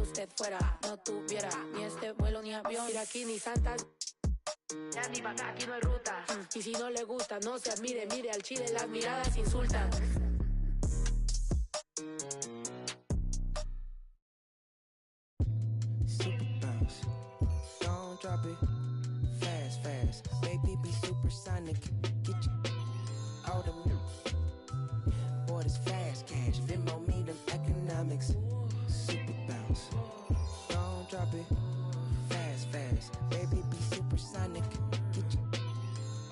Usted fuera, no tuviera ni este vuelo ni avión. Ir aquí ni Santa. Ya ni pa' acá, aquí no hay ruta. Y si no le gusta, no se admire. Mire al chile, las miradas insultan. Super bounce, don't drop it. Fast, fast, baby be supersonic. Get you out of me. Boy, this fast cash, Venmo me them economics. Super bounce, don't drop it. Fast, fast, baby be supersonic. Get you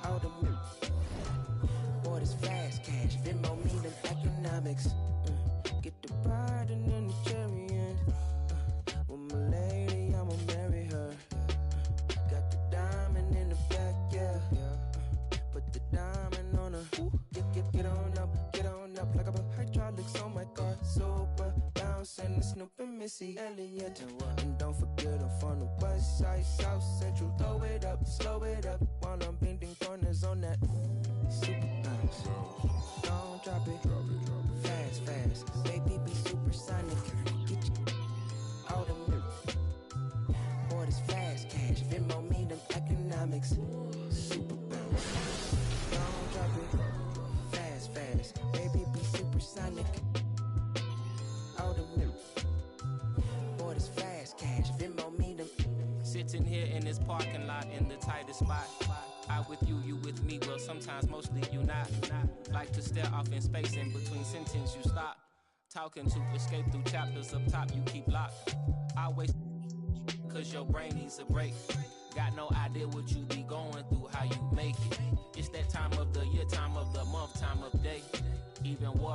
out of me. Boy, this fast cash, Venmo me them economics. Get the bride and then the chariot. With my lady, I'ma marry her. Got the diamond in the back, yeah. Put the diamond on her. Get on up like a hydraulics on my car. Super bounce and the Snoop and Missy Elliott. And don't forget I'm from the west side, south central. Throw it up, slow it up while I'm bending corners on that. Super bounce, don't drop it. Fast, fast, baby be supersonic. Get you out of me. Boy, this fast cash, Venmo me them economics. Super bounce, don't drop it. Fast, fast, baby be supersonic. Out of me. Boy, this fast cash, Venmo me them. Sitting here in this parking lot in the tightest spot. I with you, you with me, well sometimes mostly you not. Like to stare off in space in between sentence you stop. Talking to escape through chapters up top you keep locked. Always cause your brain needs a break. Got no idea what you be going through, how you make it. It's that time of the year, time of the month, time of day. Even war.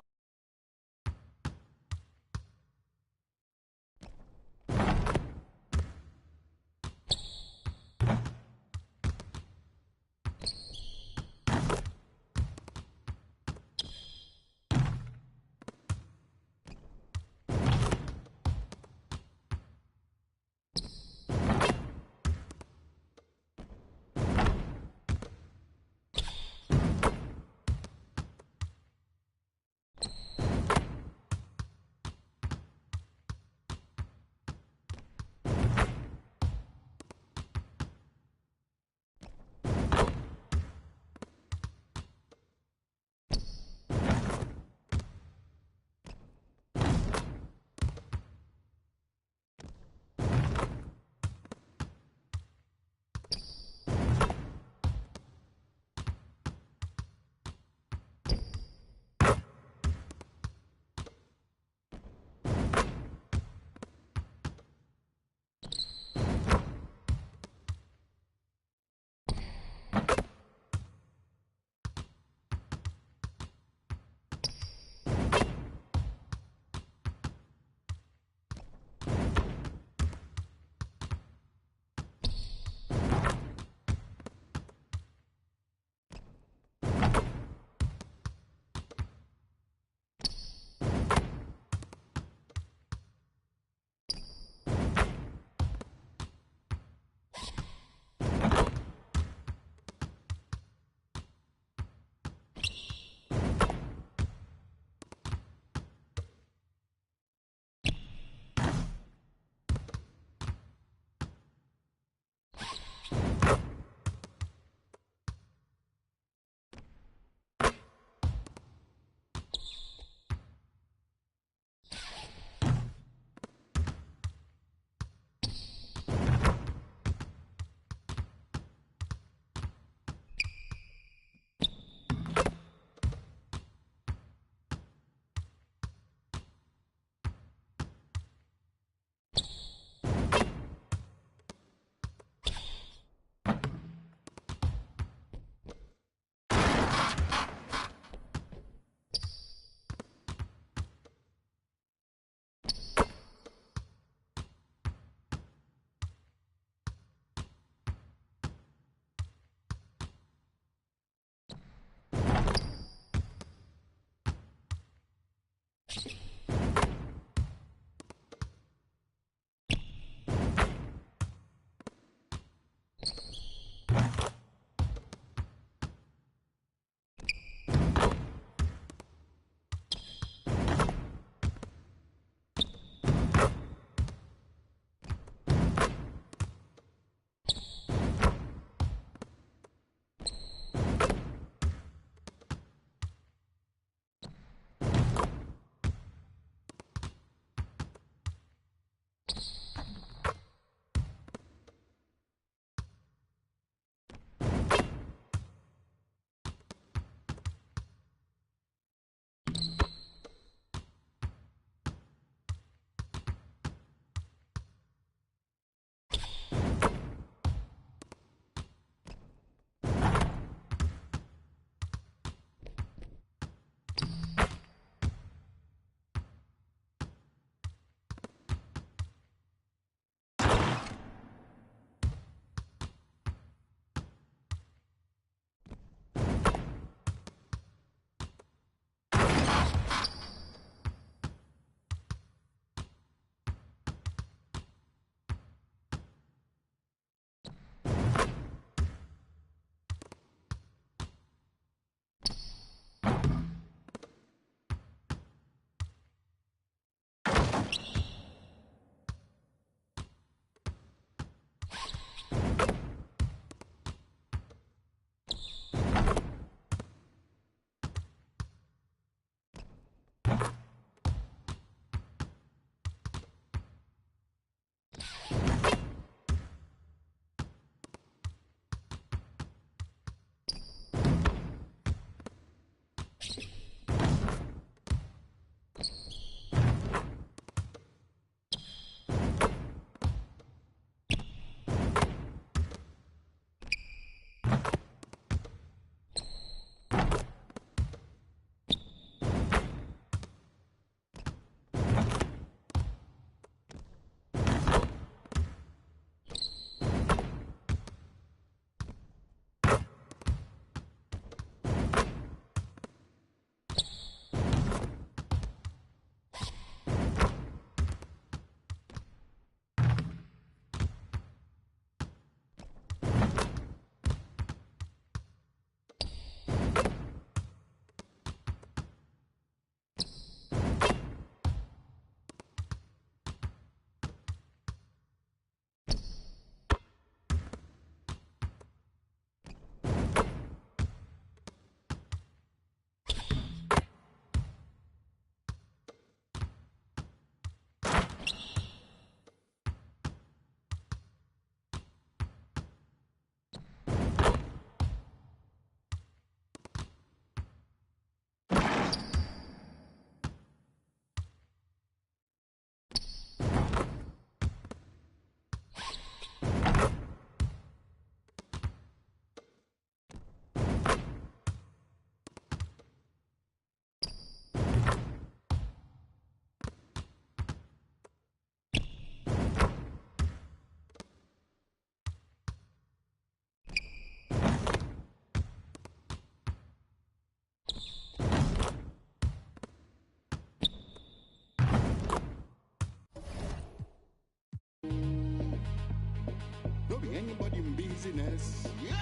anybody in business. Yeah.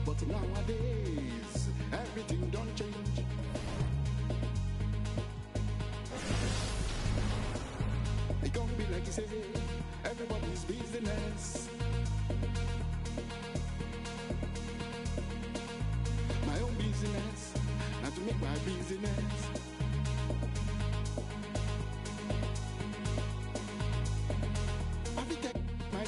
But nowadays, everything don't change. It gonna be like you say, everybody's business. My own business, not to make my business. I think that my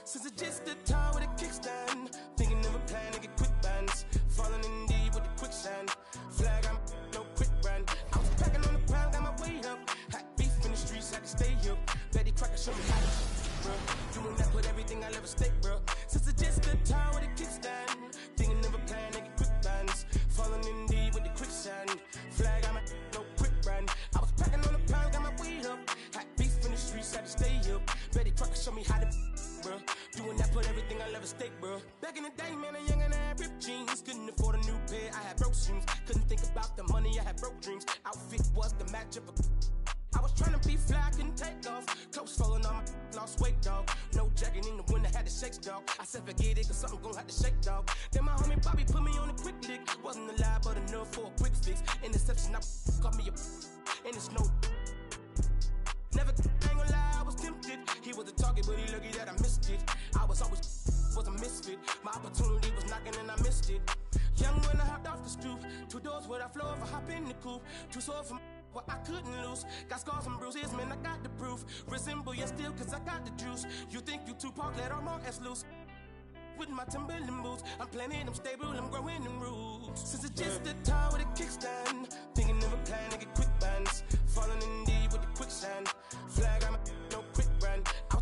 Since it's just a time with a kickstand, thinking of a plan to get quick bands, falling in deep with the quicksand. Flag, I'm no quick brand. I was packing on the pound, got my weight up. Hot beef in the streets, had to stay here. Betty Crocker show me how to, bro. Doing that, put everything I'll ever stake, bro. Since it's just a time with a kickstand, thinking of a plan to get quick bands, falling in deep with the quicksand. Flag, I'm no quick brand. I was packing on the pound, got my weight up. Hot beef in the streets, had to stay here. Betty Crocker show me how to, bro. Doing that, put everything I'll ever stake, bro. Back in the day, man, a young and I had ripped jeans. Couldn't afford a new pair, I had broke streams. Couldn't think about the money, I had broke dreams. Outfit was the matchup. I was trying to be fly, couldn't take off. Clothes falling on my lost weight, dog. No jacket in the winter, had to shake, dog. I said forget it, cause something gon' have to shake, dog. Then my homie Bobby put me on a quick lick. Wasn't alive, but enough for a quick fix. Interception, I got me a and it's no. Never, I ain't gonna lie, I was tempted. He was the target, but he lucky that I missed it. I was always was a misfit. My opportunity was knocking and I missed it. Young when I hopped off the stoop. 2 doors where I flow if I hop in the coupe. 2 swords from what I couldn't lose. Got scars and bruises, man, I got the proof. Resemble you still, cause I got the juice. You think you Tupac, let all my ass loose. With my Timberland boots, I'm planning, I'm stable, I'm growing in roots. Since it's just a time with a kickstand. Thinking of a plan to get quick bands. Falling in deep with the quicksand. Flag, I'm a no quick brand. I